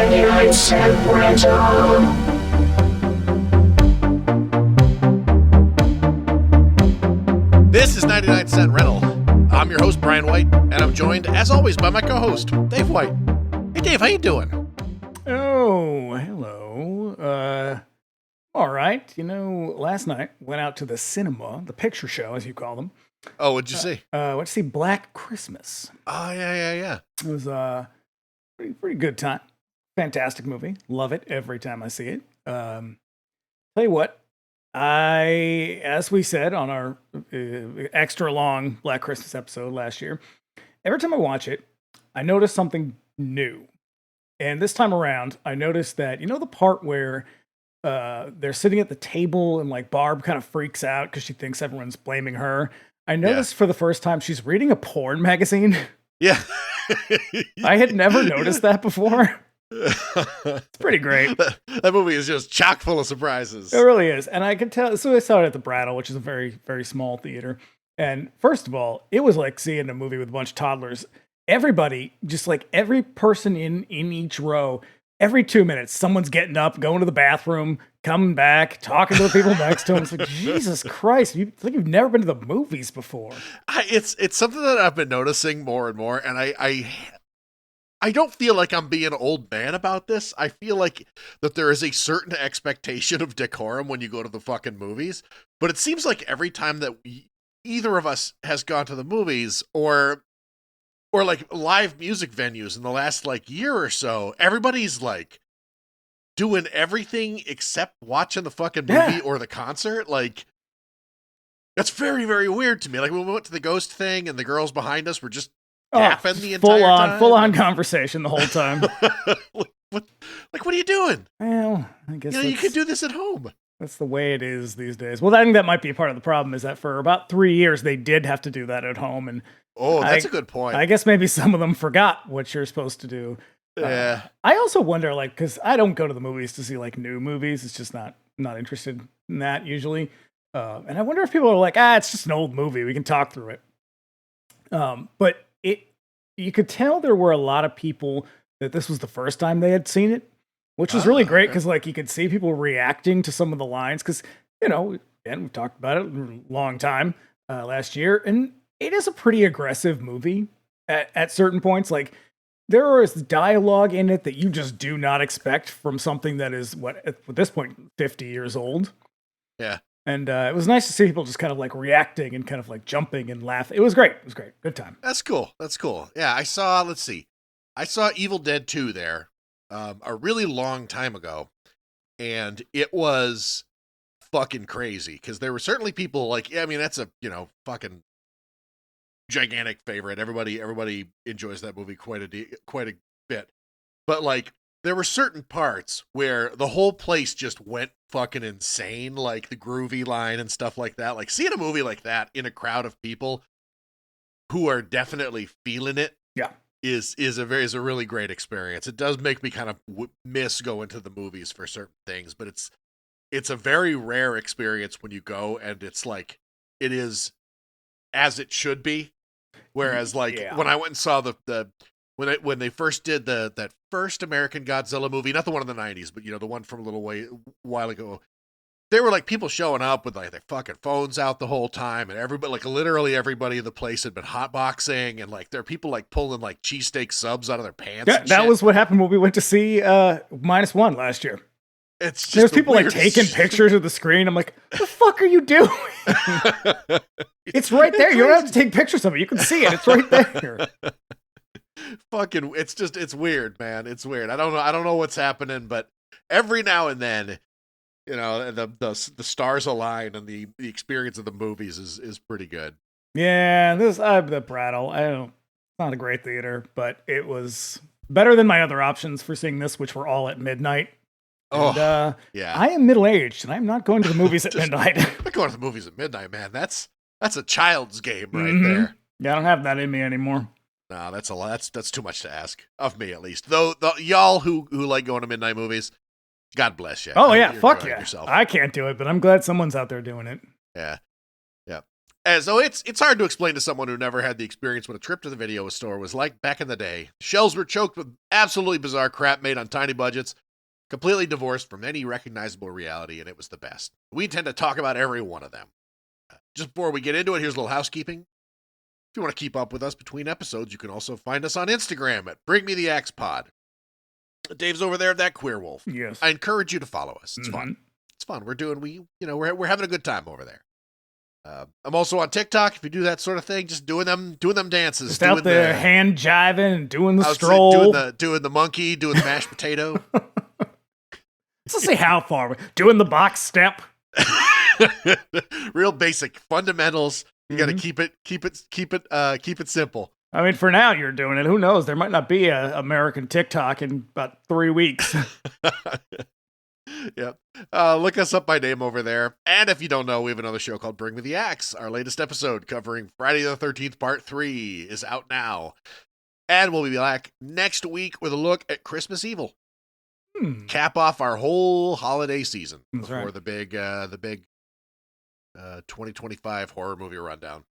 99-cent rental. This is 99 Cent Rental. I'm your host, Brian White, and I'm joined, as always, by my co-host, Dave White. Hey, Dave, how you doing? Oh, hello. All right. You know, last night went out to the cinema, the picture show, as you call them. Oh, what'd you see? Went to see Black Christmas. Oh, yeah. It was pretty good time. Fantastic movie. Love it every time I see it. Tell you what, as we said on our extra long Black Christmas episode last year, every time I watch it, I notice something new. And this time around, I noticed that, you know, the part where they're sitting at the table and like Barb kind of freaks out because she thinks everyone's blaming her. I noticed for the first time she's reading a porn magazine. Yeah. I had never noticed that before. It's pretty great. That movie is just chock full of surprises. It really is. And I could tell. So I saw it at the Brattle, which is a very, very small theater. And first of all, it was like seeing a movie with a bunch of toddlers. Everybody, just like every person in each row, every 2 minutes, someone's getting up, going to the bathroom, coming back, talking to the people next to them. It's like, Jesus Christ, it's like you've never been to the movies before. It's something that I've been noticing more and more, and I don't feel like I'm being an old man about this. I feel like that there is a certain expectation of decorum when you go to the fucking movies, but it seems like every time that either of us has gone to the movies or like live music venues in the last like year or so, everybody's like doing everything except watching the fucking movie or the concert. Like, that's very, very weird to me. Like when we went to the Ghost thing and the girls behind us were just yapping the entire time. Full on conversation the whole time. What are you doing? Well, I guess you could do this at home. That's the way it is these days. Well, I think that might be part of the problem is that for about 3 years, they did have to do that at home. And that's a good point. I guess maybe some of them forgot what you're supposed to do. Yeah. I also wonder, like, because I don't go to the movies to see like new movies. It's just not interested in that usually. And I wonder if people are like, it's just an old movie. We can talk through it. But you could tell there were a lot of people that this was the first time they had seen it, which was really great because like you could see people reacting to some of the lines because, you know, again, we talked about it a long time last year, and it is a pretty aggressive movie at certain points. Like there is dialogue in it that you just do not expect from something that is at this point 50 years old. Yeah. And it was nice to see people just kind of like reacting and kind of like jumping and laughing. It was great. Good time. That's cool. Yeah, I saw Evil Dead 2 there a really long time ago, and it was fucking crazy because there were certainly people like, I mean, that's a, you know, fucking gigantic favorite. Everybody enjoys that movie quite a bit. But like there were certain parts where the whole place just went fucking insane, like the groovy line and stuff like that. Like seeing a movie like that in a crowd of people who are definitely feeling it, is a really great experience. It does make me kind of miss going to the movies for certain things, but it's a very rare experience when you go and it's like it is as it should be. Whereas like when I went and saw when they first did that first American Godzilla movie, not the one in the 90s, but you know, the one from a while ago, there were like people showing up with like their fucking phones out the whole time, and everybody, like literally everybody in the place had been hotboxing, and like there are people like pulling like cheesesteak subs out of their pants. That was what happened when we went to see -1 last year. It's just there's people like taking pictures of the screen. I'm like, what the fuck are you doing? It's right there. You don't have to take pictures of it. You can see it. It's right there. Fucking, it's weird, man. It's weird. I don't know what's happening, but every now and then, you know, the stars align and the experience of the movies is pretty good. Yeah, the Brattle. It's not a great theater, but it was better than my other options for seeing this, which were all at midnight. And, yeah. I am middle-aged, and I'm not going to the movies at midnight. I'm not going to the movies at midnight, man. That's a child's game right there. Yeah, I don't have that in me anymore. No, that's a lot. That's too much to ask of me, at least. Though y'all who like going to midnight movies, God bless you. Oh yeah, fuck yeah. Yourself. I can't do it, but I'm glad someone's out there doing it. Yeah. And so it's hard to explain to someone who never had the experience what a trip to the video store was like back in the day. Shelves were choked with absolutely bizarre crap made on tiny budgets, completely divorced from any recognizable reality, and it was the best. We intend to talk about every one of them. Just before we get into it, here's a little housekeeping. If you want to keep up with us between episodes, you can also find us on Instagram at BringMeTheAxePod. Dave's over there at That Queer Wolf. Yes. I encourage you to follow us. It's fun. It's fun. We're having a good time over there. I'm also on TikTok. If you do that sort of thing, just doing them dances. Just out there hand jiving and doing the stroll. Doing the monkey, doing the mashed potato. Let's see how far. Doing the box step. Real basic fundamentals. You got to keep it simple. I mean, for now you're doing it. Who knows? There might not be a American TikTok in about 3 weeks. Yep. Look us up by name over there. And if you don't know, we have another show called Bring Me the Axe. Our latest episode covering Friday the 13th Part 3 is out now. And we'll be back next week with a look at Christmas Evil. Cap off our whole holiday season before the big 2025 horror movie rundown.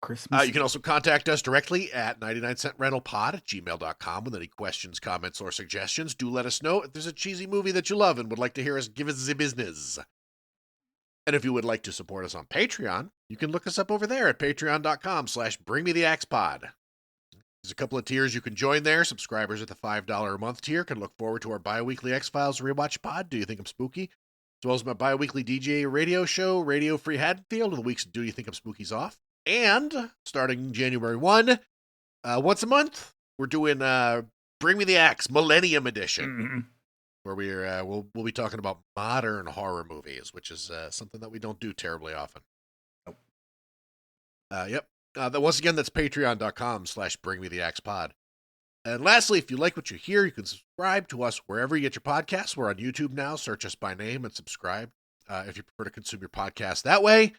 Christmas. You can also contact us directly at 99centrentalpod@gmail.com with any questions, comments, or suggestions. Do let us know if there's a cheesy movie that you love and would like to hear us give us the business. And if you would like to support us on Patreon, you can look us up over there at patreon.com/bringmetheaxepod. There's a couple of tiers you can join there. Subscribers at the $5 a month tier can look forward to our bi-weekly X-Files rewatch pod, Do You Think I'm Spooky? As well as my bi-weekly DJ radio show, Radio Free Haddonfield, with the weeks of Do You Think I'm Spooky's off. And starting January 1, once a month, we're doing Bring Me the Axe Millennium Edition, where we'll be talking about modern horror movies, which is something that we don't do terribly often. Yep. Once again, that's patreon.com/bringmetheaxepod. And lastly, if you like what you hear, you can subscribe to us wherever you get your podcasts. We're on YouTube now. Search us by name and subscribe if you prefer to consume your podcast that way.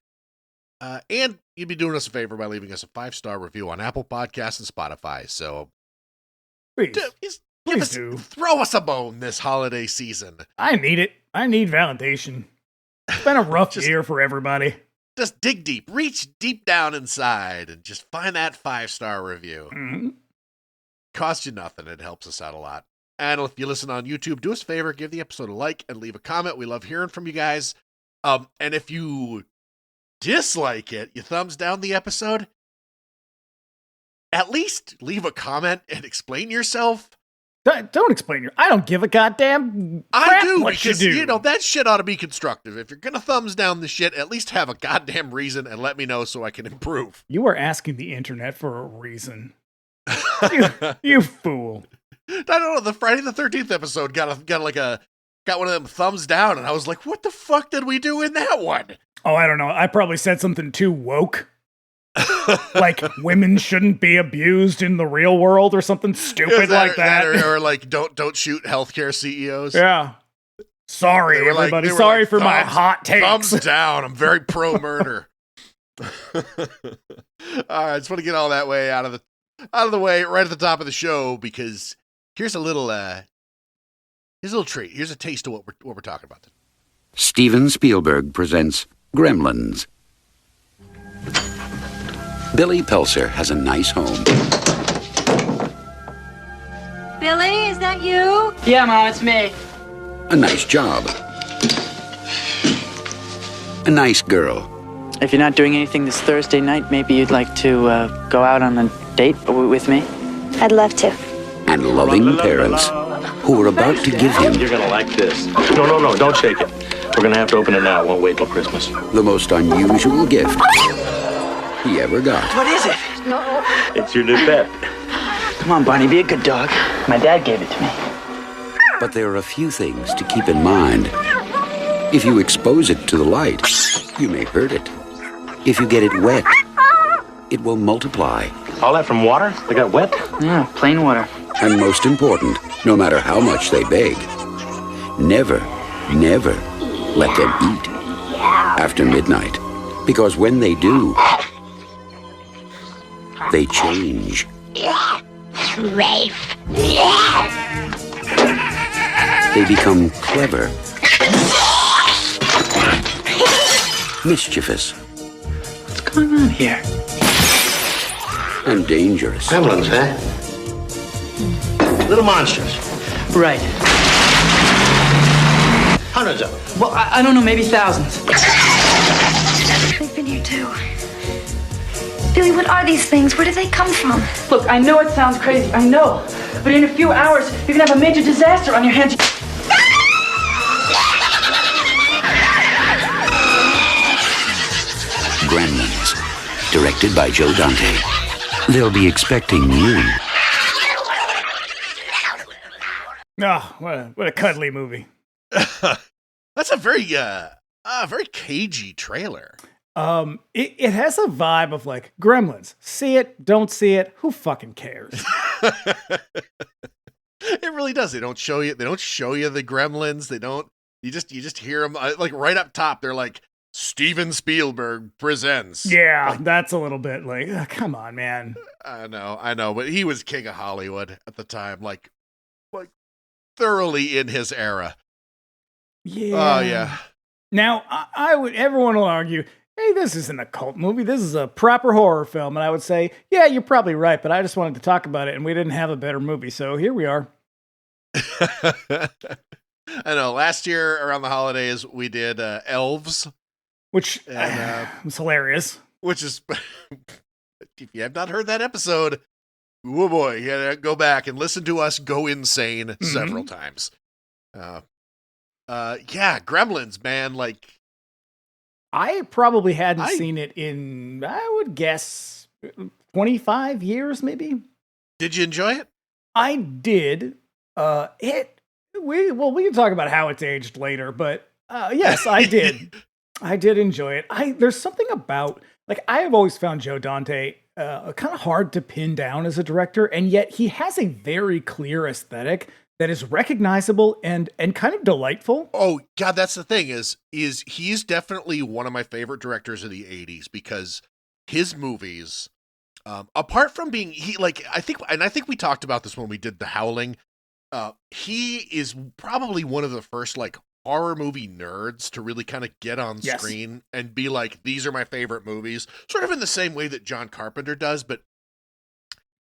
And you'd be doing us a favor by leaving us a 5-star review on Apple Podcasts and Spotify. So please throw us a bone this holiday season. I need it. I need validation. It's been a rough year for everybody. Just dig deep. Reach deep down inside and just find that 5-star review. Costs you nothing. It helps us out a lot. And if you listen on YouTube, do us a favor, give the episode a like and leave a comment. We love hearing from you guys. And if you dislike it, you thumbs down the episode, at least leave a comment and explain yourself. Don't explain I don't give a goddamn crap. I do, what because you do. That shit ought to be constructive. If you're gonna thumbs down the shit, at least have a goddamn reason and let me know so I can improve. You are asking the internet for a reason. you fool. I don't know. The Friday the 13th episode got one of them thumbs down, and I was like, "What the fuck did we do in that one?" Oh, I don't know. I probably said something too woke. Like women shouldn't be abused in the real world or something stupid like that. Or like don't shoot healthcare CEOs. Yeah. Sorry, everybody. Sorry for my hot takes. Thumbs down. I'm very pro murder. All right, I just want to get all that way out of the way right at the top of the show, because here's a little treat. Here's a taste of what we're talking about. Steven Spielberg presents Gremlins. Billy Pelser has a nice home. Billy, is that you? Yeah, Mom, it's me. A nice job. A nice girl. If you're not doing anything this Thursday night, maybe you'd like to go out on a date with me? I'd love to. And loving parents who are about to give him... You're gonna like this. No, don't shake it. We're gonna have to open it now. It won't wait till Christmas. The most unusual gift he ever got. What is it? No. It's your new pet. Come on, Barney, be a good dog. My dad gave it to me. But there are a few things to keep in mind. If you expose it to the light, you may hurt it. If you get it wet, it will multiply. All that from water? They got wet? Yeah, plain water. And most important, no matter how much they beg, never let them eat after midnight. Because when they do, they change. They become clever, mischievous, going on here? And dangerous. Gremlins, huh? Little monsters. Right. Hundreds of them. Well, I don't know, maybe thousands. They've been here too. Billy, what are these things? Where do they come from? Look, I know it sounds crazy, I know. But in a few hours, you're gonna have a major disaster on your hands. Gremlins, directed by Joe Dante. They'll be expecting you. Oh, what a cuddly movie. That's a very cagey trailer. It has a vibe of like Gremlins. See it, don't see it, who fucking cares? It really does. They don't show you the Gremlins. They don't. You just hear them like right up top. They're like, Steven Spielberg presents. Yeah, like, that's a little bit like, come on, man. I know, but he was king of Hollywood at the time, like thoroughly in his era. Yeah. Oh yeah. Now, everyone will argue, hey, this isn't a cult movie. This is a proper horror film. And I would say, yeah, you're probably right, but I just wanted to talk about it and we didn't have a better movie. So here we are. I know. Last year around the holidays, we did Elves. Which was hilarious. Which is, if you have not heard that episode, oh boy, you gotta go back and listen to us go insane several times. Yeah, Gremlins, man. Like, I probably hadn't seen it in, I would guess, 25 years, maybe. Did you enjoy it? I did. We can talk about how it's aged later, but yes, I did. I did enjoy it. There's something about, like, I have always found Joe Dante kind of hard to pin down as a director, and yet he has a very clear aesthetic that is recognizable and kind of delightful. Oh God, that's the thing is he's definitely one of my favorite directors of the 80s because his movies, apart from being, I think we talked about this when we did The Howling. He is probably one of the first like horror movie nerds to really kind of get on screen and be like, these are my favorite movies, sort of in the same way that John Carpenter does, but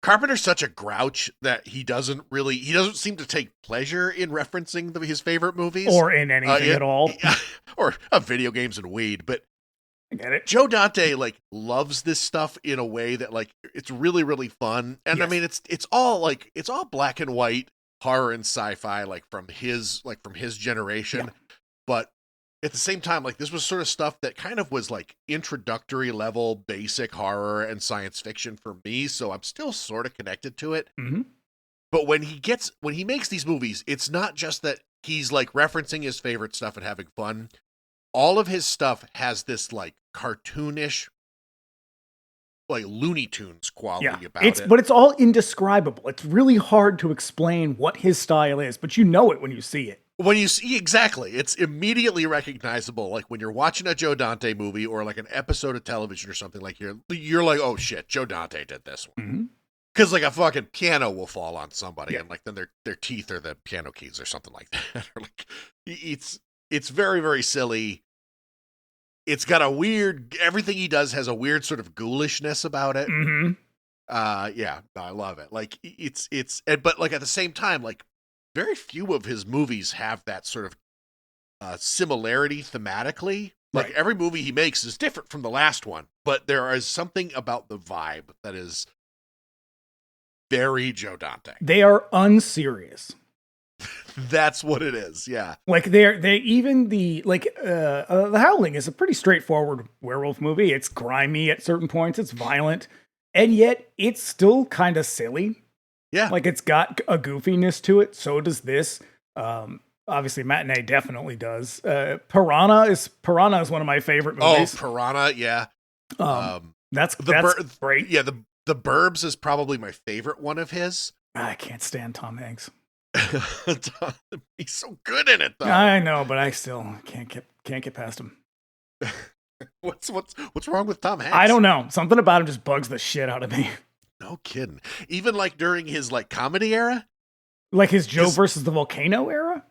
Carpenter's such a grouch that he doesn't seem to take pleasure in referencing his favorite movies. Or in anything at all. Or video games and weed, but I get it. Joe Dante like loves this stuff in a way that like it's really, really fun. And Yes. I mean it's all black and white horror and sci-fi from his generation. Yeah. But at the same time, like this was sort of stuff that kind of was like introductory level basic horror and science fiction for me, so I'm still sort of connected to it. Mm-hmm. But when he makes these movies, it's not just that he's like referencing his favorite stuff and having fun. All of his stuff has this like cartoonish, like Loony Tunes quality about it. But it's all indescribable. It's really hard to explain what his style is, but you know it when you see it. When you see, exactly, it's immediately recognizable. Like when you're watching a Joe Dante movie or like an episode of television or something, like you're like, oh shit, Joe Dante did this one. Mm-hmm. Because like a fucking piano will fall on somebody and like then their teeth are the piano keys or something like that. Or like it's very, very silly. It's got everything he does has a weird sort of ghoulishness about it. Mm-hmm. Yeah, I love it. Like but like at the same time, like very few of his movies have that sort of similarity thematically. Like every movie he makes is different from the last one, but there is something about the vibe that is very Joe Dante. They are unserious. That's what it is. Yeah. Like The Howling is a pretty straightforward werewolf movie. It's grimy at certain points. It's violent, and yet it's still kind of silly. Yeah. Like it's got a goofiness to it. So does this. Obviously Matinee definitely does. Piranha is one of my favorite movies. Oh, Piranha. Yeah. That's great. Yeah. The Burbs is probably my favorite one of his. I can't stand Tom Hanks. He's so good in it though. I know, but I still can't get past him. What's wrong with Tom Hanks? I don't know. Something about him just bugs the shit out of me. No kidding. Even like during his like comedy era, like his Joe versus the Volcano era,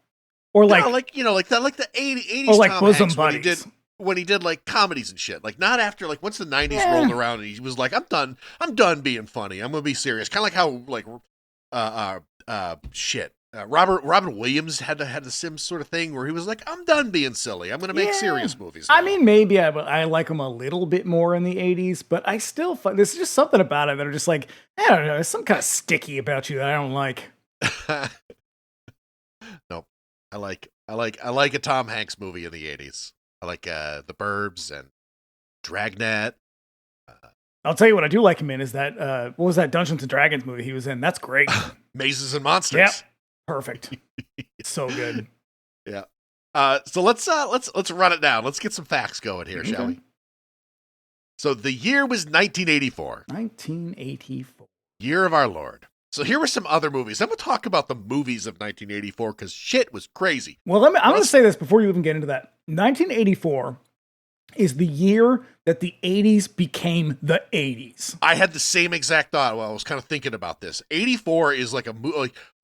or like no, like the 80s. or like Tom Bosom Hanks, Buddies. when he did like comedies and shit. Like not after like once the 90s rolled around and he was like, I'm done being funny. I'm gonna be serious. Kind of like how like Robin Williams had the Sims sort of thing where he was like, I'm done being silly. I'm gonna make serious movies now. I mean, maybe I like him a little bit more in the 80s, but I still find there's just something about it that are just like, I don't know, there's some kind of sticky about you that I don't like. Nope. I like a Tom Hanks movie in the 80s. I like The Burbs and Dragnet. I'll tell you what I do like him in is that what was that Dungeons and Dragons movie he was in? That's great. Mazes and Monsters. Yep. Perfect. So good. Yeah. So let's run it down. Let's get some facts going here, shall we? So the year was 1984. 1984. Year of our Lord. So here were some other movies. I'm going to talk about the movies of 1984 because shit was crazy. Well, I'm going to say this before you even get into that. 1984 is the year that the 80s became the 80s. I had the same exact thought while I was kind of thinking about this. 84 is like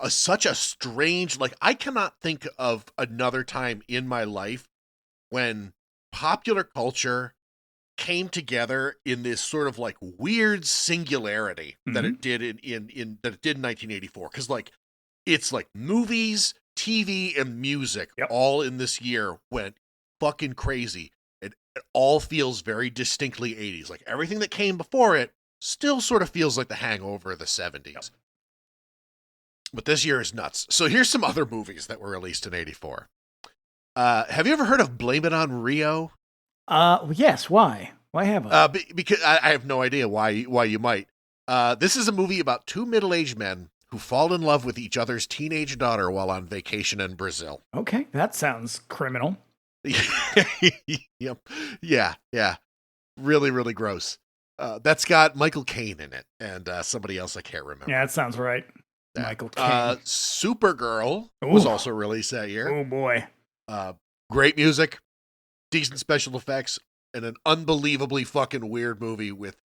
such a strange, like I cannot think of another time in my life when popular culture came together in this sort of like weird singularity that it did in 1984. Cause like, it's like movies, TV and music all in this year went fucking crazy. It all feels very distinctly 80s. Like everything that came before it still sort of feels like the hangover of the 70s. But this year is nuts. So here's some other movies that were released in 84. Have you ever heard of Blame It on Rio? Yes. Why? Why have I? Because I have no idea why you might. This is a movie about two middle-aged men who fall in love with each other's teenage daughter while on vacation in Brazil. Okay, that sounds criminal. Yep. Yeah. Really, really gross. That's got Michael Caine in it and somebody else I can't remember. Yeah, that sounds right. Yeah. Michael Caine. Supergirl was also released that year. Oh boy. Great music, decent special effects, and an unbelievably fucking weird movie with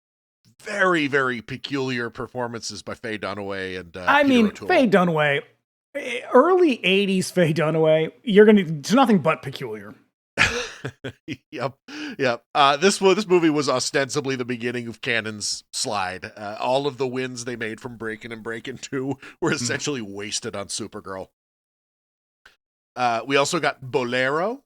very, very peculiar performances by Faye Dunaway and Peter O'Toole. Faye Dunaway, early 80s Faye Dunaway, it's nothing but peculiar. Yep. This movie was ostensibly the beginning of Cannon's slide. All of the wins they made from Breakin' and Breakin' 2 were essentially wasted on Supergirl. We also got Bolero,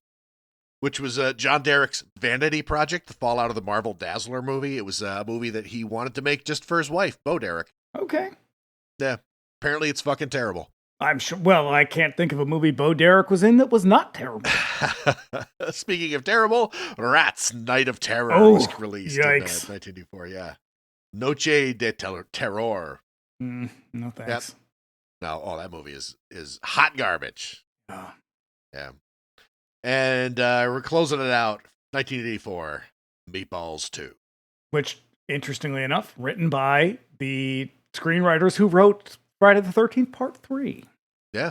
which was John Derek's vanity project, the fallout of the Marvel Dazzler movie. It was a movie that he wanted to make just for his wife, Bo Derek. Okay. Yeah. Apparently it's fucking terrible. I'm sure. Well, I can't think of a movie Bo Derek was in that was not terrible. Speaking of terrible, Rats, Night of Terror was released in 1984. Yeah. Noche de Terror. No thanks. Yep. No, that movie is hot garbage. Oh. Yeah. And we're closing it out. 1984, Meatballs 2. Which, interestingly enough, written by the screenwriters who wrote Friday the 13th Part 3. Yeah.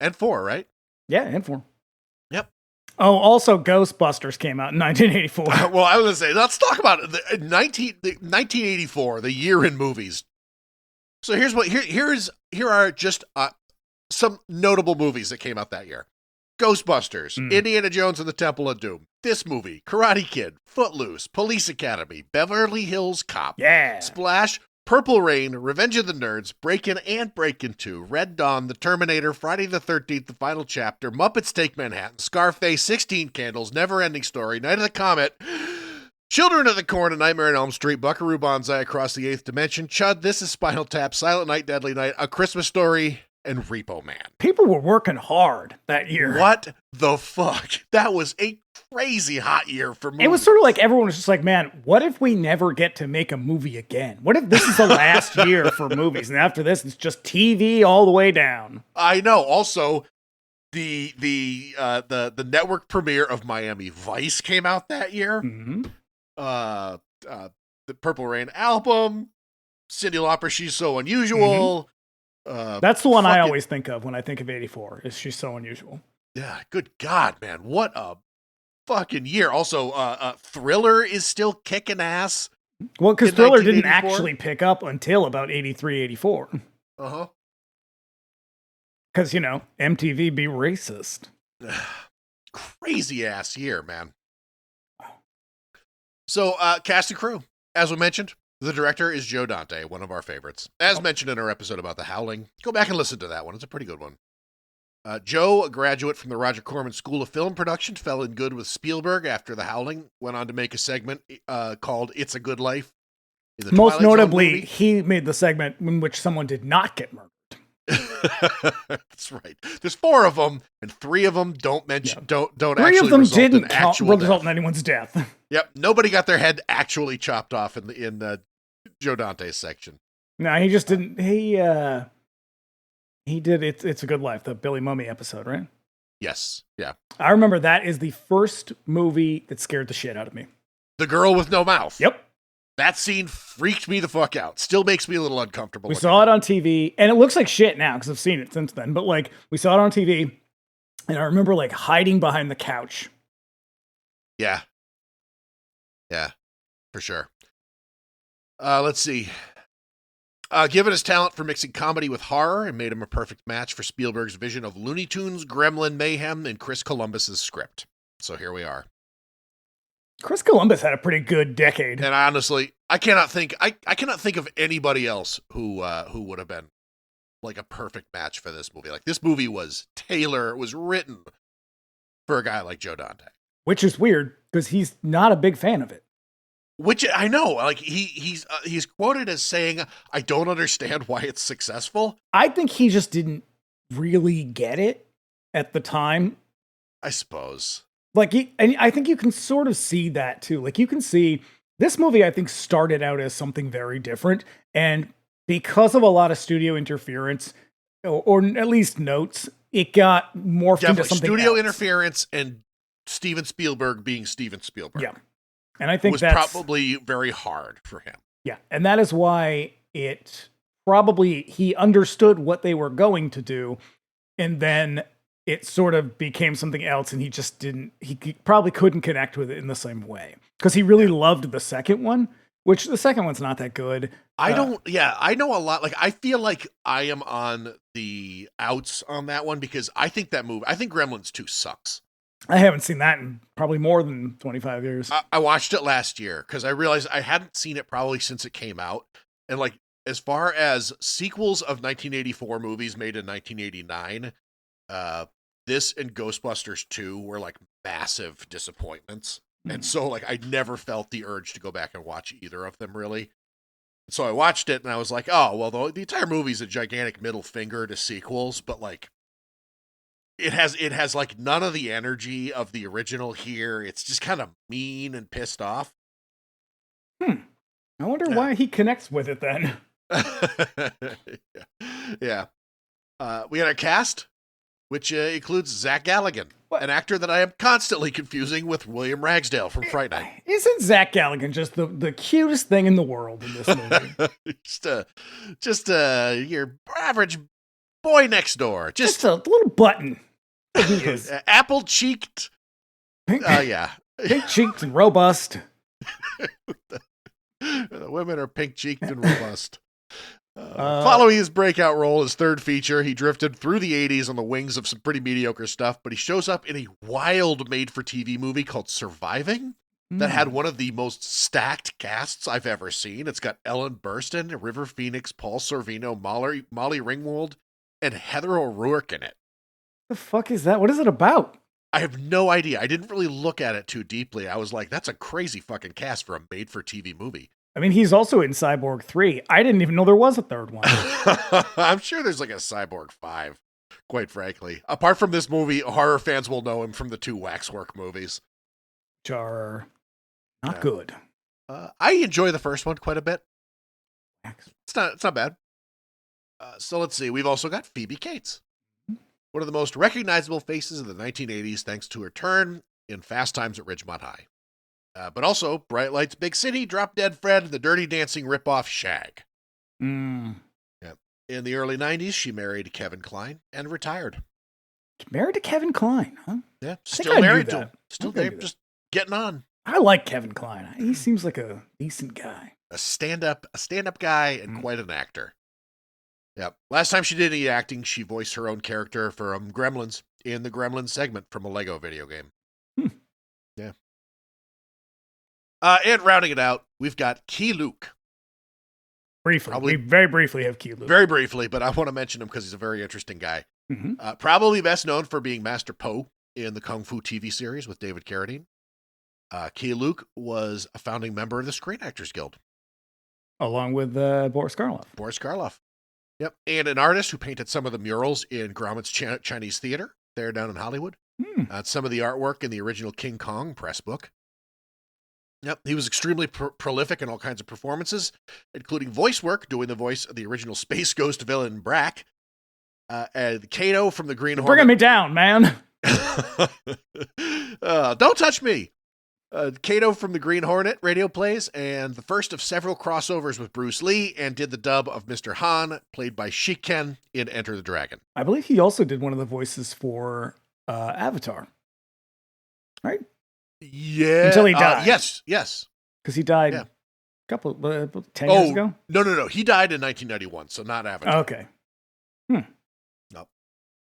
And 4, right? Yeah, and 4. Yep. Oh, also Ghostbusters came out in 1984. Well, I was going to say, let's talk about it. 1984, the year in movies. So here are just some notable movies that came out that year. Ghostbusters, Indiana Jones and the Temple of Doom, this movie, Karate Kid, Footloose, Police Academy, Beverly Hills Cop, Splash, Purple Rain, Revenge of the Nerds, Breakin' and Breakin' 2, Red Dawn, The Terminator, Friday the 13th, The Final Chapter, Muppets Take Manhattan, Scarface, 16 Candles, Never-Ending Story, Night of the Comet, Children of the Corn, A Nightmare on Elm Street, Buckaroo Banzai, Across the Eighth Dimension, Chud, This is Spinal Tap, Silent Night, Deadly Night, A Christmas Story, and Repo Man. People were working hard that year. What the fuck? That was a crazy hot year for movies. It was sort of like everyone was just like, man, what if we never get to make a movie again? What if this is the last year for movies? And after this, it's just TV all the way down. I know. Also, the network premiere of Miami Vice came out that year. Mm-hmm. The Purple Rain album, Cyndi Lauper, She's So Unusual. Mm-hmm. That's the one I always think of when I think of 84, is She's So Unusual. Yeah, good God, man. What a fucking year. Also, Thriller is still kicking ass. Well, because Thriller didn't actually pick up until about 83, 84. Uh-huh. Because, MTV be racist. Crazy ass year, man. So, cast and crew. As we mentioned, the director is Joe Dante, one of our favorites. As mentioned in our episode about The Howling, go back and listen to that one. It's a pretty good one. Joe, a graduate from the Roger Corman School of Film Production, fell in good with Spielberg after The Howling, went on to make a segment called It's a Good Life. In the Most Twilight Zone notably, movie. he made the segment in which someone did not get murdered. That's right. There's 4 of them, and 3 of them don't mention, don't 3 actually of them result in didn't actual result death. in anyone's death. Yep, nobody got their head actually chopped off in Joe Dante's section. No, he just didn't. He did. It's a Good Life, the Billy Mummy episode, right? Yes, yeah. I remember that is the first movie that scared the shit out of me. The girl with no mouth. Yep. That scene freaked me the fuck out. Still makes me a little uncomfortable. We saw it on TV, and it looks like shit now because I've seen it since then. But like, we saw it on TV, and I remember like hiding behind the couch. Yeah. Yeah, for sure. Let's see. Given his talent for mixing comedy with horror, it made him a perfect match for Spielberg's vision of Looney Tunes, Gremlin, Mayhem, and Chris Columbus's script. So here we are. Chris Columbus had a pretty good decade. And honestly, I cannot think of anybody else who would have been like a perfect match for this movie. Like this movie was written for a guy like Joe Dante. Which is weird because he's not a big fan of it. Which I know, like he's quoted as saying, "I don't understand why it's successful." I think he just didn't really get it at the time. I suppose. Like, and I think you can sort of see that too. Like, you can see this movie, I think, started out as something very different. And because of a lot of studio interference, or at least notes, it got morphed into something studio else. interference and Steven Spielberg being Steven Spielberg. Yeah. And I think was that's probably very hard for him. Yeah. And that is why he understood what they were going to do. And then it sort of became something else, and he probably couldn't connect with it in the same way. Because he really loved the second one, which the second one's not that good. I know a lot. Like, I feel like I am on the outs on that one because I think Gremlins 2 sucks. I haven't seen that in probably more than 25 years. I watched it last year because I realized I hadn't seen it probably since it came out. And like, as far as sequels of 1984 movies made in 1989, this and Ghostbusters 2 were like massive disappointments. And so like I never felt the urge to go back and watch either of them really. So I watched it and I was like, oh, well, the entire movie's a gigantic middle finger to sequels, but like it has like none of the energy of the original here. It's just kind of mean and pissed off. I wonder why he connects with it then. Yeah. We had a cast, which includes Zach Galligan, an actor that I am constantly confusing with William Ragsdale from Fright Night. Isn't Zach Galligan just the cutest thing in the world in this movie? just your average boy next door. Just a little button. He is. Apple-cheeked. Yeah. Pink-cheeked and robust. The women are pink-cheeked and robust. Following his breakout role, his third feature, he drifted through the 80s on the wings of some pretty mediocre stuff, but he shows up in a wild made-for-TV movie called Surviving that had one of the most stacked casts I've ever seen. It's got Ellen Burstyn, River Phoenix, Paul Sorvino, Molly Ringwald, and Heather O'Rourke in it. The fuck is that? What is it about? I have no idea. I didn't really look at it too deeply. I was like, that's a crazy fucking cast for a made-for-TV movie. I mean, he's also in Cyborg 3. I didn't even know there was a third one. I'm sure there's like a Cyborg 5, quite frankly. Apart from this movie, horror fans will know him from the 2 Waxwork movies. Which are not good. I enjoy the first one quite a bit. It's not bad. So let's see. We've also got Phoebe Cates. One of the most recognizable faces of the 1980s thanks to her turn in Fast Times at Ridgemont High. But also Bright Lights, Big City, Drop Dead Fred, and the Dirty Dancing ripoff Shag. Yeah. In the early 90s, she married Kevin Kline and retired. Married to Kevin Kline, huh? Yeah, still married to him. Still there, just getting on. I like Kevin Kline. He seems like a decent guy. A stand-up guy and quite an actor. Yep. Last time she did any acting, she voiced her own character from Gremlins in the Gremlins segment from a Lego video game. Yeah. And rounding it out, we've got Key Luke. Briefly. Probably- We very briefly have Key Luke. Very briefly, but I want to mention him because he's a very interesting guy. Mhm. Probably best known for being Master Po in the Kung Fu TV series with David Carradine. Key Luke was a founding member of the Screen Actors Guild. Along with Boris Karloff. Boris Karloff. Yep. And an artist who painted some of the murals in Grauman's Chinese Theater there down in Hollywood. Some of the artwork in the original King Kong press book. Yep. He was extremely prolific in all kinds of performances, including voice work, doing the voice of the original Space Ghost villain Brack. And Kato from the Green Hornet. Bringing me down, man. Don't touch me. Kato from the Green Hornet radio plays, and the first of several crossovers with Bruce Lee, and did the dub of Mr. Han, played by Shiken in Enter the Dragon. I believe he also did one of the voices for Avatar. Right? Yeah. Until he died. Yes. Because he died Yeah. a couple, 10 years ago? No. He died in 1991, so not Avatar. Okay. No.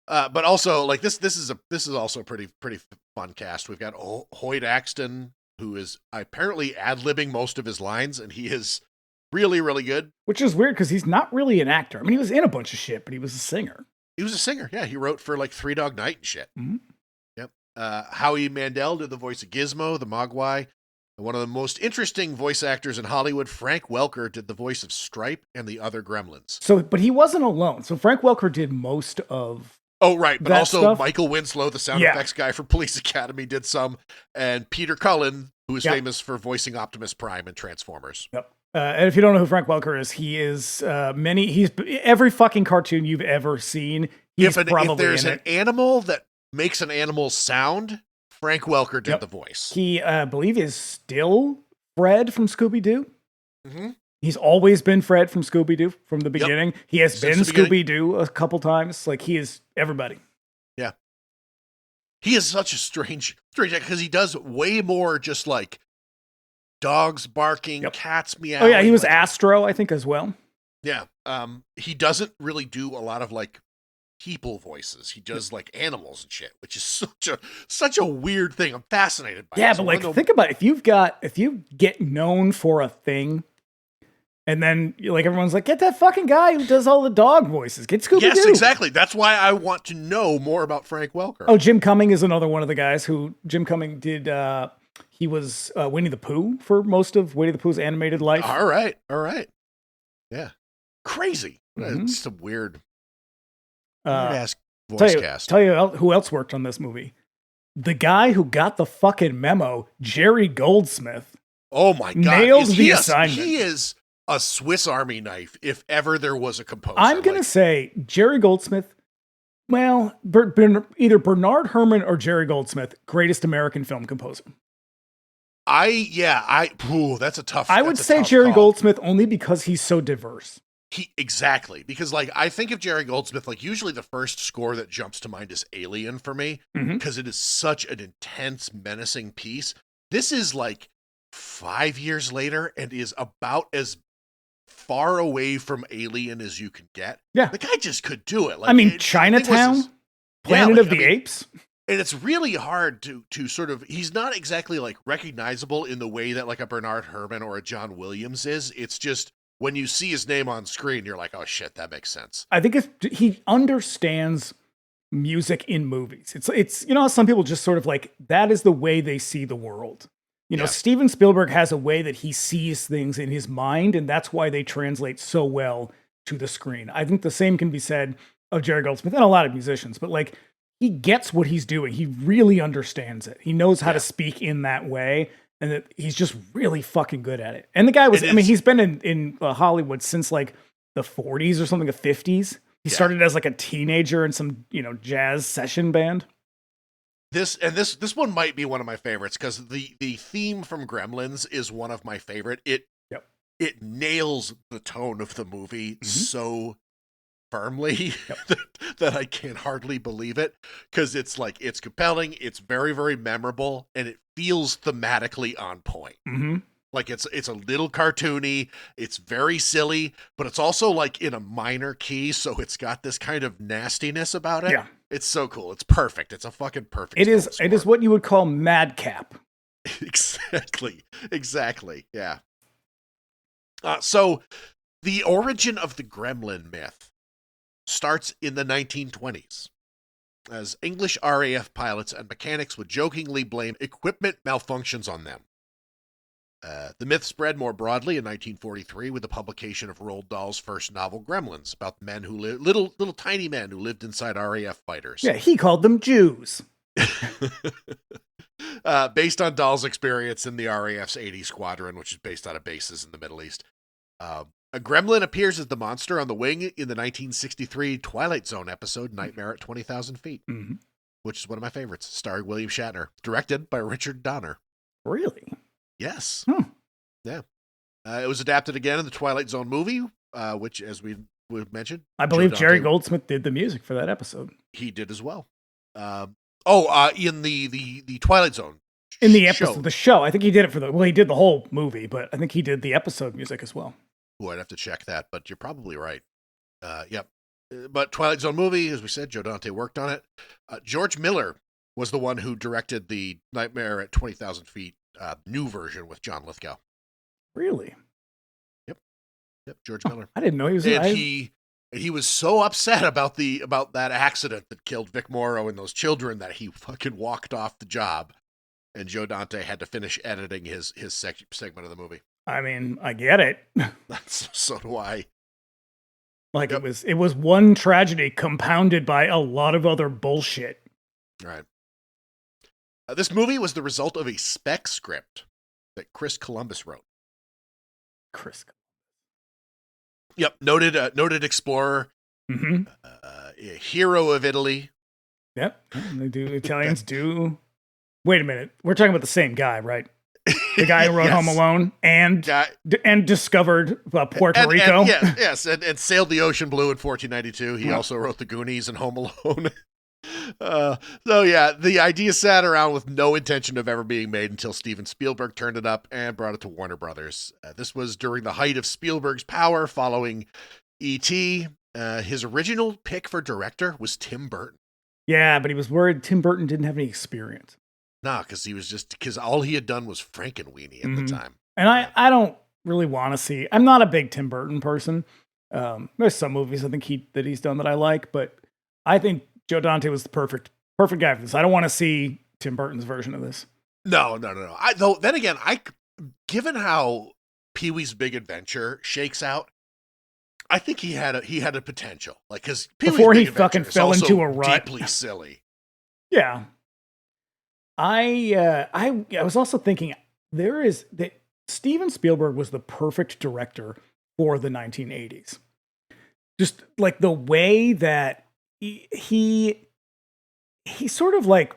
But also, like this is also a pretty fun cast. We've got Hoyt Axton, who is apparently ad-libbing most of his lines, and he is really, really good. Which is weird because he's not really an actor. I mean, he was in a bunch of shit, but he was a singer. He was a singer. Yeah, he wrote for like Three Dog Night and shit. Mm-hmm. Yep. Howie Mandel did the voice of Gizmo, the Mogwai. And one of the most interesting voice actors in Hollywood, Frank Welker, did the voice of Stripe and the other Gremlins. So, but he wasn't alone. So Frank Welker did most of. Oh, right. But that also stuff? Michael Winslow, the sound effects guy for Police Academy, did some. And Peter Cullen, who is famous for voicing Optimus Prime in Transformers. Yep. And if you don't know who Frank Welker is, he is he's every fucking cartoon you've ever seen. He's probably if there's in an it. animal that makes an animal sound, Frank Welker did the voice. He, I believe, is still Fred from Scooby-Doo. Mm-hmm. He's always been Fred from Scooby-Doo from the beginning. He has Since been the beginning. Scooby-Doo a couple times. Like, he is everybody. Yeah. He is such a strange because he does way more just like dogs barking, cats meowing. Oh, yeah, he was like, Astro, I think, as well. Yeah. He doesn't really do a lot of like people voices. He does like animals and shit, which is such a weird thing. I'm fascinated by it. Yeah, So but like, one of think about it. If you get known for a thing, and then like everyone's like, get that fucking guy who does all the dog voices. Get Scooby-Doo. Yes, exactly. That's why I want to know more about Frank Welker. Oh, Jim Cumming is another one of the guys who Jim Cumming did. He was Winnie the Pooh for most of Winnie the Pooh's animated life. All right. Yeah. Crazy. Mhm. It's a weird ass voice Tell you, cast. Tell you who else worked on this movie. The guy who got the fucking memo, Jerry Goldsmith. Oh my God. Nailed the assignment. He is a Swiss Army knife if ever there was a composer. I'm going to say Jerry Goldsmith, well, either Bernard Herrmann or Jerry Goldsmith, greatest American film composer. That's a tough I would that's a say tough Jerry call. Goldsmith only because he's so diverse. Exactly. Because like I think of Jerry Goldsmith, like usually the first score that jumps to mind is Alien for me, because it is such an intense, menacing piece. This is like 5 years later and is about as far away from Alien as you can get. Yeah. The guy just could do it. Like, I mean, the thing was Chinatown, Planet of the Apes. And it's really hard to sort of, he's not exactly like recognizable in the way that like a Bernard Herrmann or a John Williams is. It's just when you see his name on screen, you're like, oh shit, that makes sense. I think he understands music in movies. It's you know how some people just sort of like, that is the way they see the world. You know, Steven Spielberg has a way that he sees things in his mind, and that's why they translate so well to the screen. I think the same can be said of Jerry Goldsmith and a lot of musicians, but like, he gets what he's doing. He really understands it. He knows how to speak in that way, and that he's just really fucking good at it. And the guy was, I mean, he's been in Hollywood since like the 40s or something, the 50s. He started as like a teenager in some, you know, jazz session band. This one might be one of my favorites because the theme from Gremlins is one of my favorite. It nails the tone of the movie so firmly that I can hardly believe it, because it's like, it's compelling, it's very, very memorable, and it feels thematically on point. Like it's a little cartoony, it's very silly, but it's also like in a minor key, so it's got this kind of nastiness about it. Yeah. It's so cool. It's perfect. It's a fucking perfect. It is what you would call madcap. Exactly. Yeah. So the origin of the gremlin myth starts in the 1920s, as English RAF pilots and mechanics would jokingly blame equipment malfunctions on them. The myth spread more broadly in 1943 with the publication of Roald Dahl's first novel, Gremlins, about men who little tiny men who lived inside RAF fighters. Yeah, he called them Jews. Based on Dahl's experience in the RAF's 80 Squadron, which is based out of bases in the Middle East. A gremlin appears as the monster on the wing in the 1963 Twilight Zone episode Nightmare at 20,000 Feet, which is one of my favorites, starring William Shatner, directed by Richard Donner. Really? Yes. Yeah. It was adapted again in the Twilight Zone movie, which, as we mentioned, I believe Joe Jerry Dante, Goldsmith did the music for that episode. He did as well. In the Twilight Zone. In the episode, the show. I think he did it he did the whole movie, but I think he did the episode music as well. Ooh, I'd have to check that, but you're probably right. Yep. But Twilight Zone movie, as we said, Joe Dante worked on it. George Miller was the one who directed the Nightmare at 20,000 Feet new version with John Lithgow. Really? Yep. George Miller. I didn't know he was. And he was so upset about that accident that killed Vic Morrow and those children that he fucking walked off the job, and Joe Dante had to finish editing his segment of the movie. I mean, I get it. So do I. Like, yep. It was one tragedy compounded by a lot of other bullshit. Right. This movie was the result of a spec script that Chris Columbus wrote. Yep, noted explorer, hero of Italy. Yep, Italians do. Wait a minute, we're talking about the same guy, right? The guy who wrote yes. Home Alone and discovered Puerto Rico. And sailed the ocean blue in 1492. He also wrote The Goonies and Home Alone. The idea sat around with no intention of ever being made until Steven Spielberg turned it up and brought it to Warner Brothers. This was during the height of Spielberg's power following E.T. His original pick for director was Tim Burton. Yeah, but he was worried Tim Burton didn't have any experience. Nah, because all he had done was Frankenweenie at the time. And I don't really want to see. I'm not a big Tim Burton person. There's some movies I think he's done that I like, but I think Joe Dante was the perfect guy for this. I don't want to see Tim Burton's version of this. No. Given how Pee-wee's Big Adventure shakes out, I think he had a potential. Like, because before he fucking fell into a rut, deeply silly. Yeah. I was also thinking that Steven Spielberg was the perfect director for the 1980s. Just like the way that he sort of like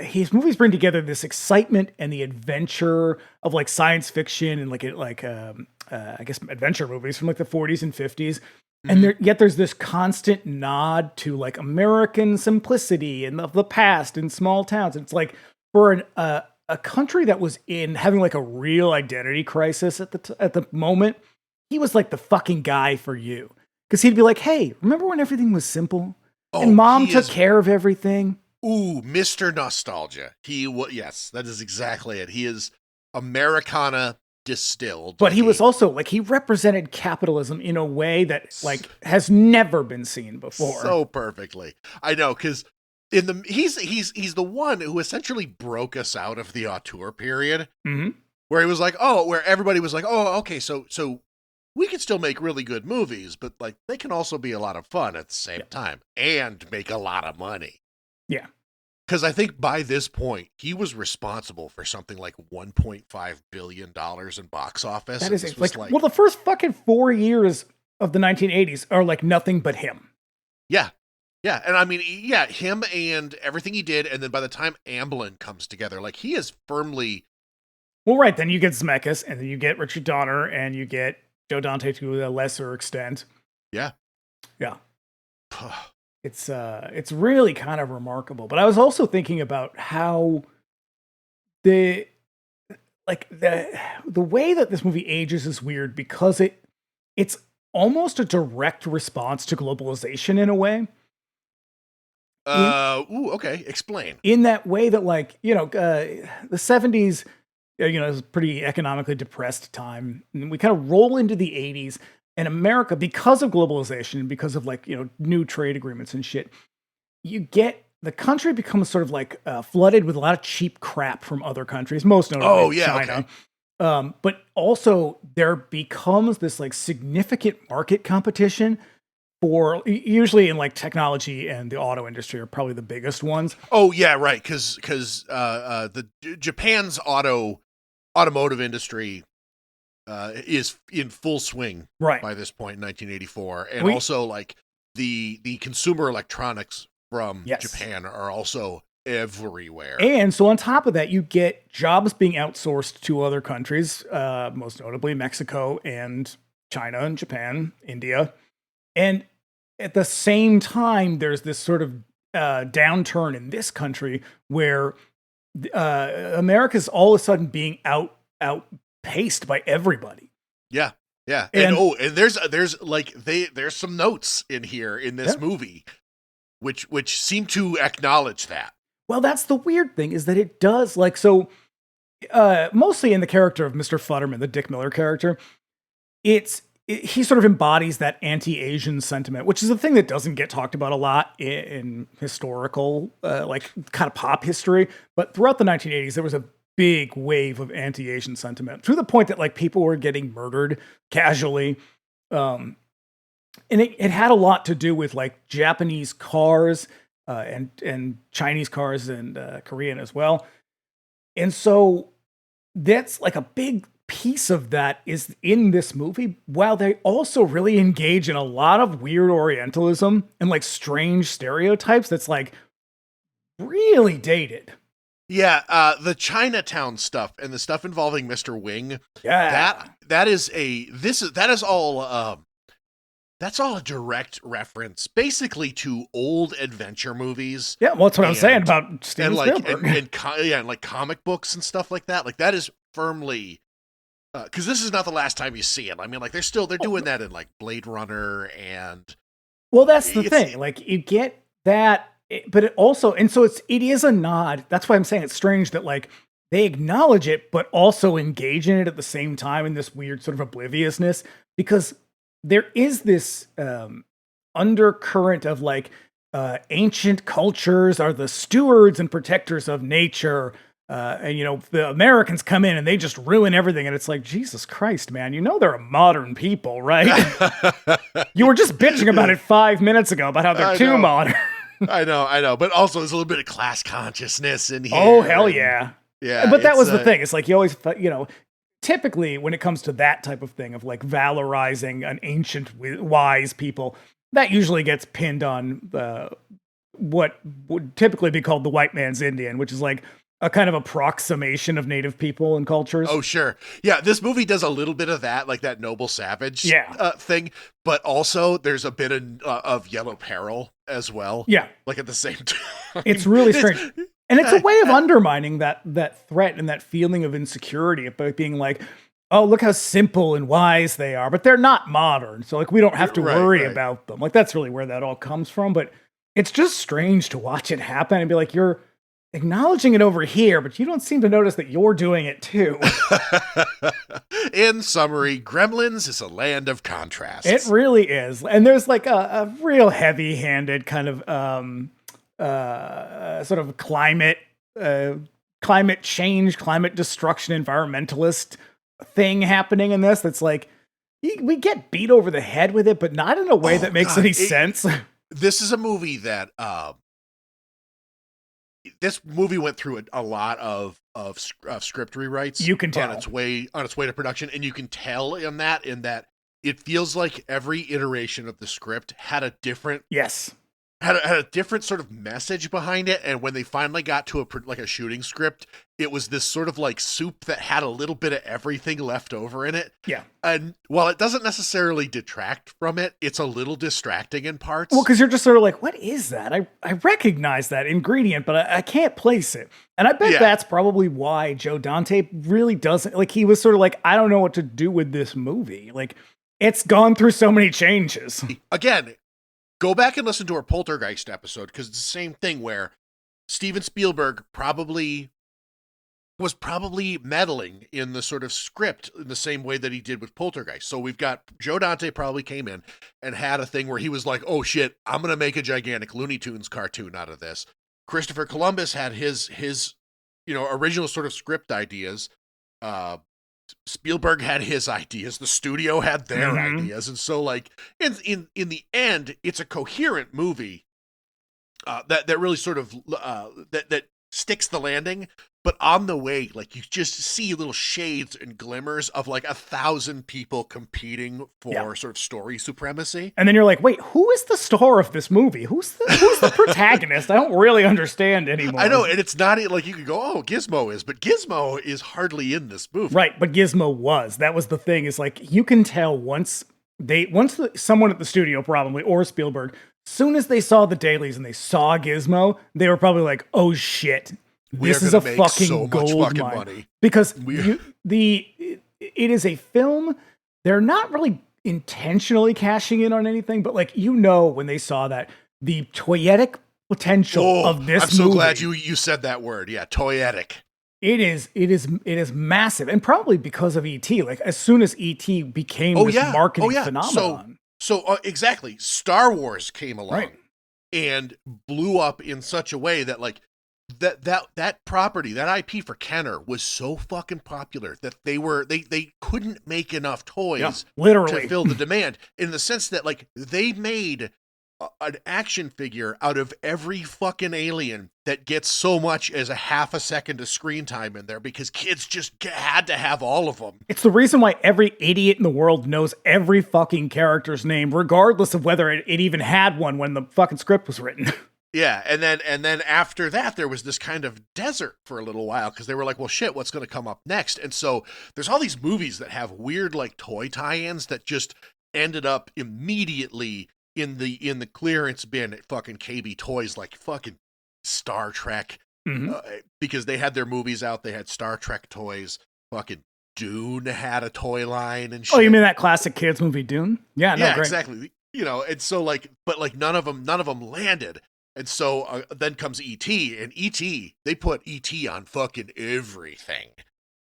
his movies bring together this excitement and the adventure of like science fiction and I guess adventure movies from like the 40s and 50s. And yet there's this constant nod to like American simplicity and of the past in small towns. And it's like for a country that was having like a real identity crisis at the moment, he was like the fucking guy for you. Because he'd be like, hey, remember when everything was simple? And mom took care of everything? Ooh, Mr. Nostalgia. Yes, that is exactly it. He is Americana distilled. But he was also like, he represented capitalism in a way that like has never been seen before. So perfectly. I know, because he's the one who essentially broke us out of the auteur period, where he was like, where everybody was like, okay, so we can still make really good movies, but like they can also be a lot of fun at the same time and make a lot of money. Yeah. Because I think by this point, he was responsible for something like $1.5 billion in box office. That is like, well, the first fucking 4 years of the 1980s are like nothing but him. Yeah. Yeah. And I mean, him and everything he did. And then by the time Amblin comes together, like he is firmly. Well, right. Then you get Zemeckis and then you get Richard Donner and you get Joe Dante to a lesser extent. Yeah. Yeah. It's really kind of remarkable. But I was also thinking about how the way that this movie ages is weird because it's almost a direct response to globalization in a way. Okay. Explain. In that way that, like, the 70s, is a pretty economically depressed time. And we kind of roll into the 80s, and America, because of globalization, because of like, new trade agreements and shit, the country becomes sort of like flooded with a lot of cheap crap from other countries, most notably China. Okay. But also there becomes this like significant market competition for, usually in like technology and the auto industry are probably the biggest ones. Oh yeah, right. Because the Japan's automotive industry is in full swing by this point in 1984, and also like the consumer electronics from Japan are also everywhere. And so on top of that, you get jobs being outsourced to other countries, most notably Mexico and China and Japan, India. And at the same time, there's this sort of downturn in this country where America's all of a sudden being outpaced by everybody. Yeah. Yeah. And there's like there's some notes in here in this movie which seem to acknowledge that. Well, that's the weird thing, is that it does, like, so mostly in the character of Mr. Futterman, the Dick Miller character, he sort of embodies that anti-Asian sentiment, which is a thing that doesn't get talked about a lot in historical, like kind of pop history. But throughout the 1980s, there was a big wave of anti-Asian sentiment, to the point that like people were getting murdered casually. And it had a lot to do with like Japanese cars and Chinese cars and Korean as well. And so that's like a big piece of that is in this movie, while they also really engage in a lot of weird Orientalism and like strange stereotypes that's like really dated. Yeah, the Chinatown stuff and the stuff involving Mr. Wing. Yeah, that's all a direct reference, basically, to old adventure movies. Yeah, well, that's what I'm saying about Steven Spielberg. And like comic books and stuff like that. Like that is firmly, because this is not the last time you see it. I mean, like they're doing that in like Blade Runner and. Well, that's the thing. Like you get that, but it also, and so it is a nod. That's why I'm saying it's strange that like they acknowledge it, but also engage in it at the same time in this weird sort of obliviousness, because there is this undercurrent of like ancient cultures are the stewards and protectors of nature. And, the Americans come in and they just ruin everything. And it's like, Jesus Christ, man, they're a modern people, right? You were just bitching about it 5 minutes ago about how they're too modern. I know. But also there's a little bit of class consciousness in here. Oh, hell yeah. Yeah. But that was the thing. It's like you always, typically when it comes to that type of thing of like valorizing an ancient wise people, that usually gets pinned on what would typically be called the white man's Indian, which is like a kind of approximation of native people and cultures. Oh, sure. Yeah, this movie does a little bit of that, like that noble savage thing, but also there's a bit of Yellow Peril as well. Yeah. Like at the same time. It's really strange. And it's a way of undermining that threat and that feeling of insecurity about being like, oh, look how simple and wise they are, but they're not modern. So like, we don't have to worry about them. Like, that's really where that all comes from. But it's just strange to watch it happen and be like, you're acknowledging it over here, but you don't seem to notice that you're doing it too. In summary, Gremlins is a land of contrasts. It really is. And there's like a real heavy-handed kind of sort of climate change, climate destruction, environmentalist thing happening in this. That's like, we get beat over the head with it, but not in a way that makes any sense. This is a movie that this movie went through a lot of script rewrites. You can tell on its way to production, and you can tell in that it feels like every iteration of the script had a different had a different sort of message behind it. And when they finally got to a shooting script, it was this sort of like soup that had a little bit of everything left over in it. Yeah. And while it doesn't necessarily detract from it, it's a little distracting in parts. Well, because you're just sort of like, what is that? I recognize that ingredient, but I can't place it. And I bet that's probably why Joe Dante really doesn't, like, he was sort of like, I don't know what to do with this movie. Like, it's gone through so many changes. Again, Go back and listen to our Poltergeist episode, because it's the same thing where Steven Spielberg was probably meddling in the sort of script in the same way that he did with Poltergeist. So we've got Joe Dante probably came in and had a thing where he was like, oh shit, I'm going to make a gigantic Looney Tunes cartoon out of this. Christopher Columbus had his original sort of script ideas. Spielberg had his ideas. The studio had their ideas. And so like in the end, it's a coherent movie that really sort of that sticks the landing. But on the way, like you just see little shades and glimmers of like 1,000 people competing for sort of story supremacy. And then you're like, wait, who is the star of this movie? Who's the protagonist? I don't really understand anymore. I know, and it's not like you could go, oh, Gizmo is, but Gizmo is hardly in this movie. Right, but Gizmo was. That was the thing. Is like you can tell once someone at the studio probably or Spielberg, soon as they saw the dailies and they saw Gizmo, they were probably like, oh shit. This is a fucking gold mine. Money. Because it is a film. They're not really intentionally cashing in on anything, but like when they saw that the toyetic potential of this movie. I'm so glad you said that word. Yeah, toyetic. It is massive, and probably because of E.T. Like as soon as E.T. became this marketing phenomenon. So exactly, Star Wars came along and blew up in such a way that like. That property, that IP for Kenner was so fucking popular that they couldn't make enough toys literally to fill the demand, in the sense that like they made an action figure out of every fucking alien that gets so much as a half a second of screen time in there because kids just had to have all of them. It's the reason why every idiot in the world knows every fucking character's name, regardless of whether it even had one when the fucking script was written. Yeah, and then after that, there was this kind of desert for a little while because they were like, well, shit, what's going to come up next? And so there's all these movies that have weird like toy tie-ins that just ended up immediately in the clearance bin at fucking KB Toys, like fucking Star Trek, because they had their movies out. They had Star Trek toys. Fucking Dune had a toy line and shit. Oh, you mean that classic kids movie Dune? Yeah, great. Exactly. And so like, but like none of them landed. And so then comes E.T. and E.T. They put E.T. on fucking everything.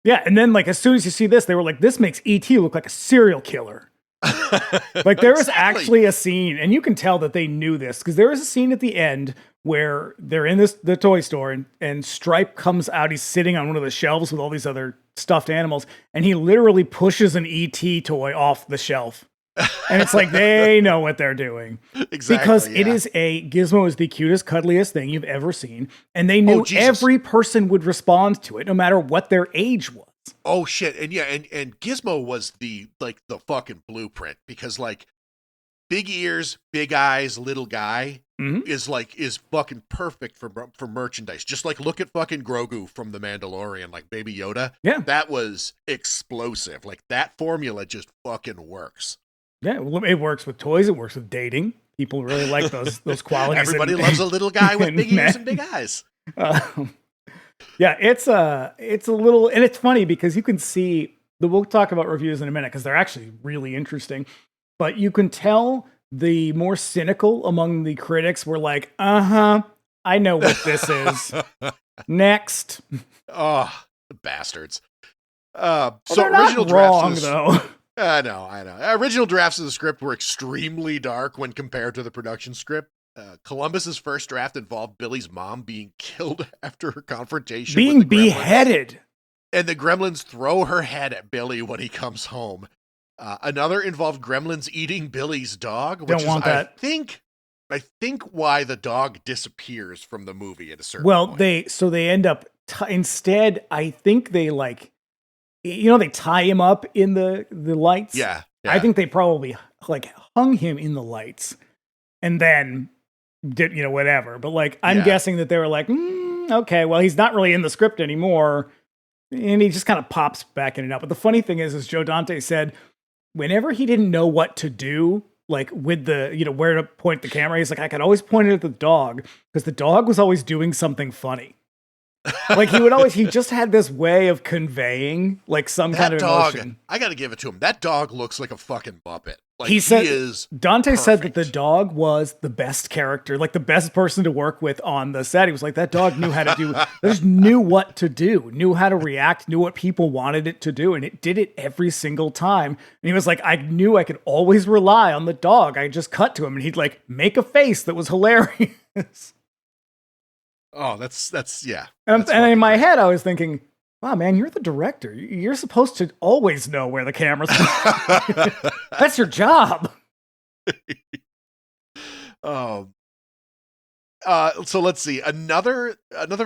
Yeah, and then like as soon as you see this, they were like, this makes E.T. look like a serial killer. Like there was actually a scene, and you can tell that they knew this because there is a scene at the end where they're in the toy store and Stripe comes out. He's sitting on one of the shelves with all these other stuffed animals, and he literally pushes an E.T. toy off the shelf. And it's like they know what they're doing. Exactly. Because Gizmo is the cutest, cuddliest thing you've ever seen. And they knew every person would respond to it, no matter what their age was. Oh shit. And and Gizmo was the fucking blueprint, because like big ears, big eyes, little guy is fucking perfect for merchandise. Just like look at fucking Grogu from The Mandalorian, like Baby Yoda. Yeah. That was explosive. Like that formula just fucking works. Yeah, well, it works with toys. It works with dating. People really like those qualities. Everybody loves a little guy with big ears and big eyes. Yeah, it's a little, and it's funny because you can see we'll talk about reviews in a minute because they're actually really interesting. But you can tell the more cynical among the critics were like, I know what this is. Next. Oh, bastards. So original drafts though. I know. Original drafts of the script were extremely dark when compared to the production script. Columbus's first draft involved Billy's mom being killed after her confrontation with the beheaded. And the Gremlins throw her head at Billy when he comes home. Another involved Gremlins eating Billy's dog, which I think why the dog disappears from the movie at a certain point. They end up instead. I think they they tie him up in the lights. Yeah. I think they probably like hung him in the lights and then did whatever. But like I'm guessing that they were like, okay, well he's not really in the script anymore, and he just kind of pops back in and out. But the funny thing is Joe Dante said whenever he didn't know what to do, like with the where to point the camera, he's like, I could always point it at the dog because the dog was always doing something funny. Like he just had this way of conveying like some kind of emotion. I got to give it to him. That dog looks like a fucking Muppet. Like, he said, is Dante said that the perfect. dog was the best character, like the best person to work with on the set. He was like, that dog knew how to do, just knew what to do, knew how to react, knew what people wanted it to do. And it did it every single time. And he was like, I knew I could always rely on the dog. I just cut to him and he'd like make a face that was hilarious. Oh, that's yeah. And, That's and in fucking my great. head, I was thinking, wow, man, you're the director. You're supposed to always know where the camera's going. That's your job. So let's see. Another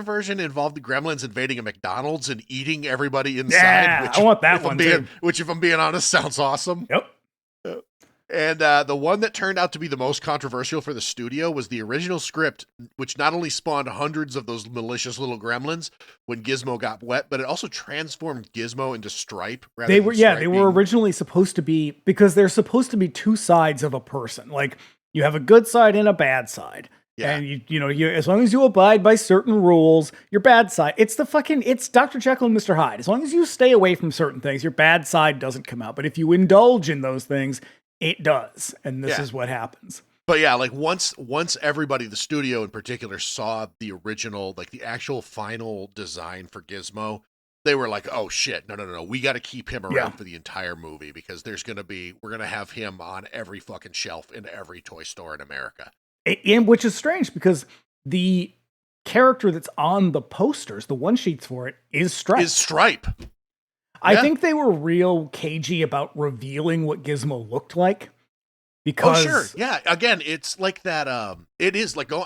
version involved the Gremlins invading a McDonald's and eating everybody inside. Yeah, I want that one too. Which, if I'm being honest, sounds awesome. Yep. And the one that turned out to be the most controversial for the studio was the original script, which not only spawned hundreds of those malicious little gremlins when Gizmo got wet, but it also transformed Gizmo into Stripe. They were originally supposed to be, because they're supposed to be two sides of a person. Like you have a good side and a bad side. Yeah. And you as long as you abide by certain rules, your bad side, it's Dr. Jekyll and Mr. Hyde. As long as you stay away from certain things, your bad side doesn't come out. But if you indulge in those things, it does. And this is what happens. But yeah, like once everybody, the studio in particular, saw the original, like the actual final design for Gizmo, they were like, oh shit, no. We got to keep him around for the entire movie because we're going to have him on every fucking shelf in every toy store in America. And which is strange because the character that's on the posters, the one sheets for it, is Stripe. I think they were real cagey about revealing what Gizmo looked like. Because sure. Yeah. Again, it's like that. It is like, go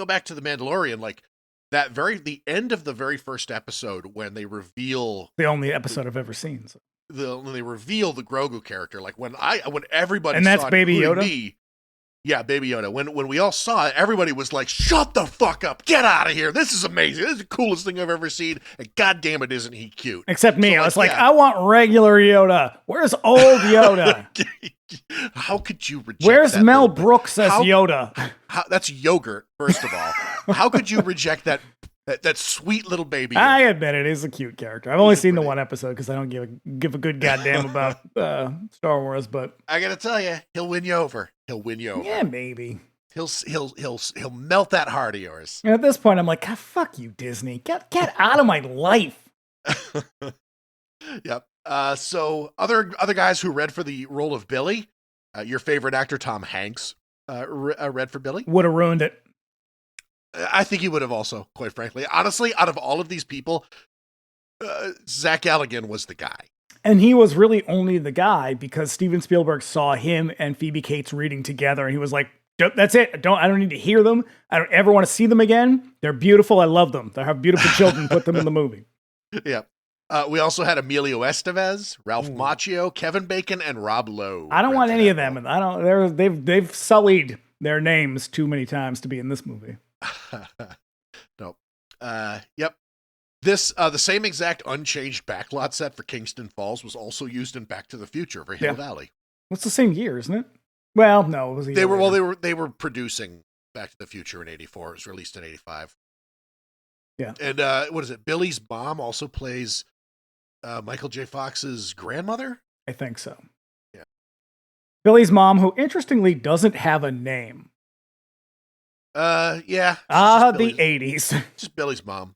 back to The Mandalorian, like the end of the very first episode when they reveal the only episode I've ever seen. So. When they reveal the Grogu character, like when everybody and that's saw it, Baby Yoda. Me, yeah, Baby Yoda. When we all saw it, everybody was like, shut the fuck up. Get out of here. This is amazing. This is the coolest thing I've ever seen. And goddamn it, isn't he cute? Except me. So I was like, I want regular Yoda. Where's old Yoda? How could you reject Where's that Mel Brooks as Yoda? That's yogurt, first of all. How could you reject that sweet little baby Yoda? I admit it is a cute character. I've only seen the one episode because I don't give a good goddamn about Star Wars, but I gotta tell you, he'll win you over. Yeah, maybe. He'll melt that heart of yours. And at this point, I'm like, God, fuck you, Disney. Get out of my life. Yep. So other guys who read for the role of Billy, your favorite actor Tom Hanks read for Billy. Would have ruined it. I think he would have also, quite frankly. Honestly, out of all of these people, Zach Galligan was the guy. And he was really only the guy because Steven Spielberg saw him and Phoebe Cates reading together, and he was like, that's it. I don't need to hear them. I don't ever want to see them again. They're beautiful. I love them. They have beautiful children. Put them in the movie. Yeah. We also had Emilio Estevez, Ralph Macchio, Kevin Bacon, and Rob Lowe. I don't want any of them. They've sullied their names too many times to be in this movie. Nope. Yep. This the same exact unchanged backlot set for Kingston Falls was also used in Back to the Future for Hill Valley. What's the same year, isn't it? Well, no, it was they were producing Back to the Future in '84. It was released in '85. Yeah. And what is it? Billy's mom also plays Michael J. Fox's grandmother? I think so. Yeah. Billy's mom, who interestingly doesn't have a name. Yeah. The 80s. Just Billy's mom.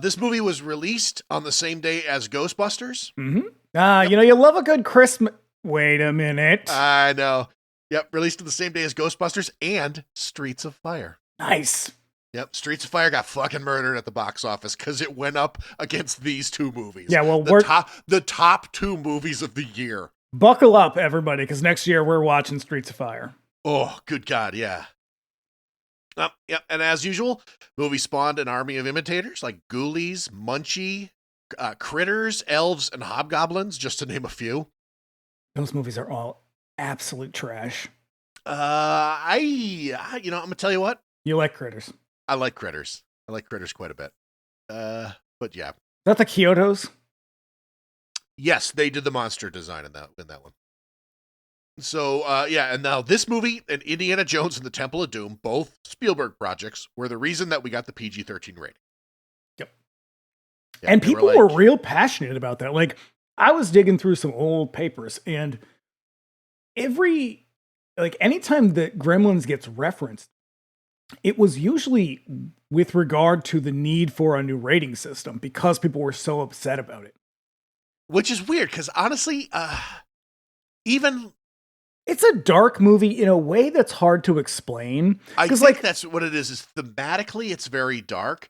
This movie was released on the same day as Ghostbusters. Mm-hmm. You love a good Christmas. Wait a minute. I know. Yep. Released on the same day as Ghostbusters and Streets of Fire. Nice. Yep. Streets of Fire got fucking murdered at the box office because it went up against these two movies. Yeah. Well, the top two movies of the year. Buckle up, everybody, because next year we're watching Streets of Fire. Oh, good God. Yeah. Yep. And as usual, movie spawned an army of imitators like Ghoulies, Munchie, Critters, Elves, and Hobgoblins, just to name a few. Those movies are all absolute trash. I'm gonna tell you what. You like Critters. I like Critters. I like Critters quite a bit. But yeah. Is that the Kyotos? Yes, they did the monster design in that one. So, and now this movie and Indiana Jones and the Temple of Doom, both Spielberg projects, were the reason that we got the PG-13 rating. Yep. Yeah, and people were real passionate about that. Like, I was digging through some old papers, and anytime that Gremlins gets referenced, it was usually with regard to the need for a new rating system because people were so upset about it. Which is weird because honestly, even it's a dark movie in a way that's hard to explain. I think that's what it is. Is thematically it's very dark,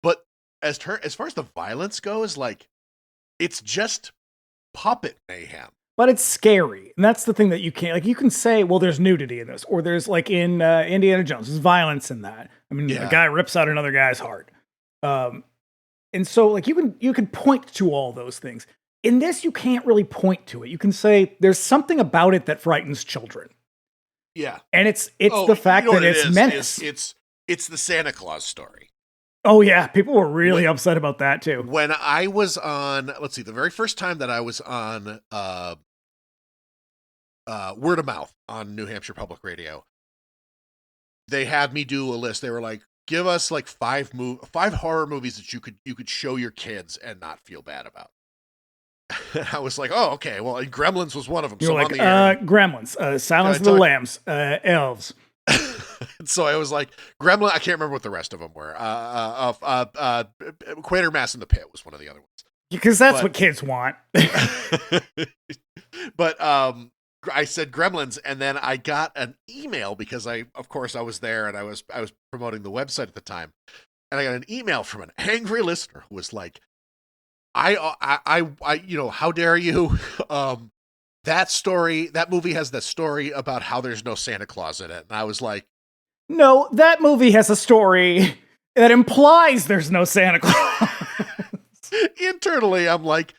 but as far as the violence goes, like it's just puppet mayhem. But it's scary, and that's the thing that you can't like. You can say, "Well, there's nudity in this," or "There's like in Indiana Jones, there's violence in that." I mean, a guy rips out another guy's heart, and so like you can point to all those things. In this, you can't really point to it. You can say there's something about it that frightens children. Yeah, and it's the fact that it's menace. It's the Santa Claus story. Oh yeah, people were really upset about that too. When I was on, let's see, the very first time that I was on word of mouth on New Hampshire Public Radio, they had me do a list. They were like, give us like five horror movies that you could show your kids and not feel bad about. And I was like, oh, okay. Well, Gremlins was one of them. You're like, Gremlins, Silence of the Lambs, Elves. So I was like, Gremlin. I can't remember what the rest of them were. Quatermass in the Pit was one of the other ones. Because that's what kids want. But I said Gremlins, and then I got an email because of course I was there and I was promoting the website at the time, and I got an email from an angry listener who was like, I how dare you? That movie has the story about how there's no Santa Claus in it. And I was like, no, that movie has a story that implies there's no Santa Claus. Internally, I'm like,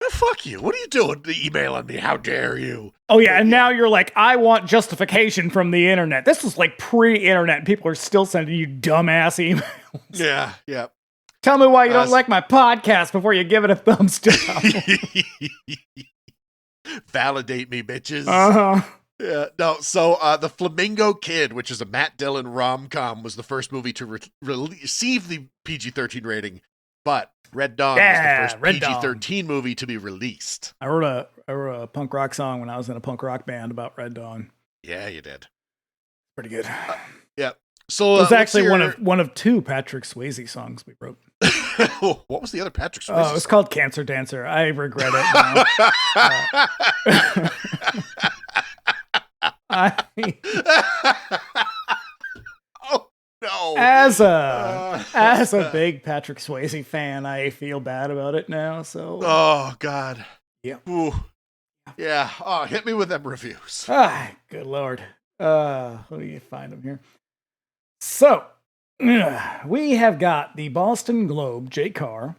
fuck you. What are you doing emailing me? How dare you? Oh, yeah. And now you're like, I want justification from the internet. This was like pre-internet. And people are still sending you dumbass emails. Yeah, yeah. Tell me why you don't like my podcast before you give it a thumbs down. Validate me, bitches. Uh-huh. Yeah, no, so The Flamingo Kid, which is a Matt Dillon rom-com, was the first movie to receive the PG-13 rating, but Red Dawn was the first PG-13 movie to be released. I wrote a punk rock song when I was in a punk rock band about Red Dawn. Yeah, you did. Pretty good. Yeah. So it was actually one of two Patrick Swayze songs we wrote. What was the other Patrick Swayze? Oh, it was called Cancer Dancer. I regret it now. Oh no! As a big Patrick Swayze fan, I feel bad about it now. So. Oh God. Yeah. Ooh. Yeah. Oh, hit me with them reviews. Good Lord. Let me find them here. So, we have got the Boston Globe, Jay Carr.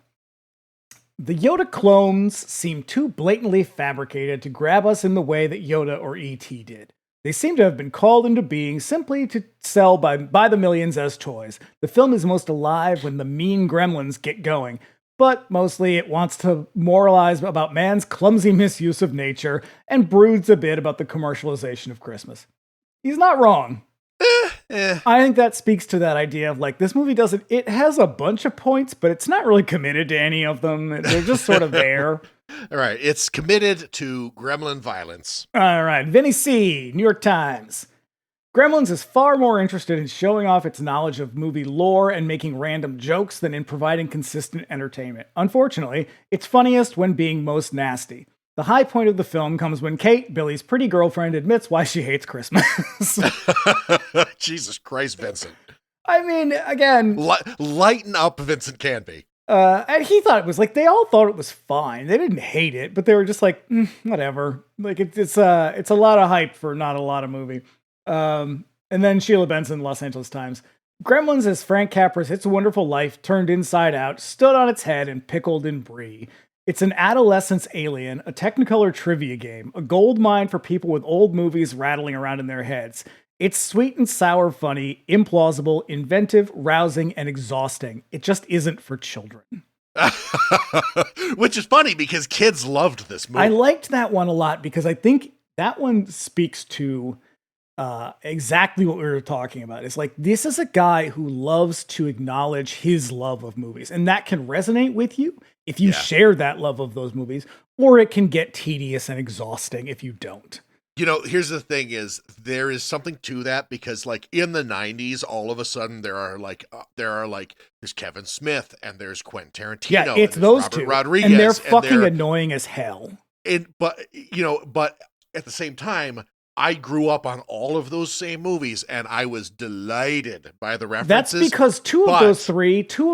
The Yoda clones seem too blatantly fabricated to grab us in the way that Yoda or E.T. did. They seem to have been called into being simply to sell by the millions as toys. The film is most alive when the mean gremlins get going, but mostly it wants to moralize about man's clumsy misuse of nature and broods a bit about the commercialization of Christmas. He's not wrong. I think that speaks to that idea of like, this movie it has a bunch of points, but it's not really committed to any of them. They're just sort of there. All right. It's committed to gremlin violence. All right. Vinny C., New York Times. Gremlins is far more interested in showing off its knowledge of movie lore and making random jokes than in providing consistent entertainment. Unfortunately, it's funniest when being most nasty. The high point of the film comes when Kate, Billy's pretty girlfriend, admits why she hates Christmas. Jesus Christ, Vincent. I mean, again... lighten up, Vincent Canby. And he thought it was like, they all thought it was fine. They didn't hate it, but they were just like, whatever. Like, it's a lot of hype for not a lot of movie. And then Sheila Benson, Los Angeles Times. Gremlins is Frank Capra's It's a Wonderful Life turned inside out, stood on its head, and pickled in brie. It's an adolescence alien, a Technicolor trivia game, a gold mine for people with old movies rattling around in their heads. It's sweet and sour funny, implausible, inventive, rousing, and exhausting. It just isn't for children. Which is funny because kids loved this movie. I liked that one a lot because I think that one speaks to exactly what we were talking about. It's like, this is a guy who loves to acknowledge his love of movies, and that can resonate with you if you share that love of those movies, or it can get tedious and exhausting if you don't. Here's the thing: is there is something to that because, like, in the '90s, all of a sudden there's Kevin Smith and there's Quentin Tarantino. Yeah, it's and those Robert two, Rodriguez, and they're fucking annoying as hell. But at the same time, I grew up on all of those same movies, and I was delighted by the references. That's because two of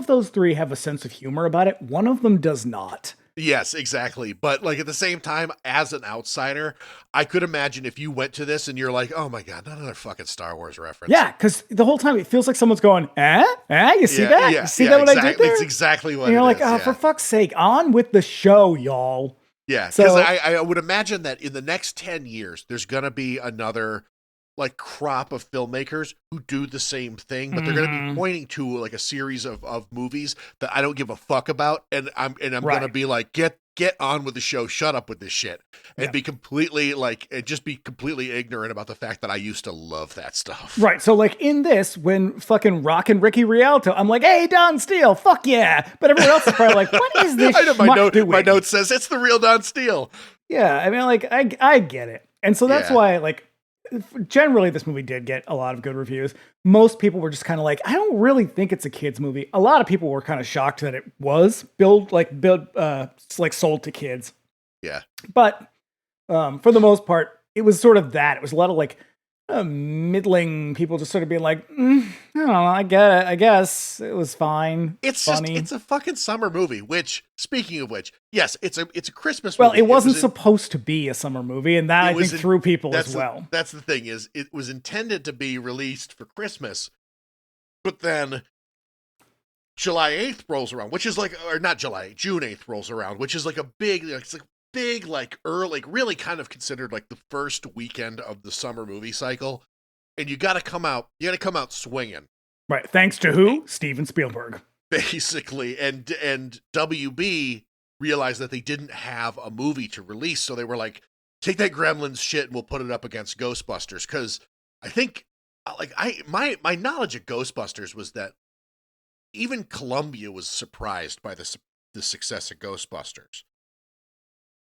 those three have a sense of humor about it. One of them does not. Yes, exactly. But like at the same time, as an outsider, I could imagine if you went to this and you're like, oh my God, another fucking Star Wars reference. Yeah, because the whole time it feels like someone's going, you see that? Yeah, you see that what I did there? It's exactly what and you're it like, is, for fuck's sake, on with the show, y'all. Yeah, because I would imagine that in the next 10 years, there's going to be another like crop of filmmakers who do the same thing, but they're going to be pointing to like a series of movies that I don't give a fuck about, and I'm going to be like, get on with the show, shut up with this shit, and be completely completely ignorant about the fact that I used to love that stuff. Right. So like in this, when fucking rockin' Ricky Rialto, I'm like, hey, Don Steele, fuck yeah. But everyone else is probably like, what is this? I know doing? my note says it's the real Don Steele. Yeah. I mean, like, I get it. And so that's why, like, generally this movie did get a lot of good reviews. Most people were just kind of like, I don't really think it's a kid's movie. A lot of people were kind of shocked that it was sold to kids. Yeah. But for the most part, it was sort of that. It was a lot of like middling people just sort of being like, I don't know, I get it. I guess it was fine. It's funny. It's a fucking summer movie, which, speaking of which, yes, it's a Christmas movie. Well, it wasn't supposed to be a summer movie, and that I think threw people as well. That's the thing, is it was intended to be released for Christmas, but then July 8th rolls around, which is like, or not July, June 8th rolls around, which is like a big, early, really kind of considered like the first weekend of the summer movie cycle. And you got to come out swinging. Right. Thanks to who? Steven Spielberg. Basically. And WB realized that they didn't have a movie to release. So they were like, take that Gremlins shit and we'll put it up against Ghostbusters. Cause I think my knowledge of Ghostbusters was that even Columbia was surprised by the success of Ghostbusters.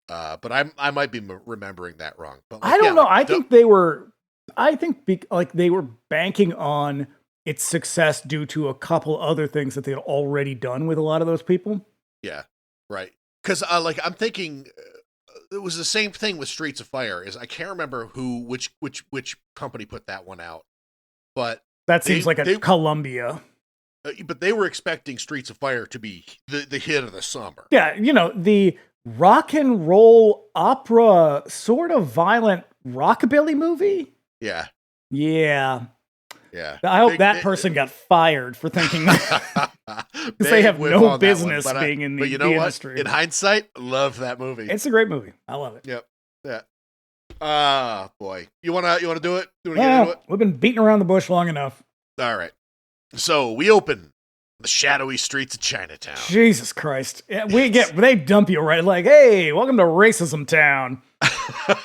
But I might be remembering that wrong. But like, I don't know. I think they were banking on its success due to a couple other things that they had already done with a lot of those people. Yeah, right. Because I'm thinking it was the same thing with Streets of Fire. Is I can't remember which company put that one out, but that seems like a Columbia. But they were expecting Streets of Fire to be the hit of the summer. Yeah, the rock and roll opera, sort of violent rockabilly movie. Yeah. Yeah. Yeah. I hope that person got fired for thinking that. Because they have no business being in the industry. In hindsight, love that movie. It's a great movie. I love it. Yep. Yeah. Boy. You wanna do it? You wanna get into it? We've been beating around the bush long enough. All right. So we open the shadowy streets of Chinatown. Jesus Christ. They dump you right, like, hey, welcome to Racism Town.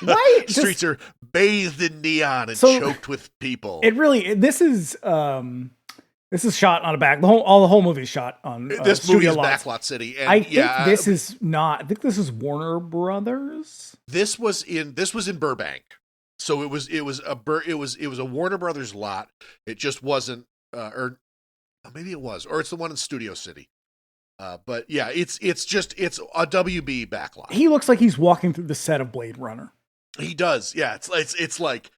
Right? Streets are bathed in neon and choked with people. This is shot on a back. The whole movie is shot on this movie is Backlot City. And I think this is Warner Brothers. This was in Burbank. So it was a Warner Brothers lot. It just wasn't or maybe it was, or it's the one in Studio City. But yeah, it's a WB backlot. He looks like he's walking through the set of Blade Runner. He does. Yeah, it's like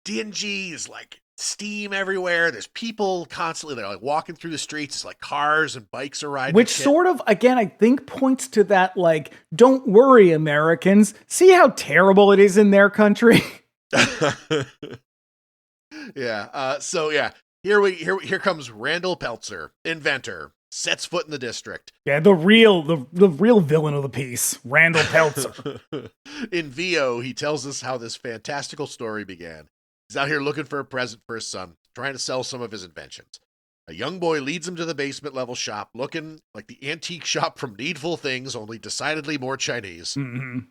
dingy. There's like steam everywhere. There's people constantly. They're like walking through the streets. It's like cars and bikes are riding. Which sort of, again, I think points to that, like, don't worry, Americans. See how terrible it is in their country. Yeah. So yeah. Here comes Randall Peltzer, inventor, sets foot in the district. Yeah, the real villain of the piece, Randall Peltzer. In VO, he tells us how this fantastical story began. He's out here looking for a present for his son, trying to sell some of his inventions. A young boy leads him to the basement level shop, looking like the antique shop from Needful Things, only decidedly more Chinese. Mm-hmm.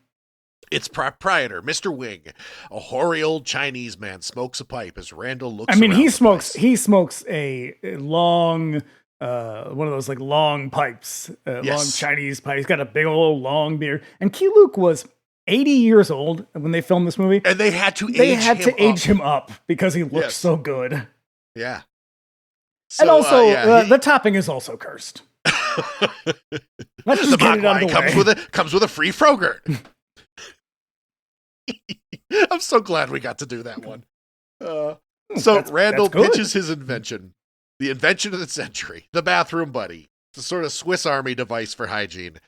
Its proprietor, Mr. Wing, a hoary old Chinese man, smokes a pipe as Randall looks. He smokes a long, one of those like long pipes, long Chinese pipe. He's got a big old long beard. And Key Luke was 80 years old when they filmed this movie. And they had to age him up because he looks so good. Yeah. So, and also, the topping is also cursed. Let's just get it out of the way. Comes with a free Frogurt. I'm so glad we got to do that one. So Randall pitches his invention, the invention of the century, the bathroom buddy. It's a sort of Swiss Army device for hygiene.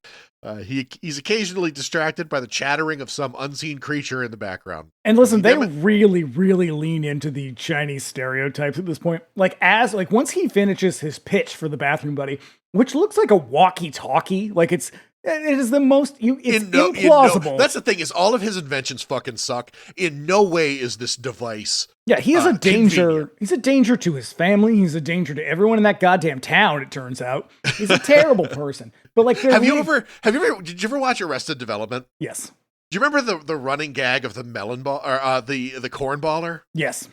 He's occasionally distracted by the chattering of some unseen creature in the background. And listen, they really, really lean into the Chinese stereotypes at this point. Like once he finishes his pitch for the bathroom buddy, which looks like a walkie-talkie, like it is the most implausible. That's the thing, is all of his inventions fucking suck. In no way is this device. Yeah, he is a danger. Convenient. He's a danger to his family. He's a danger to everyone in that goddamn town, it turns out. He's a terrible person. But like, did you ever watch Arrested Development? Do Yes. you remember the running gag of the melon ball or the corn baller? Yes.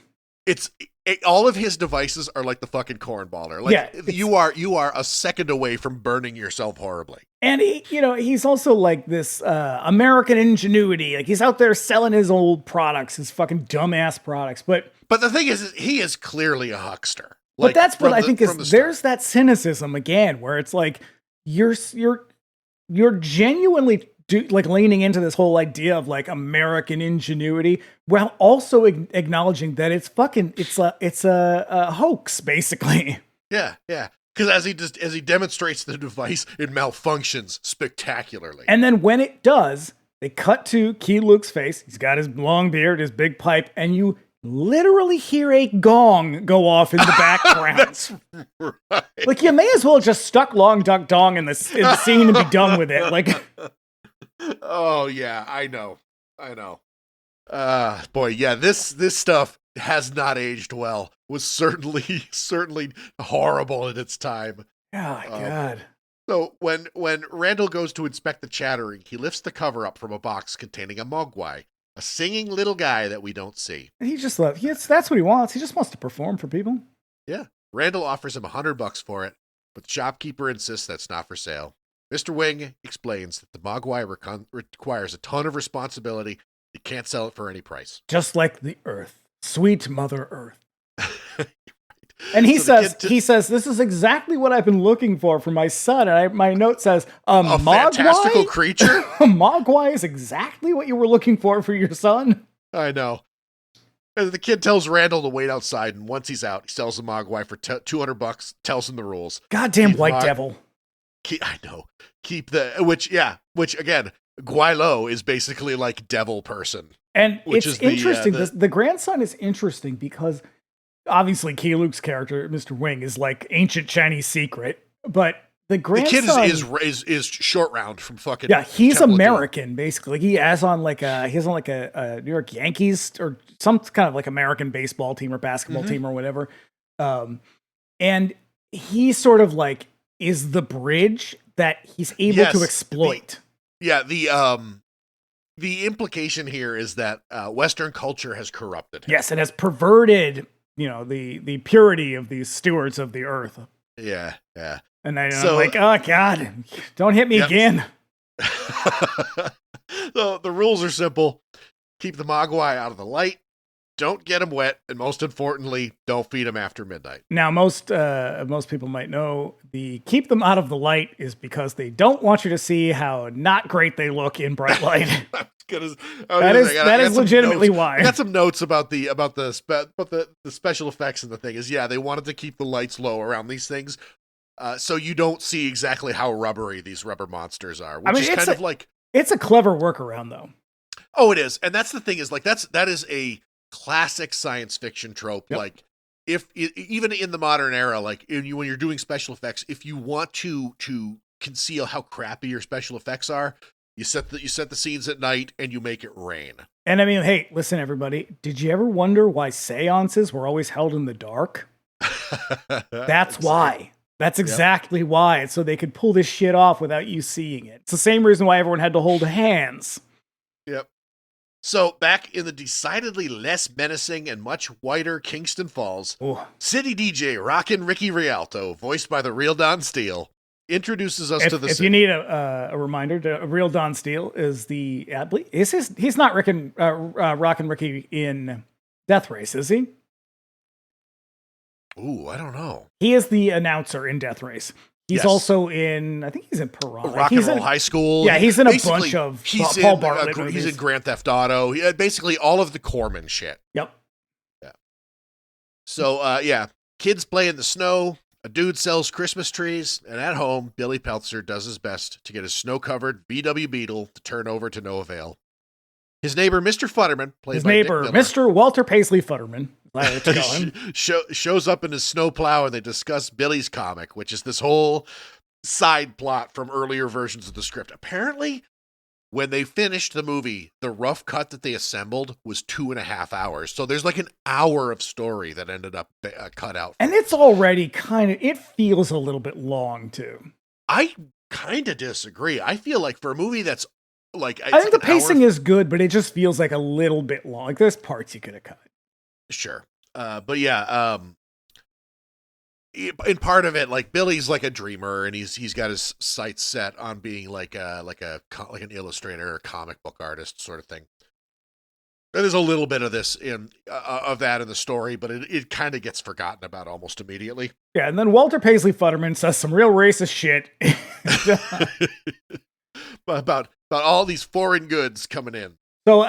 All of his devices are like the fucking corn baller. Like you are a second away from burning yourself horribly. And he's also like this American ingenuity. Like he's out there selling his old products, his fucking dumbass products. But the thing is he is clearly a huckster. But that's what I think is there's that cynicism again, where it's like you're genuinely leaning into this whole idea of like American ingenuity, while also acknowledging that it's a hoax, basically. Yeah. Because as he demonstrates the device, it malfunctions spectacularly. And then when it does, they cut to Key Luke's face. He's got his long beard, his big pipe, and you literally hear a gong go off in the background. That's right. Like you may as well just stuck Long Duck Dong in the scene and be done with it. Like, oh yeah, I know. Boy, yeah, this stuff has not aged well. Was certainly horrible at its time. Oh my God. So when Randall goes to inspect the chattering, he lifts the cover up from a box containing a mogwai, a singing little guy that we don't see. He just that's what he wants. He just wants to perform for people. Yeah. Randall offers him $100 for it, but the shopkeeper insists that's not for sale. Mr. Wing explains that the mogwai requires a ton of responsibility. You can't sell it for any price. Just like the Earth. Sweet Mother Earth. And he says, this is exactly what I've been looking for my son. And my note says, a mogwai? Fantastical creature? A mogwai is exactly what you were looking for your son? I know. And the kid tells Randall to wait outside, and once he's out, he sells the mogwai for $200, tells him the rules. Goddamn white devil. I know. Which again, Guaylo is basically like devil person. And it's interesting. The grandson is interesting because obviously Key Luke's character, Mr. Wing, is like ancient Chinese secret, but the grandson, the kid is short round from fucking. Yeah, he's American basically. He has on like a New York Yankees or some kind of like American baseball team or basketball team or whatever. And he sort of like is the bridge that he's able to exploit. The implication here is that Western culture has corrupted him. Yes, it has perverted, the purity of these stewards of the earth. Yeah. And I'm like, oh God, don't hit me again. So the rules are simple: keep the mogwai out of the light, don't get him wet, and most importantly, don't feed him after midnight. Now, most people might know the keep them out of the light is because they don't want you to see how not great they look in bright light. That is legitimately why. I got some notes about the special effects and the thing is, they wanted to keep the lights low around these things, so you don't see exactly how rubbery these rubber monsters are. It's a clever workaround, though. Oh, it is, and that's the thing is that is a classic science fiction trope. Yep. Like even in the modern era, like when you're doing special effects, if you want to conceal how crappy your special effects are, you set the scenes at night and you make it rain. And I mean, hey, listen, everybody, did you ever wonder why seances were always held in the dark? That's why. That's exactly why. It's so they could pull this shit off without you seeing it. It's the same reason why everyone had to hold hands. Yep. So back in the decidedly less menacing and much whiter Kingston Falls, city DJ Rockin' Ricky Rialto, voiced by the real Don Steele, introduces us to the If city. you need a reminder, a real Don Steele is he's not Rockin' Ricky in Death Race, is he? Ooh, I don't know. He is the announcer in Death Race. He's also in, I think he's in Piranha. Rock and Roll High School. Yeah, he's in a Basically, bunch of he's Paul in, Bartlett He's movies. in Grand Theft Auto. Basically all of the Corman shit. Yep. Yeah. So, kids play in the snow. A dude sells Christmas trees. And at home, Billy Peltzer does his best to get his snow-covered VW Beetle to turn over to no avail. His neighbor, Mr. Futterman, played by Dick Miller, Mr. Walter Paisley Futterman, I like to call him, shows up in his snowplow, and they discuss Billy's comic, which is this whole side plot from earlier versions of the script. Apparently, when they finished the movie, the rough cut that they assembled was 2.5 hours. So there's like an hour of story that ended up cut out. And it's already it feels a little bit long too. I kind of disagree. I feel like for a movie that's like, I think the pacing is good, but it just feels like a little bit long. Like there's parts you could have cut. Sure. But yeah, in part of it, like Billy's like a dreamer, and he's got his sights set on being like an illustrator or comic book artist sort of thing. There's a little bit of this of that in the story, but it kind of gets forgotten about almost immediately. Yeah, and then Walter Paisley Futterman says some real racist shit about all these foreign goods coming in. So,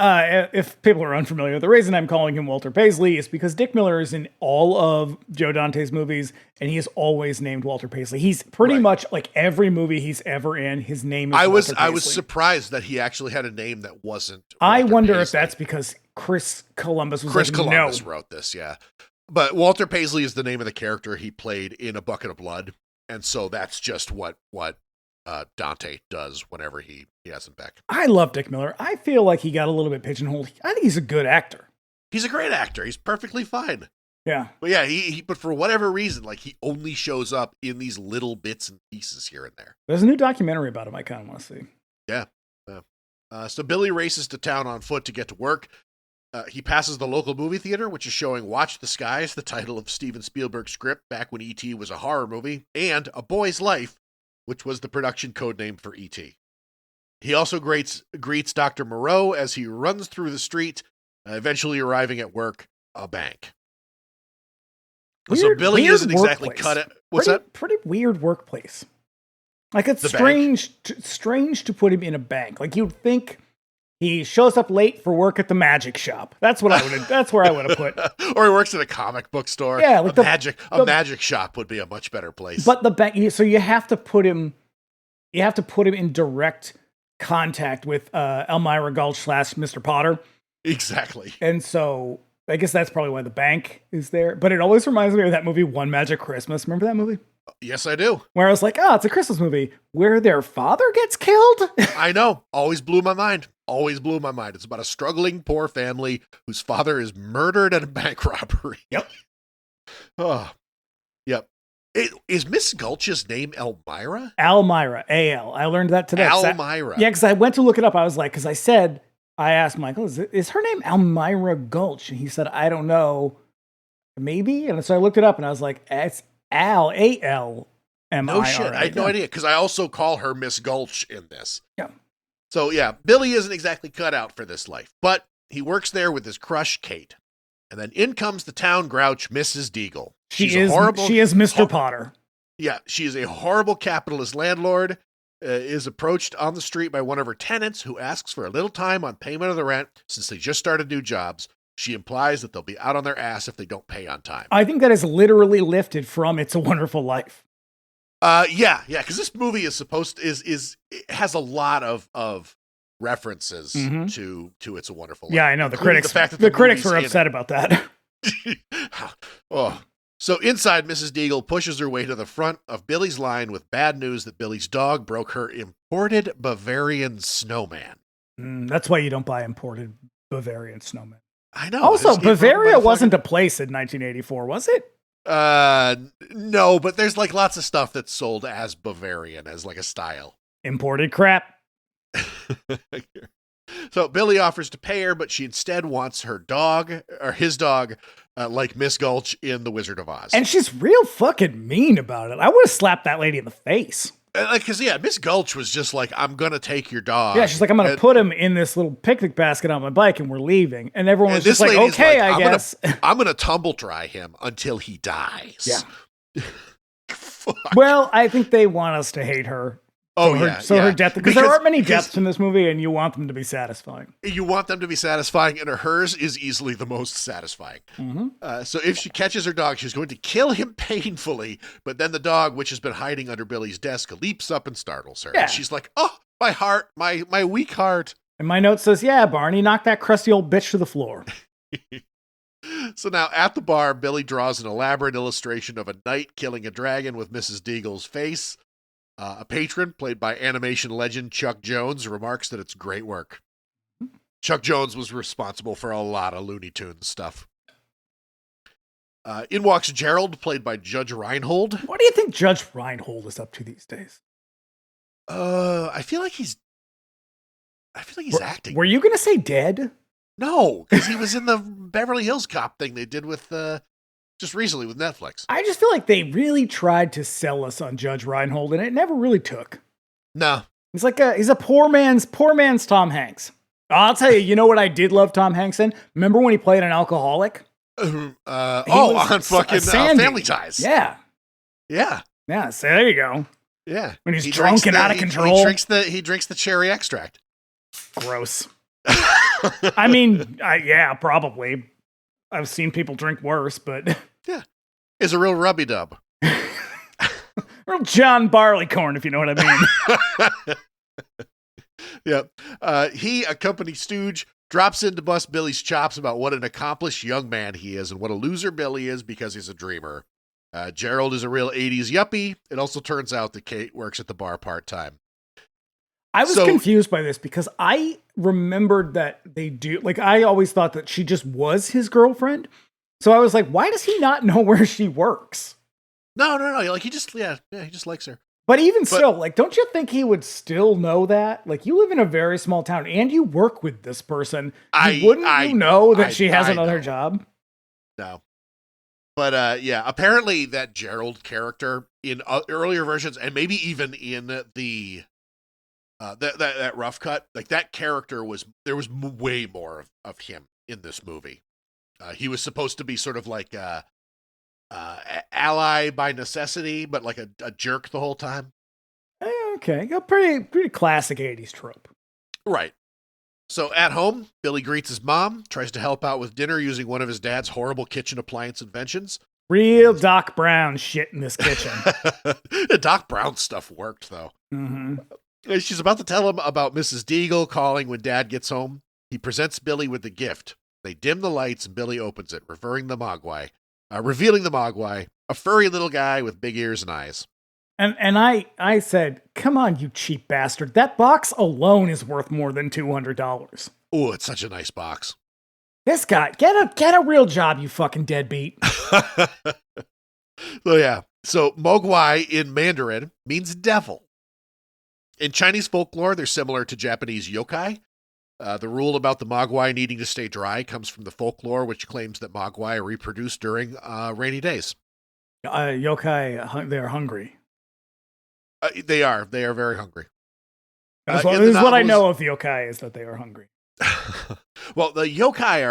if people are unfamiliar, the reason I'm calling him Walter Paisley is because Dick Miller is in all of Joe Dante's movies, and he is always named Walter Paisley. He's pretty much like every movie he's ever in. His name is Walter Paisley. I was surprised that he actually had a name that wasn't. I Walter wonder Paisley. if that's because Chris Columbus Columbus wrote this, yeah. But Walter Paisley is the name of the character he played in A Bucket of Blood, and so that's just what Dante does whenever he has him back. I love Dick Miller. I feel like he got a little bit pigeonholed. I think he's a good actor. He's a great actor. He's perfectly fine. Yeah. But yeah, but for whatever reason, like he only shows up in these little bits and pieces here and there. There's a new documentary about him I kind of want to see. Yeah. So Billy races to town on foot to get to work. He passes the local movie theater, which is showing Watch the Skies, the title of Steven Spielberg's script back when E.T. was a horror movie, and A Boy's Life, which was the production code name for E.T. He also greets Dr. Moreau as he runs through the street, eventually arriving at work, a bank. So Billy isn't exactly cut it. What's that? Pretty weird workplace. Like it's strange to put him in a bank. Like you'd think he shows up late for work at the magic shop. That's what I would. That's where I would have put. Or he works at a comic book store. Yeah, like a magic shop would be a much better place. But the bank. So you have to put him. You have to put him in direct contact with Elmira Gulch / Mr. Potter. Exactly. And so I guess that's probably why the bank is there. But it always reminds me of that movie, One Magic Christmas. Remember that movie? Yes, I do. Where I was like, it's a Christmas movie where their father gets killed. I know. Always blew my mind. It's about a struggling poor family whose father is murdered at a bank robbery. Yep. Oh, yep. Is Miss Gulch's name Elmira? Almira, A-L. I learned that today. Almira. Yeah, because I went to look it up. I was like, I asked Michael, is her name Elmira Gulch? And he said, I don't know. Maybe? And so I looked it up and I was like, it's Al, A-L-M-I-R. No shit. I had no idea because I also call her Miss Gulch in this. Yeah. So yeah, Billy isn't exactly cut out for this life, but he works there with his crush, Kate. And then in comes the town grouch, Mrs. Deagle. She is Mr. Potter. Yeah, she is a horrible capitalist landlord, is approached on the street by one of her tenants who asks for a little time on payment of the rent since they just started new jobs. She implies that they'll be out on their ass if they don't pay on time. I think that is literally lifted from It's a Wonderful Life. Yeah, because this movie is it has a lot of references to It's a Wonderful Life. Yeah, I know the critics. The critics were upset about that. Oh. So inside, Mrs. Deagle pushes her way to the front of Billy's line with bad news that Billy's dog broke her imported Bavarian snowman. That's why you don't buy imported Bavarian snowmen. I know. Also, Bavaria wasn't a place in 1984, was it? No, but there's like lots of stuff that's sold as Bavarian, as like a style. Imported crap. So Billy offers to pay her, but she instead wants her dog, or his dog, like Miss Gulch in The Wizard of Oz. And she's real fucking mean about it. I would have slapped that lady in the face. Because, Miss Gulch was just like, I'm going to take your dog. Yeah, she's like, I'm going to put him in this little picnic basket on my bike and we're leaving. And everyone was just like, lady's okay, like, I guess. I'm going to tumble dry him until he dies. Yeah. Fuck. Well, I think they want us to hate her. Her death, because there aren't many deaths in this movie, and you want them to be satisfying. You want them to be satisfying, and hers is easily the most satisfying. Mm-hmm. So if she catches her dog, she's going to kill him painfully, but then the dog, which has been hiding under Billy's desk, leaps up and startles her. Yeah. And she's like, oh, my heart, my weak heart. And my note says, yeah, Barney, knock that crusty old bitch to the floor. So now at the bar, Billy draws an elaborate illustration of a knight killing a dragon with Mrs. Deagle's face. A patron, played by animation legend Chuck Jones, remarks that it's great work. Chuck Jones was responsible for a lot of Looney Tunes stuff. In walks Gerald, played by Judge Reinhold. What do you think Judge Reinhold is up to these days? I feel like he's acting. Were you going to say dead? No, because he was in the Beverly Hills Cop thing they did with just recently with Netflix. I just feel like they really tried to sell us on Judge Reinhold, and it never really took. No. He's like he's a poor man's Tom Hanks. I'll tell you, you know what I did love Tom Hanks in? Remember when he played an alcoholic? On fucking Family Ties. Yeah. Yeah. Yeah, so there you go. Yeah. When he's drunk and out of control. He drinks the cherry extract. Gross. I mean, yeah, probably. I've seen people drink worse, but... Yeah. It's a real rubby dub. Real John Barleycorn, if you know what I mean. Yeah. He, a company stooge, drops in to bust Billy's chops about what an accomplished young man he is and what a loser Billy is because he's a dreamer. Gerald is a real 80s yuppie. It also turns out that Kate works at the bar part-time. I was confused by this because I remembered that they do, like, I always thought that she just was his girlfriend. So I was like, why does he not know where she works? No. Like, he just likes her. But even still, like, don't you think he would still know that? Like, you live in a very small town and you work with this person. Wouldn't you know that she has another job? No. But, apparently that Gerald character in earlier versions, and maybe even in the... that rough cut, like that character there was way more of him in this movie. He was supposed to be sort of like ally by necessity, but like a jerk the whole time. Okay, a pretty classic 80s trope. Right. So at home, Billy greets his mom, tries to help out with dinner using one of his dad's horrible kitchen appliance inventions. Real Doc Brown shit in this kitchen. The Doc Brown stuff worked, though. Mm-hmm. She's about to tell him about Mrs. Deagle calling when Dad gets home. He presents Billy with the gift. They dim the lights and Billy opens it, revealing the Mogwai, a furry little guy with big ears and eyes. And I said, come on, you cheap bastard. That box alone is worth more than $200. Oh, it's such a nice box. This guy, get a real job, you fucking deadbeat. So Mogwai in Mandarin means devil. In Chinese folklore, they're similar to Japanese yokai. The rule about the Mogwai needing to stay dry comes from the folklore, which claims that Mogwai reproduce during rainy days. Yokai, they're hungry. They are very hungry. This is what I know of the yokai, is that they are hungry. Well, the yokai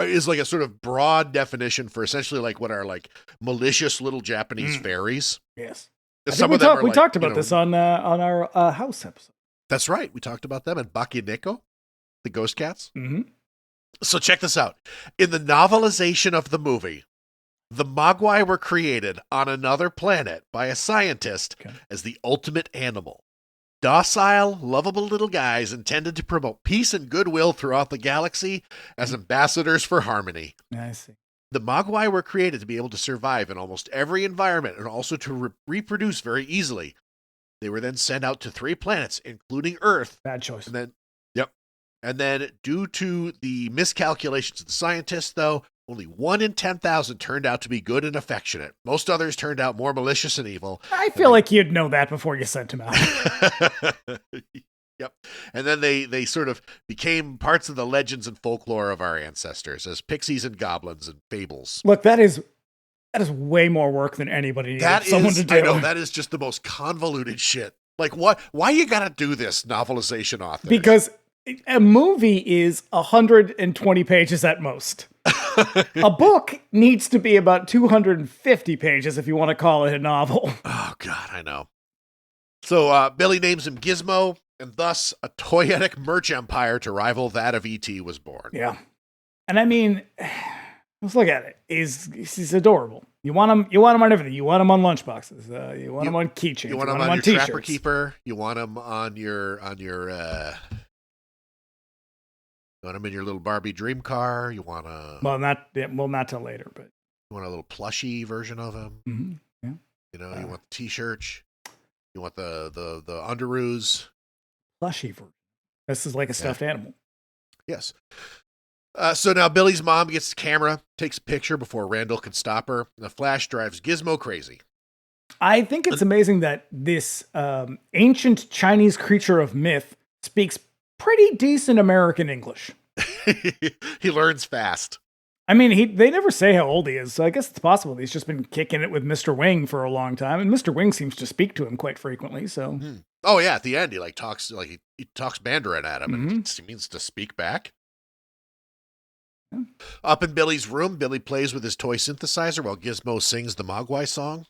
is like a sort of broad definition for essentially like what are like malicious little Japanese fairies. Yes. Some of them we talked about this on our house episode. That's right. We talked about them and Bakineko, the ghost cats. Mm-hmm. So check this out. In the novelization of the movie, the Mogwai were created on another planet by a scientist as the ultimate animal. Docile, lovable little guys intended to promote peace and goodwill throughout the galaxy as ambassadors for harmony. I see. The Mogwai were created to be able to survive in almost every environment and also to reproduce very easily. They were then sent out to 3 planets, including Earth. Bad choice. And then due to the miscalculations of the scientists, though, only 1 in 10,000 turned out to be good and affectionate. Most others turned out more malicious and evil. I feel like you'd know that before you sent him out. Yep. And then they sort of became parts of the legends and folklore of our ancestors as pixies and goblins and fables. Look, that is That is way more work than anybody needs That someone is, to do. I know, that is just the most convoluted shit. Like, what? Why you gotta do this, novelization author? Because a movie is 120 pages at most. A book needs to be about 250 pages if you want to call it a novel. Oh, God, I know. So Billy names him Gizmo, and thus a toyetic merch empire to rival that of E.T. was born. Yeah. And I mean, let's look at it. He's adorable. You want him on everything. You want him on lunchboxes. You want him on keychains. You want him on your t-shirts. Trapper Keeper. You want him on your you want him in your little Barbie dream car. You want a not till later, but you want a little plushy version of him. Mm-hmm. Yeah. You know, you want the t-shirts. You want the underoos. Plushy version. This is like a stuffed animal. Yes. So now Billy's mom gets the camera, takes a picture before Randall can stop her, and the flash drives Gizmo crazy. I think it's amazing that this ancient Chinese creature of myth speaks pretty decent American English. He learns fast. I mean, they never say how old he is, so I guess it's possible he's just been kicking it with Mr. Wing for a long time, and Mr. Wing seems to speak to him quite frequently. So, oh yeah, at the end he talks he talks Mandarin at him, and he means to speak back. Yeah. Up in Billy's room, Billy plays with his toy synthesizer while Gizmo sings the Mogwai song.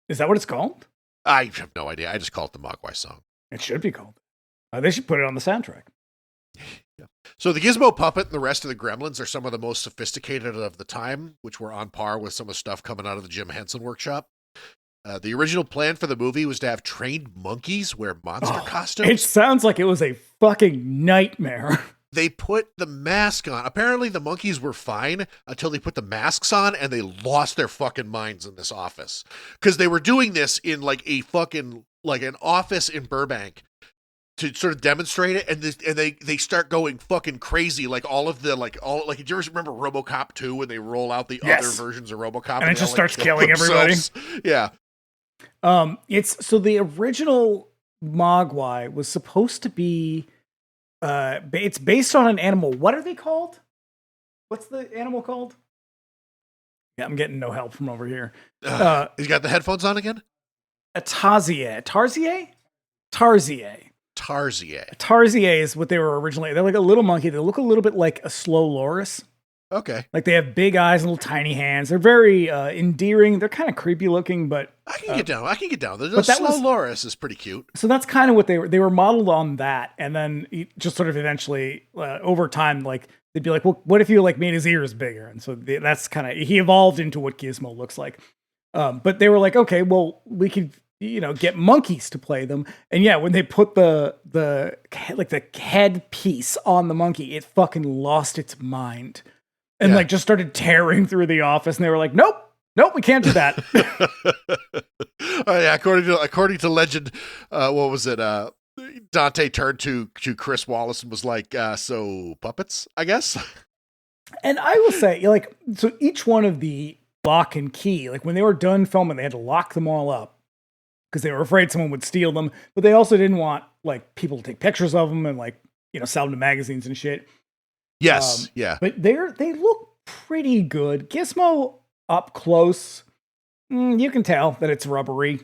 Is that what it's called? I have no idea. I just call it the Mogwai song. It should be called. They should put it on the soundtrack. Yeah. So the Gizmo puppet and the rest of the Gremlins are some of the most sophisticated of the time, which were on par with some of the stuff coming out of the Jim Henson workshop. The original plan for the movie was to have trained monkeys wear monster costumes. It sounds like it was a fucking nightmare. They put the mask on. Apparently the monkeys were fine until they put the masks on, and they lost their fucking minds in this office. Because they were doing this in like a fucking, like an office in Burbank to sort of demonstrate it, and they start going fucking crazy, like all of the like do you ever remember RoboCop 2 when they roll out the other versions of RoboCop and it just starts killing everybody? Yeah. It's so the original Mogwai was supposed to be it's based on an animal. What are they called? What's the animal called? Yeah, I'm getting no help from over here. He's got the headphones on again? A Tarsier. Tarsier is what they were originally. They're like a little monkey. They look a little bit like a slow loris. Okay. Like they have big eyes and little tiny hands. They're very endearing. They're kind of creepy looking, but I can get down. The slow loris is pretty cute. So that's kind of what they were modeled on that. And then just sort of eventually over time, like they'd be like, well, what if you like made his ears bigger? And so that's kind of, he evolved into what Gizmo looks like. But they were like, okay, well, we could, get monkeys to play them. And yeah, when they put the head piece on the monkey, it fucking lost its mind and like just started tearing through the office. And they were like, nope, we can't do that. Oh, yeah, according to legend, what was it? Dante turned to Chris Wallace and was like, so puppets, I guess. And I will say, so each one of the lock and key, like when they were done filming, they had to lock them all up because they were afraid someone would steal them. But they also didn't want like people to take pictures of them and like, sell them to magazines and shit. Yes. Yeah. But they look pretty good. Gizmo up close, you can tell that it's rubbery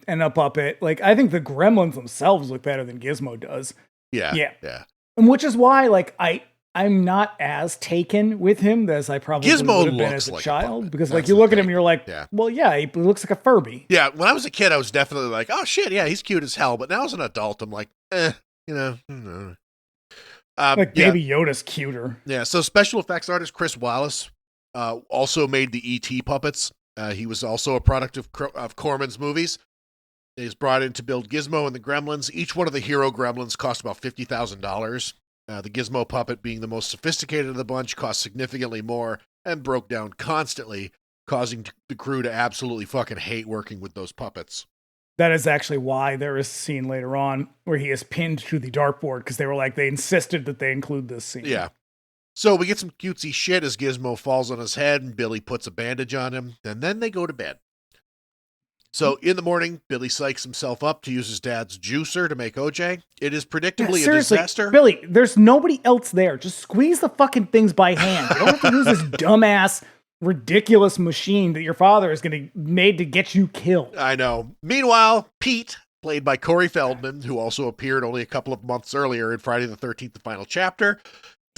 and a puppet. Like, I think the Gremlins themselves look better than Gizmo does. Yeah. And which is why, like, I'm not as taken with him as I probably would have been as a child. Because, like, you look at him and you're like, well, yeah, he looks like a Furby. Yeah, when I was a kid, I was definitely like, oh, shit, yeah, he's cute as hell. But now as an adult, I'm like, Like Baby Yoda's cuter. Yeah, so special effects artist Chris Wallace also made the E.T. puppets. He was also a product of Corman's movies. He's brought in to build Gizmo and the Gremlins. Each one of the hero Gremlins cost about $50,000. The Gizmo puppet, being the most sophisticated of the bunch, cost significantly more and broke down constantly, causing the crew to absolutely fucking hate working with those puppets. That is actually why there is a scene later on where he is pinned to the dartboard because they insisted that they include this scene. Yeah. So we get some cutesy shit as Gizmo falls on his head and Billy puts a bandage on him, and then they go to bed. So in the morning, Billy psychs himself up to use his dad's juicer to make OJ. It is predictably a disaster. Billy, there's nobody else there. Just squeeze the fucking things by hand. You don't have to use this dumbass ridiculous machine that your father is going to made to get you killed. I know. Meanwhile, Pete, played by Corey Feldman, who also appeared only a couple of months earlier in Friday the 13th, the final chapter.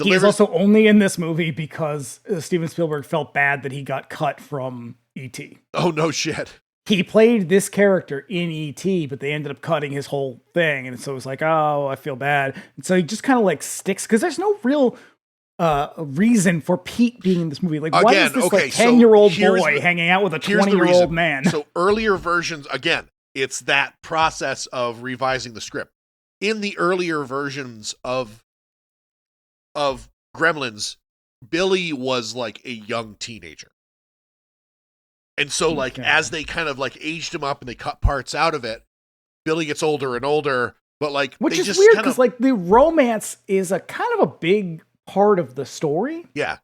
He is also only in this movie because Steven Spielberg felt bad that he got cut from E.T. Oh, no shit. He played this character in E.T., but they ended up cutting his whole thing. And so it was like, oh, I feel bad. And so he just kind of like sticks, because there's no real reason for Pete being in this movie. Like, why is this like 10-year-old boy hanging out with a 20-year-old man? So earlier versions, again, it's that process of revising the script. In the earlier versions of Gremlins, Billy was like a young teenager. And so, like, as they kind of, like, aged him up and they cut parts out of it, Billy gets older and older, but, like, which they is just weird, because, like, the romance is a kind of a big part of the story. Yeah.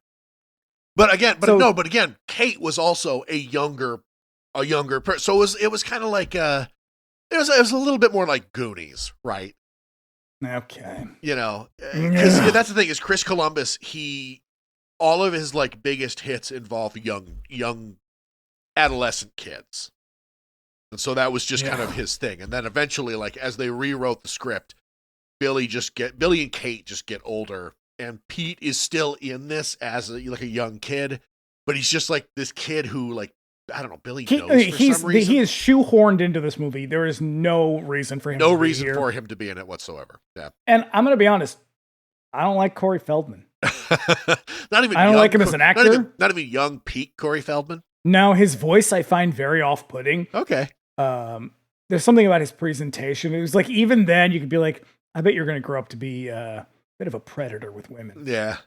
But again, Kate was also a younger person. So it was kind of like, it was a little bit more like Goonies, right? Okay. You know, because that's the thing is Chris Columbus, all of his, like, biggest hits involve young adolescent kids. And so that was just kind of his thing. And then eventually, like, as they rewrote the script, Billy and Kate just get older. And Pete is still in this as a young kid, but he's just like this kid who, like, I don't know, Billy knows for some reason. He is shoehorned into this movie. There is no reason for him to be here. for him to be in it whatsoever. Yeah. And I'm going to be honest, I don't like Corey Feldman. I don't like him as an actor. Not even young Pete Corey Feldman. No, his voice I find very off-putting. Okay. There's something about his presentation. It was like, even then you could be like, I bet you're going to grow up to be a bit of a predator with women. Yeah.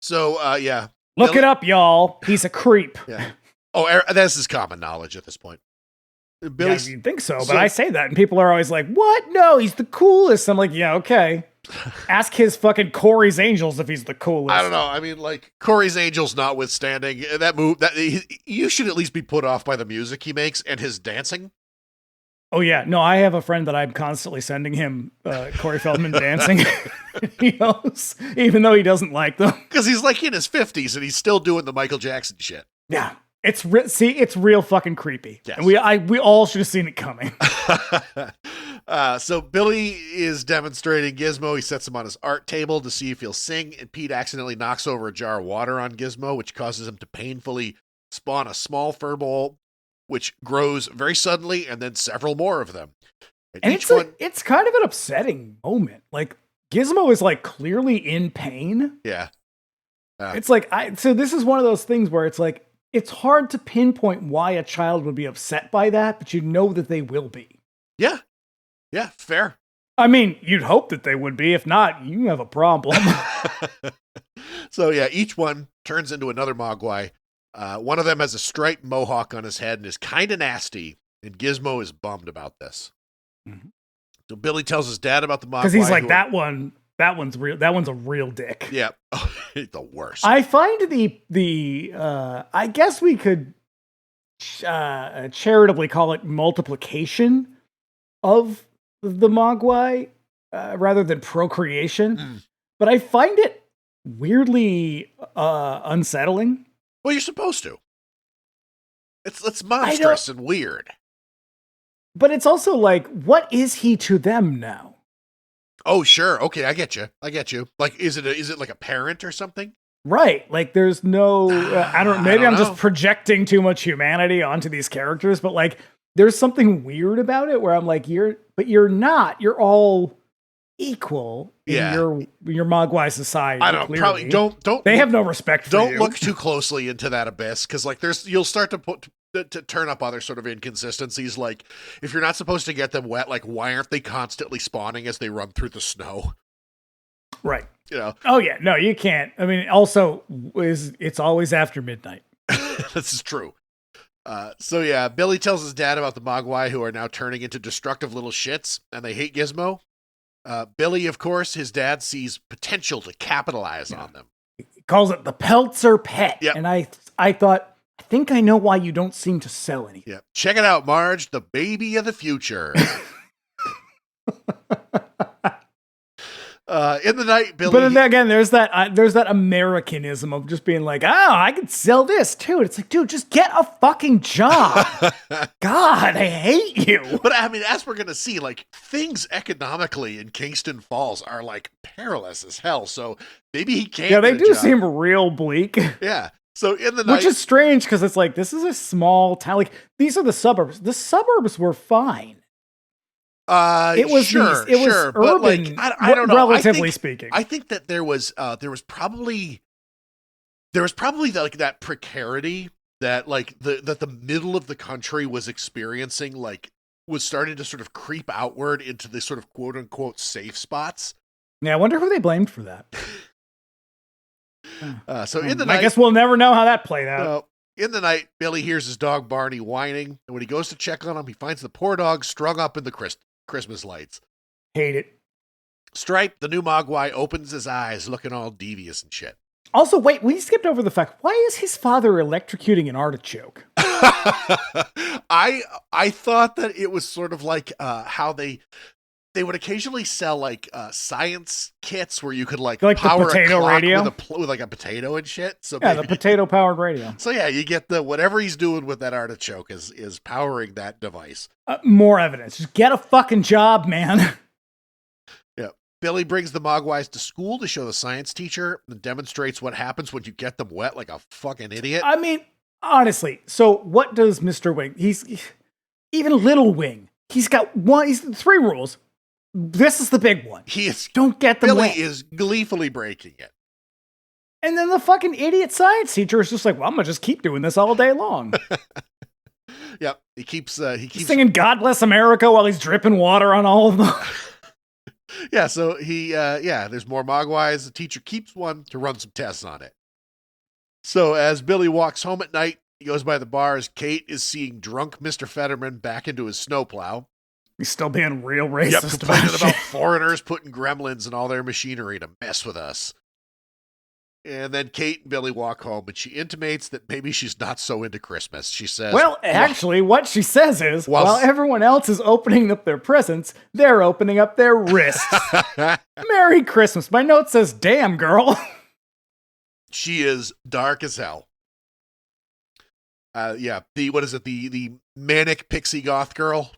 So, yeah. Look it up, y'all. He's a creep. Yeah. Oh, this is common knowledge at this point. Yeah, you'd think so, but I say that, and people are always like, what? No, he's the coolest. I'm like, yeah, okay. Ask his fucking Corey's Angels if he's the coolest. I don't know. I mean, like, Corey's Angels notwithstanding, you should at least be put off by the music he makes and his dancing. Oh, yeah. No, I have a friend that I'm constantly sending him Corey Feldman dancing videos, even though he doesn't like them. Because he's like in his 50s and he's still doing the Michael Jackson shit. Yeah. It's real fucking creepy. Yes. And we all should have seen it coming. So Billy is demonstrating Gizmo. He sets him on his art table to see if he'll sing, and Pete accidentally knocks over a jar of water on Gizmo, which causes him to painfully spawn a small furball, which grows very suddenly, and then several more of them. And it's kind of an upsetting moment. Like, Gizmo is, like, clearly in pain. Yeah. It's like, so this is one of those things where it's like, it's hard to pinpoint why a child would be upset by that, but you know that they will be. Yeah. Yeah, fair. I mean, you'd hope that they would be. If not, you have a problem. So, yeah, each one turns into another Mogwai. One of them has a striped mohawk on his head and is kind of nasty, and Gizmo is bummed about this. Mm-hmm. So Billy tells his dad about the Mogwai. Because he's like, that one's real. That one's a real dick. Yeah. The worst. I find the I guess we could charitably call it multiplication of the Mogwai rather than procreation. But I find it weirdly unsettling. Well, you're supposed to. It's monstrous and weird. But it's also like, what is he to them now? Oh, sure. Okay, I get you. Like, is it like a parent or something? Right. Like, there's no, maybe I'm know. just projecting too much humanity onto these characters, but like, there's something weird about it where I'm like, you're not. You're all equal in your Mogwai society. I don't know. Probably don't. They have no respect for Don't you. look too closely into that abyss, because like you'll start to turn up other sort of inconsistencies. Like, if you're not supposed to get them wet, like, why aren't they constantly spawning as they run through the snow? Right. You know. Oh yeah. No, you can't. I mean, also it's always after midnight. This is true. So yeah, Billy tells his dad about the Mogwai, who are now turning into destructive little shits, and they hate Gizmo. Billy, of course, his dad sees potential to capitalize on them. He calls it the Peltzer Pet. Yep. And I thought, I think I know why you don't seem to sell anything. Yeah. Check it out, Marge, the baby of the future. In the night, Billy. But then again, there's that Americanism of just being like, oh, I could sell this too. It's like, dude, just get a fucking job. God, I hate you. But I mean, as we're gonna see, like things economically in Kingston Falls are like perilous as hell. So maybe he can't. Yeah, they get a do job. seem real bleak. Yeah. So in the night, Which is strange because it's like, this is a small town. Like, these are the suburbs. The suburbs were fine. It was sure, urban, but like I don't know. Relatively speaking. I think that there was probably like that precarity that like the middle of the country was experiencing, like was starting to sort of creep outward into the sort of quote unquote safe spots. Yeah, I wonder who they blamed for that. So in the night, I guess we'll never know how that played out. In the night, Billy hears his dog Barney whining, and when he goes to check on him, he finds the poor dog strung up in the Christmas lights. Hate it. Stripe, the new Mogwai, opens his eyes, looking all devious and shit. Also, wait, we skipped over the fact, why is his father electrocuting an artichoke? I thought that it was sort of like how they would occasionally sell like science kits where you could like power the potato a clock radio with like a potato and shit. So yeah, the potato powered radio. So yeah, you get the whatever he's doing with that artichoke is powering that device. More evidence. Just get a fucking job, man. Yeah. Billy brings the Mogwais to school to show the science teacher and demonstrates what happens when you get them wet like a fucking idiot. I mean, honestly, so what does Mr. Wing? Even Little Wing. He's got three rules. This is the big one. Don't get them Billy wet. is gleefully breaking it. And then the fucking idiot science teacher is just like, well, I'm gonna just keep doing this all day long. Yep, he keeps singing "God Bless America" while he's dripping water on all of them. Yeah, so there's more Mogwais. The teacher keeps one to run some tests on it. So as Billy walks home at night, he goes by the bars. Kate is seeing drunk Mr. Fetterman back into his snowplow. He's still being real racist. Complaining about foreigners putting gremlins in all their machinery to mess with us. And then Kate and Billy walk home, and she intimates that maybe she's not so into Christmas. She says, well, actually, what she says is, while everyone else is opening up their presents, they're opening up their wrists. Merry Christmas. My note says, damn, girl. She is dark as hell. The manic pixie goth girl.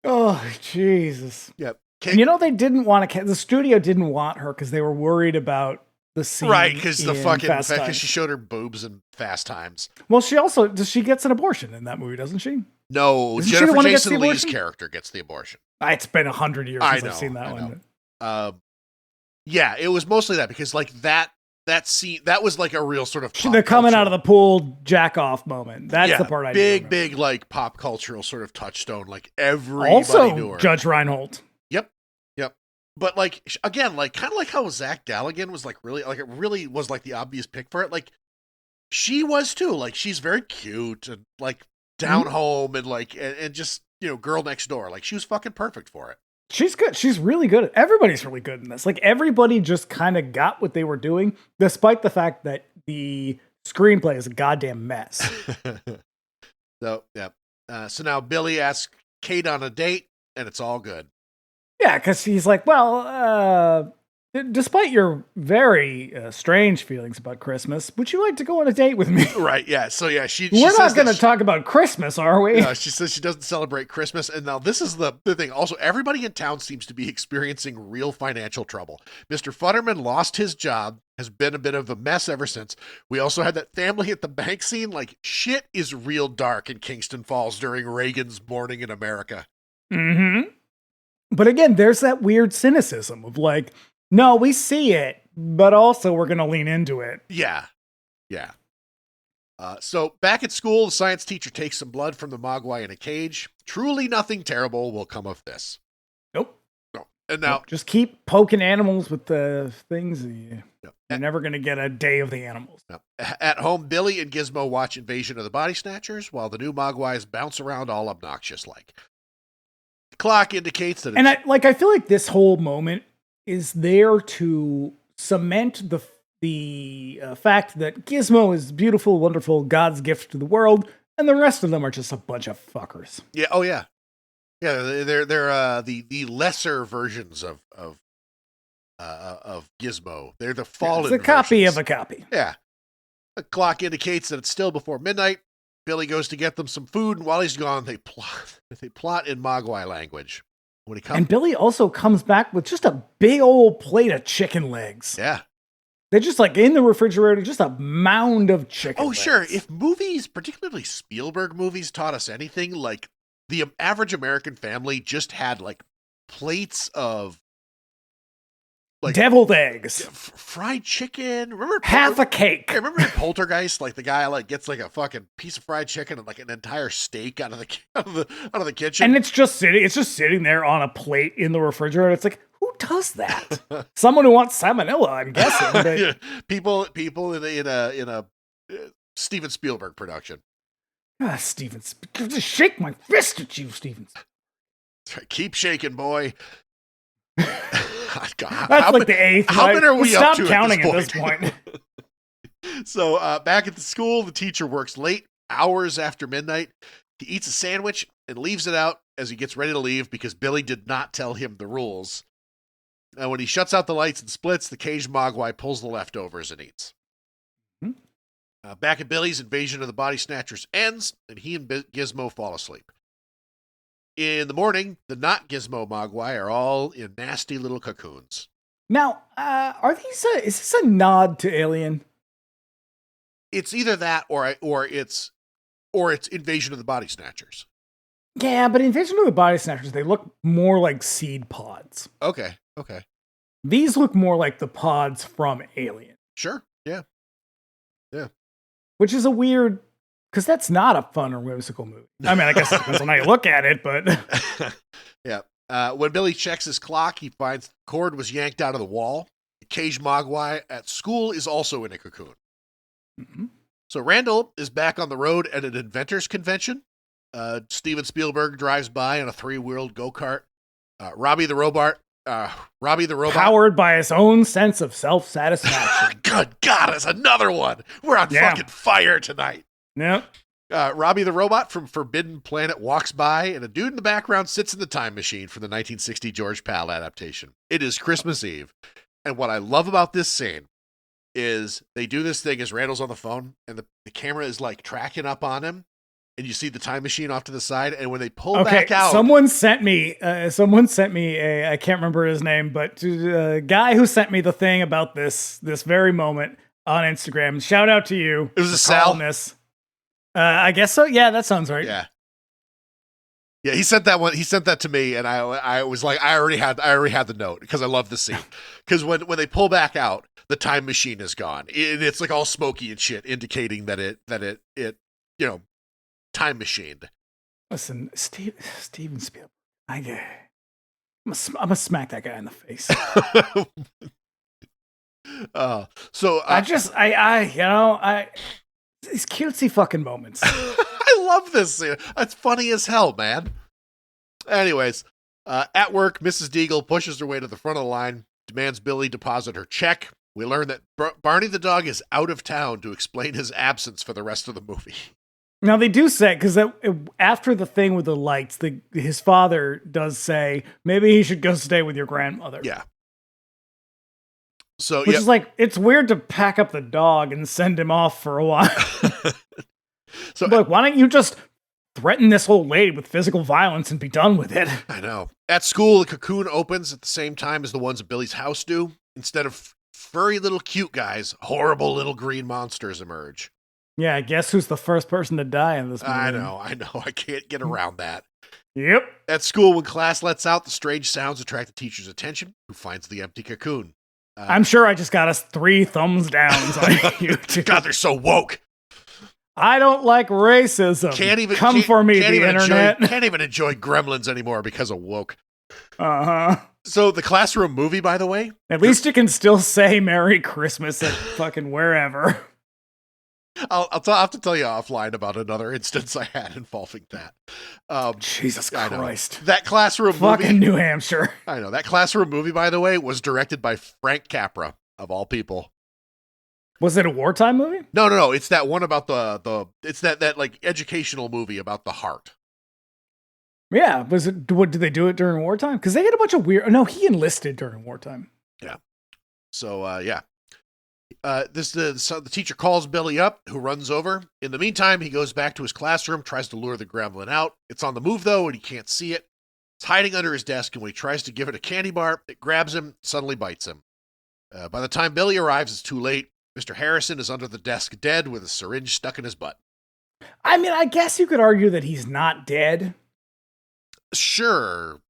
Oh, Jesus. Yep. And they didn't want to, the studio didn't want her because they were worried about the scene. Right, because she showed her boobs in Fast Times. Well, she gets an abortion in that movie, doesn't she? No, Isn't Jennifer she the Jason Leigh's character gets the abortion. It's been 100 years since I've seen that one. Yeah, it was mostly that because like that scene, that was like a real sort of they're coming out of the pool jack off moment. That's the part I big like pop cultural sort of touchstone. Like everybody knew her. Judge Reinhold. Yep. But like again, like kind of like how Zach Galligan was like really like it really was like the obvious pick for it. Like she was too. Like she's very cute and like down home and like and just girl next door. Like she was fucking perfect for it. She's good. She's really good. Everybody's really good in this. Like everybody just kind of got what they were doing, despite the fact that the screenplay is a goddamn mess. So so now Billy asks Kate on a date, and it's all good. Yeah, because he's like, well, despite your very strange feelings about Christmas, would you like to go on a date with me? Right, yeah. So, yeah, we're not going to talk about Christmas, are we? No, she says she doesn't celebrate Christmas. And now this is the thing. Also, everybody in town seems to be experiencing real financial trouble. Mr. Futterman lost his job, has been a bit of a mess ever since. We also had that family at the bank scene. Like, shit is real dark in Kingston Falls during Reagan's Morning in America. Mm-hmm. But again, there's that weird cynicism of like, no, we see it, but also we're going to lean into it. Yeah. So back at school, the science teacher takes some blood from the Mogwai in a cage. Truly nothing terrible will come of this. Nope. No. And now just keep poking animals with the things. You're never going to get a day of the animals. No. At home, Billy and Gizmo watch Invasion of the Body Snatchers while the new Mogwais bounce around all obnoxious like. The clock indicates that I feel like this whole moment is there to cement the fact that Gizmo is beautiful, wonderful, God's gift to the world, and the rest of them are just a bunch of fuckers. Yeah. Oh yeah. Yeah. They're the lesser versions of of Gizmo. They're the fallen. It's a copy versions. of a copy. Yeah. The clock indicates that it's still before midnight. Billy goes to get them some food, and while he's gone, they plot in Mogwai language. When he comes, And Billy also comes back with just a big old plate of chicken legs. yeah. They're just like in the refrigerator, just a mound of chicken Oh, legs. sure. If movies, particularly Spielberg movies, taught us anything, like the average American family just had like plates of like deviled eggs. fried chicken. Remember Half a cake. Hey, remember in Poltergeist, like the guy like gets like a fucking piece of fried chicken and like an entire steak out of the kitchen. And it's just sitting there on a plate in the refrigerator. It's like, who does that? Someone who wants salmonella, I'm guessing. But Yeah, people in a Steven Spielberg production. Steven, just shake my fist at you, Steven. Keep shaking, boy. God, That's like the eighth. How many are we Stop up to counting at this point? So back at the school, the teacher works late, hours after midnight. He eats a sandwich and leaves it out as he gets ready to leave because Billy did not tell him the rules. And when he shuts out the lights and splits, the caged Mogwai pulls the leftovers and eats. Back at Billy's, invasion of the body snatchers ends, and he and Gizmo fall asleep. In the morning, the not Gizmo Mogwai are all in nasty little cocoons. Now, is this a nod to Alien? It's either that or it's invasion of the body snatchers. Yeah, but Invasion of the Body Snatchers, they look more like seed pods. Okay. These look more like the pods from Alien. Sure. Yeah. Which is a weird, because that's not a fun or whimsical movie. I mean, I guess it depends on how you look at it, but... Yeah. When Billy checks his clock, he finds the cord was yanked out of the wall. The caged Mogwai at school is also in a cocoon. Mm-hmm. So Randall is back on the road at an inventors convention. Steven Spielberg drives by on a 3-wheeled go-kart. Robbie the robot. Powered by his own sense of self-satisfaction. Good God, it's another one. We're on fucking fire tonight. Yep. Robbie the robot from Forbidden Planet walks by, and a dude in the background sits in the time machine for the 1960 George Pal adaptation. It is Christmas Eve. And what I love about this scene is they do this thing as Randall's on the phone, and the camera is like tracking up on him, and you see the time machine off to the side, and when they pull back out... Someone sent me a, I can't remember his name, but a guy who sent me the thing about this very moment on Instagram. Shout out to you. It was a Sal? This. I guess so. Yeah, that sounds right. Yeah. Yeah, he sent that one. He sent that to me, and I was like, I already had the note because I love the scene. Because when they pull back out, the time machine is gone. It's like all smoky and shit, indicating that it time machined. Listen, Steven Spielberg. I'm gonna smack that guy in the face. These cutesy fucking moments. I love this scene. It's funny as hell, man. Anyways, at work, Mrs. Deagle pushes her way to the front of the line, demands Billy deposit her check. We learn that Barney the dog is out of town to explain his absence for the rest of the movie. Now they do say, because after the thing with the lights, his father does say maybe he should go stay with your grandmother. Yeah. So which is like, it's weird to pack up the dog and send him off for a while. So like, why don't you just threaten this old lady with physical violence and be done with it? I know. At school, the cocoon opens at the same time as the ones at Billy's house do. Instead of furry little cute guys, horrible little green monsters emerge. Yeah, guess who's the first person to die in this movie? I know. I can't get around that. Yep. At school, when class lets out, the strange sounds attract the teacher's attention, who finds the empty cocoon. I'm sure I just got us 3 thumbs downs on YouTube. God, they're so woke. I don't like racism. Come for me, the internet. Can't even enjoy Gremlins anymore because of woke. Uh-huh. So the classroom movie, by the way. At least you can still say Merry Christmas at fucking wherever. I'll have to tell you offline about another instance I had involving that. Jesus Christ. That classroom movie. Fucking New Hampshire. I know. That classroom movie, by the way, was directed by Frank Capra, of all people. Was it a wartime movie? No. It's that one about it's that like educational movie about the heart. Yeah. Did they do it during wartime? Because they had a bunch of weird... No, he enlisted during wartime. Yeah. So, yeah. The teacher calls Billy up, who runs over. In the meantime, he goes back to his classroom, tries to lure the gremlin out. It's on the move, though, and he can't see it. It's hiding under his desk, and when he tries to give it a candy bar, it grabs him, suddenly bites him. By the time Billy arrives, it's too late. Mr. Harrison is under the desk dead with a syringe stuck in his butt. I mean, I guess you could argue that he's not dead. Sure.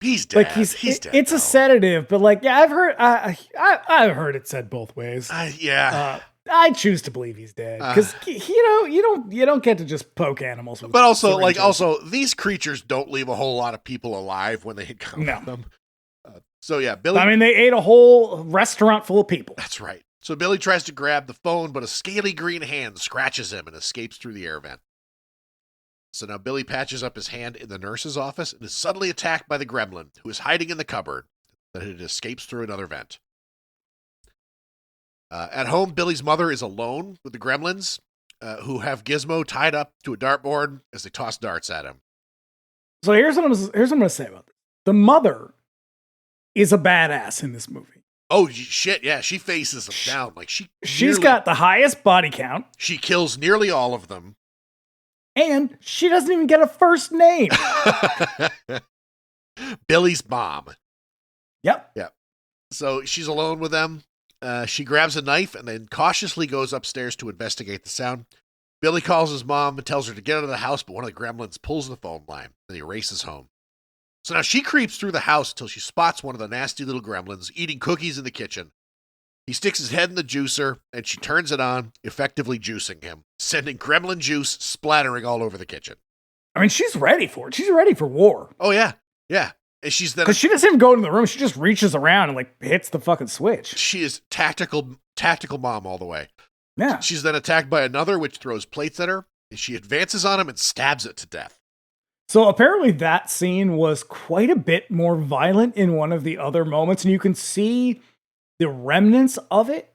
He's dead. Like he's dead. It's a sedative, but like, yeah, I've heard it said both ways. Yeah. I choose to believe he's dead because you don't get to just poke animals. With but also, syringes. These creatures don't leave a whole lot of people alive when they encounter them. So yeah, Billy. I mean, they ate a whole restaurant full of people. That's right. So Billy tries to grab the phone, but a scaly green hand scratches him and escapes through the air vent. So now Billy patches up his hand in the nurse's office and is suddenly attacked by the gremlin, who is hiding in the cupboard, that it escapes through another vent. At home, Billy's mother is alone with the gremlins, who have Gizmo tied up to a dartboard as they toss darts at him. So here's what I'm going to say about this. The mother is a badass in this movie. Oh, shit, yeah, she faces them down. Like she's got the highest body count. She kills nearly all of them. And she doesn't even get a first name. Billy's mom. Yep. So she's alone with them. She grabs a knife and then cautiously goes upstairs to investigate the sound. Billy calls his mom and tells her to get out of the house, but one of the gremlins pulls the phone line and he races home. So now she creeps through the house until she spots one of the nasty little gremlins eating cookies in the kitchen. He sticks his head in the juicer, and she turns it on, effectively juicing him, sending gremlin juice splattering all over the kitchen. I mean, she's ready for it. She's ready for war. Oh, yeah. Yeah. And she's then... Because she doesn't even go into the room. She just reaches around and, like, hits the fucking switch. She is tactical mom all the way. Yeah. She's then attacked by another, which throws plates at her, and she advances on him and stabs it to death. So apparently that scene was quite a bit more violent in one of the other moments, and you can see the remnants of it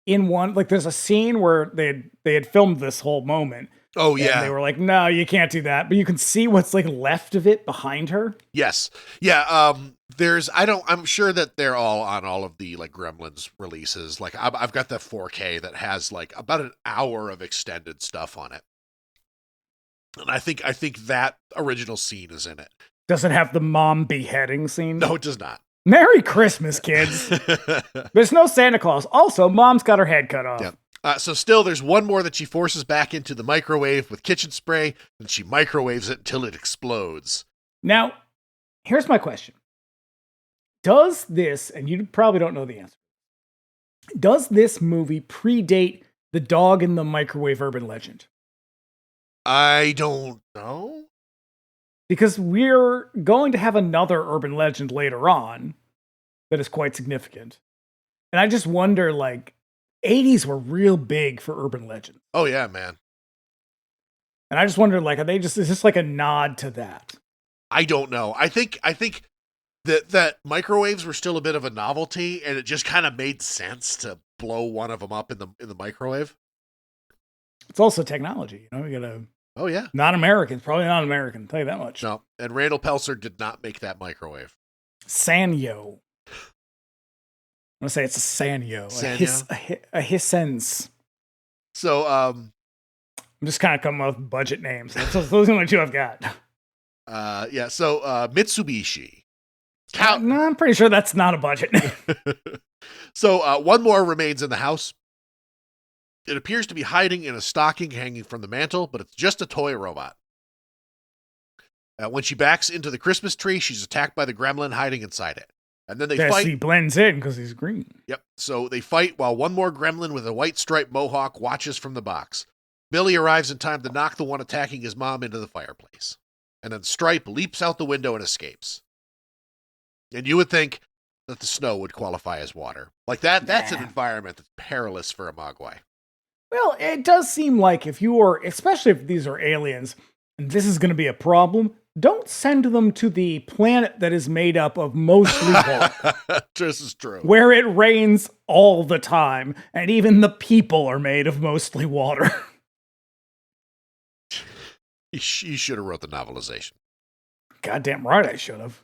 in one. Like, there's a scene where they had filmed this whole moment. Oh yeah, and they were like, "No, you can't do that." But you can see what's like left of it behind her. Yes, yeah. I'm sure that they're all on all of the like Gremlins releases. Like, I've got the 4K that has like about an hour of extended stuff on it, and I think that original scene is in it. Does it have the mom beheading scene? No, it does not. Merry Christmas, kids. There's no Santa Claus. Also, mom's got her head cut off. Yep. So still, there's one more that she forces back into the microwave with kitchen spray, and she microwaves it until it explodes. Now, here's my question. Does this, and you probably don't know the answer, does this movie predate the dog in the microwave urban legend? I don't know. Because we're going to have another urban legend later on that is quite significant. And I just wonder, like, 80s were real big for urban legends. Oh, yeah, man. And I just wonder, like, is this like a nod to that? I don't know. I think that microwaves were still a bit of a novelty, and it just kind of made sense to blow one of them up in the microwave. It's also technology, you know. You gotta. Oh yeah, not American. Probably not American. I'll tell you that much. No, and Randall Peltzer did not make that microwave. Sanyo. I'm gonna say it's a Sanyo. A Hisense. So I'm just kind of coming up with budget names. Those are the only two I've got. Yeah. So Mitsubishi. No, I'm pretty sure that's not a budget name. So one more remains in the house. It appears to be hiding in a stocking hanging from the mantle, but it's just a toy robot. When she backs into the Christmas tree, she's attacked by the gremlin hiding inside it. And then they fight. He blends in because he's green. Yep. So they fight while one more gremlin with a white striped mohawk watches from the box. Billy arrives in time to knock the one attacking his mom into the fireplace. And then Stripe leaps out the window and escapes. And you would think that the snow would qualify as water. Like that's an environment that's perilous for a Mogwai. Well, it does seem like if you are, especially if these are aliens, and this is going to be a problem, don't send them to the planet that is made up of mostly water. This is true. Where it rains all the time, and even the people are made of mostly water. You should have wrote the novelization. Goddamn right I should have.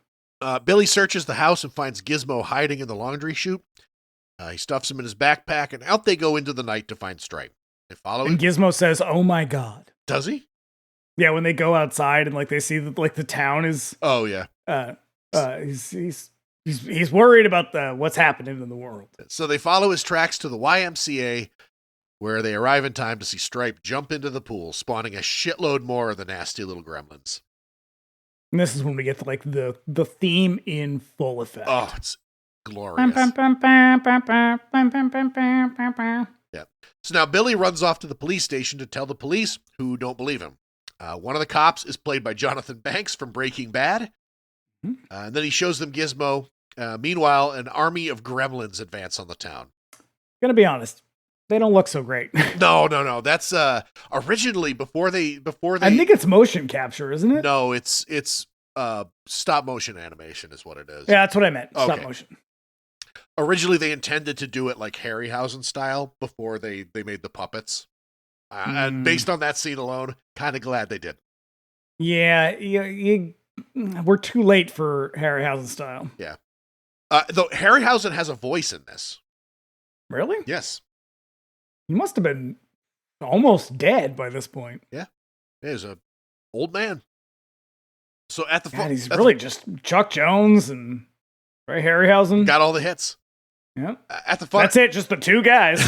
Billy searches the house and finds Gizmo hiding in the laundry chute. He stuffs him in his backpack, and out they go into the night to find Stripe. They follow him. And Gizmo says, "Oh my god." Does he? Yeah, when they go outside and like they see that like the town is Oh yeah. He's worried about what's happening in the world. So they follow his tracks to the YMCA, where they arrive in time to see Stripe jump into the pool, spawning a shitload more of the nasty little gremlins. And this is when we get to like the theme in full effect. Oh, it's glorious. Yeah. So now Billy runs off to the police station to tell the police, who don't believe him. One of the cops is played by Jonathan Banks from Breaking Bad. And then he shows them Gizmo. Meanwhile, an army of gremlins advance on the town. Gonna be honest, they don't look so great. No. That's originally before they. I think it's motion capture, isn't it? No, it's stop motion animation is what it is. Yeah, that's what I meant. Stop Okay. motion. Originally, they intended to do it like Harryhausen style before they made the puppets. And based on that scene alone, kind of glad they did. Yeah, we're too late for Harryhausen style. Yeah. Though Harryhausen has a voice in this. Really? Yes. He must have been almost dead by this point. Yeah. He's an old man. So at the God, he's really just Chuck Jones and Ray Harryhausen. got all the hits. Yeah. At the fun. That's it, just the two guys.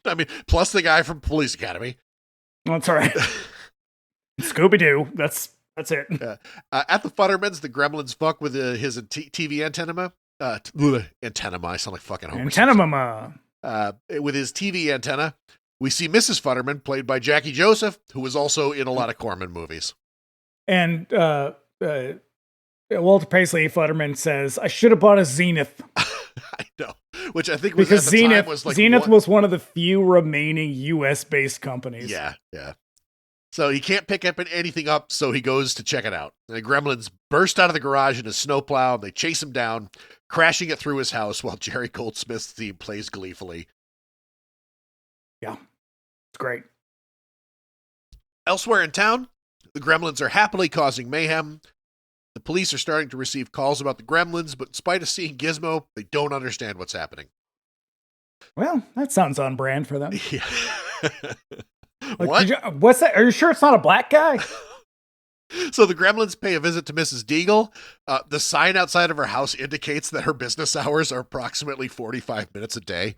I mean, plus the guy from Police Academy. That's all right. Scooby-Doo. That's it. At the Futterman's, the gremlins fuck with his TV antenna. Antenna. I sound like fucking Homer. Antenna. With his TV antenna, we see Mrs. Futterman, played by Jackie Joseph, who was also in a lot of Corman movies. And Walter Paisley Futterman says, "I should have bought a Zenith." I know, which I think was because at the Zenith time was like Zenith was one of the few remaining U.S.-based companies. Yeah. So he can't pick up anything up, so he goes to check it out. And the gremlins burst out of the garage in a snowplow, and they chase him down, crashing it through his house while Jerry Goldsmith's theme plays gleefully. Yeah, it's great. Elsewhere in town, the gremlins are happily causing mayhem. The police are starting to receive calls about the gremlins, but in spite of seeing Gizmo, they don't understand what's happening. Well, that sounds on brand for them. Yeah. Like, what's that? Are you sure it's not a black guy? So the gremlins pay a visit to Mrs. Deagle. The sign outside of her house indicates that her business hours are approximately 45 minutes a day.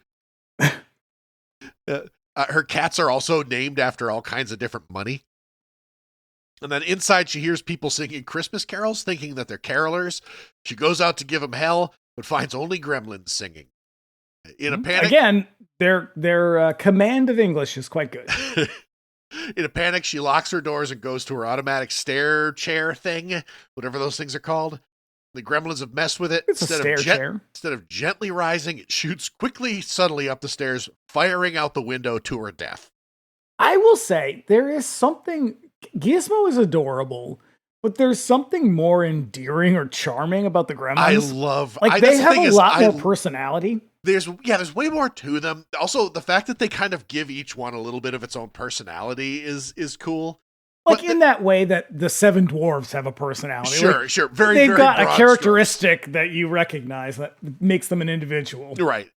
Her cats are also named after all kinds of different money. And then inside, she hears people singing Christmas carols, thinking that they're carolers. She goes out to give them hell, but finds only gremlins singing. In a panic, again, their command of English is quite good. In a panic, she locks her doors and goes to her automatic stair chair thing, whatever those things are called. The gremlins have messed with it. It's a stair chair. Instead of gently rising, it shoots quickly, suddenly up the stairs, firing out the window to her death. I will say, there is something... Gizmo is adorable, but there's something more endearing or charming about the gremlins. They have a lot more personality. There's way more to them. Also, the fact that they kind of give each one a little bit of its own personality is cool. Like in that way that the Seven Dwarves have a personality. Sure. They've got a characteristic that you recognize that makes them an individual. Right.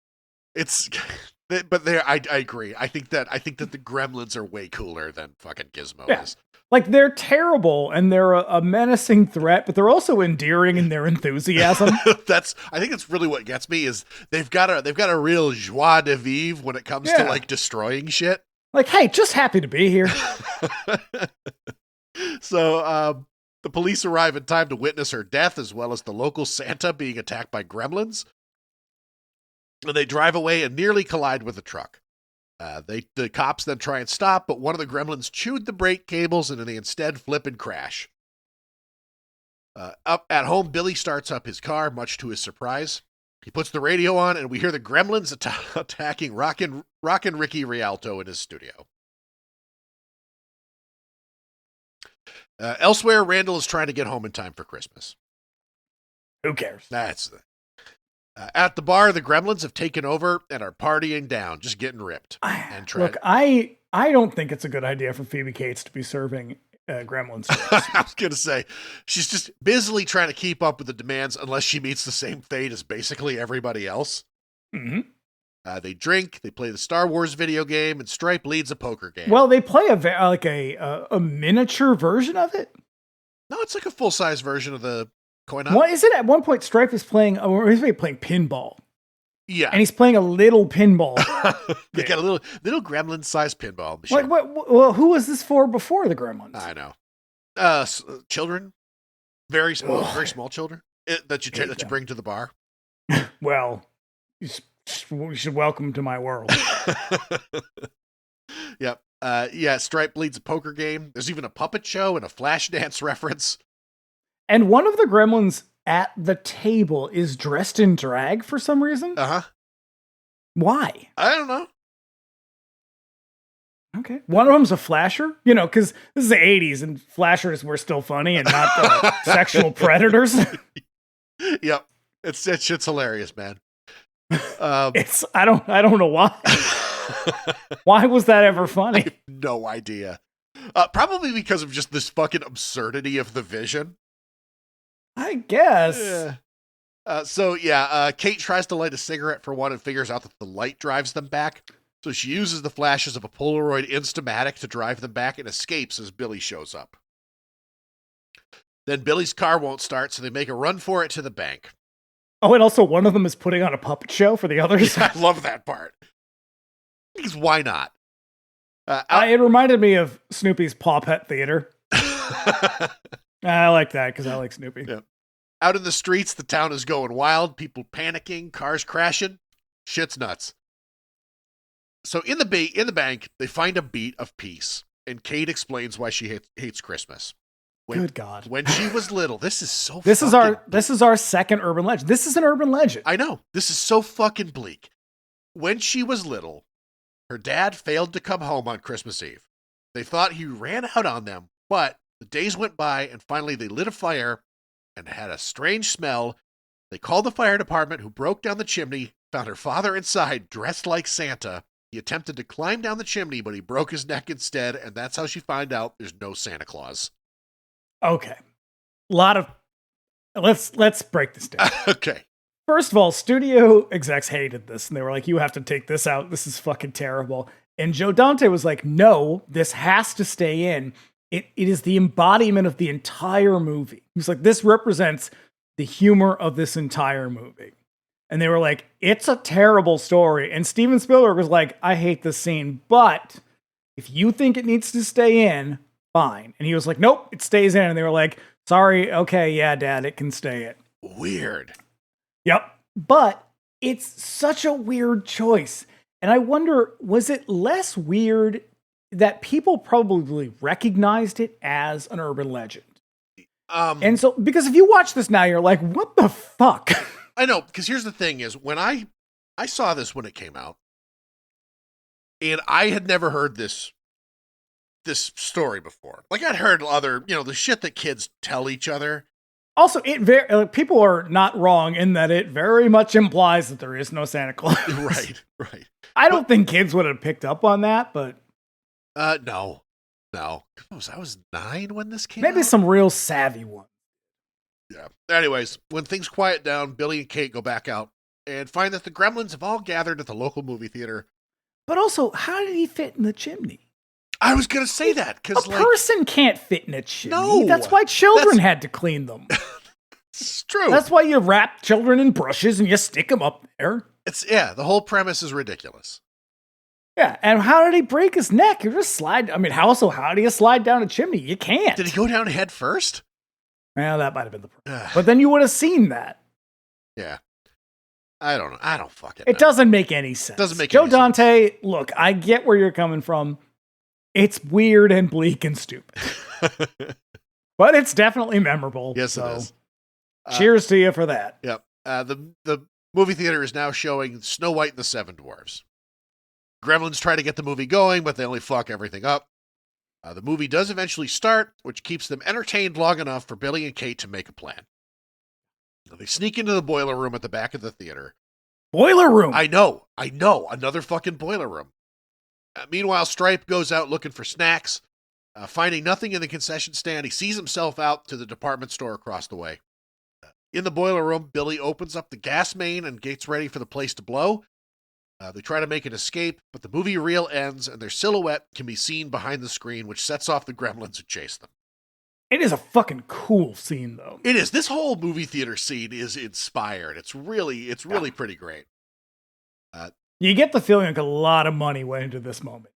But I agree. I think that the gremlins are way cooler than fucking Gizmo is. Like, they're terrible and they're a menacing threat, but they're also endearing in their enthusiasm. I think that's really what gets me is they've got a real joie de vivre when it comes to like destroying shit. Like, hey, just happy to be here. So the police arrive in time to witness her death, as well as the local Santa being attacked by gremlins. And they drive away and nearly collide with the truck. The cops then try and stop, but one of the gremlins chewed the brake cables and they instead flip and crash. Up at home, Billy starts up his car, much to his surprise. He puts the radio on, and we hear the gremlins attacking Rockin' Ricky Rialto in his studio. Elsewhere, Randall is trying to get home in time for Christmas. Who cares? At the bar, the gremlins have taken over and are partying down, just getting ripped. Look, I don't think it's a good idea for Phoebe Cates to be serving gremlins. I was going to say, she's just busily trying to keep up with the demands unless she meets the same fate as basically everybody else. Mm-hmm. They drink, they play the Star Wars video game, and Stripe leads a poker game. Well, they play a miniature version of it. No, it's like a full-size version of the coin-op. What is it? At one point, Stripe is playing, or he's playing pinball. Yeah. And he's playing a little pinball. They got a little gremlin-sized pinball machine. Well, who was this for before the Gremlins? I know. Children, very small children that you bring to the bar. Well, you should welcome to my world. Yep. Stripe leads a poker game. There's even a puppet show and a flash dance reference. And one of the Gremlins at the table is dressed in drag for some reason. Uh-huh. Why? I don't know. Okay. One of them's a flasher, because this is the 80s and flashers were still funny and not sexual predators. Yep. It's shit's hilarious, man. I don't know why. Why was that ever funny? I have no idea. Probably because of just this fucking absurdity of the vision. I guess. Kate tries to light a cigarette for one and figures out that the light drives them back. So she uses the flashes of a Polaroid Instamatic to drive them back and escapes as Billy shows up. Then Billy's car won't start, so they make a run for it to the bank. Oh, and also one of them is putting on a puppet show for the others. I love that part. Because why not? It reminded me of Snoopy's Paw Pet Theater. I like that because I like Snoopy. Yeah. Out in the streets, the town is going wild. People panicking, cars crashing. Shit's nuts. So in the bank, they find a beat of peace, and Kate explains why she hates Christmas. Good God! When she was little, this is so. This is our second urban legend. This is an urban legend. I know. This is so fucking bleak. When she was little, her dad failed to come home on Christmas Eve. They thought he ran out on them, but the days went by, and finally they lit a fire and had a strange smell. They called the fire department, who broke down the chimney, found her father inside, dressed like Santa. He attempted to climb down the chimney, but he broke his neck instead, and that's how she found out there's no Santa Claus. Okay. Let's break this down. Okay. First of all, studio execs hated this, and they were like, you have to take this out. This is fucking terrible. And Joe Dante was like, no, this has to stay in. It is the embodiment of the entire movie. He's like, this represents the humor of this entire movie. And they were like, it's a terrible story. And Steven Spielberg was like, I hate this scene, but if you think it needs to stay in, fine. And he was like, nope, it stays in. And they were like, sorry, okay, yeah, Dad, it can stay in. Weird. Yep. But it's such a weird choice. And I wonder, was it less weird that people probably recognized it as an urban legend? And so, because if you watch this now, you're like, what the fuck? I know, because here's the thing is, when I saw this when it came out, and I had never heard this story before. Like, I'd heard other, the shit that kids tell each other. Also, people are not wrong in that it very much implies that there is no Santa Claus. Right. I don't think kids would have picked up on that, but... No. I was 9 when this came out. Maybe some real savvy ones. Yeah. Anyways, when things quiet down, Billy and Kate go back out and find that the Gremlins have all gathered at the local movie theater. But also, how did he fit in the chimney? I was going to say that, because a person can't fit in a chimney. No, that's why children had to clean them. It's true. That's why you wrap children in brushes and you stick them up there. The whole premise is ridiculous. Yeah, and how did he break his neck? You just slide. I mean, how do you slide down a chimney? You can't. Did he go down head first? Well, that might have been the problem. But then you would have seen that. Yeah. I don't know. I don't fucking know. It doesn't make any sense. Joe Dante, look, I get where you're coming from. It's weird and bleak and stupid. But it's definitely memorable. Yes, it is. Cheers to you for that. Yep. The movie theater is now showing Snow White and the Seven Dwarfs. Gremlins try to get the movie going, but they only fuck everything up. The movie does eventually start, which keeps them entertained long enough for Billy and Kate to make a plan. They sneak into the boiler room at the back of the theater. Boiler room? I know. Another fucking boiler room. Meanwhile, Stripe goes out looking for snacks. Finding nothing in the concession stand, he sees himself out to the department store across the way. In the boiler room, Billy opens up the gas main and gets ready for the place to blow. They try to make an escape, but the movie reel ends and their silhouette can be seen behind the screen, which sets off the gremlins who chase them. It is a fucking cool scene, though. It is. This whole movie theater scene is inspired. It's really pretty great. You get the feeling like a lot of money went into this moment.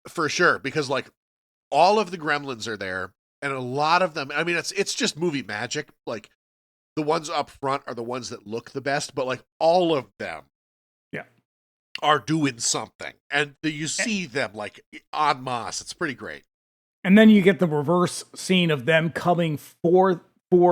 For sure, because like all of the gremlins are there, and a lot of them, I mean, it's just movie magic. Like the ones up front are the ones that look the best, but like all of them are doing something. And you see them like en masse. It's pretty great. And then you get the reverse scene of them coming for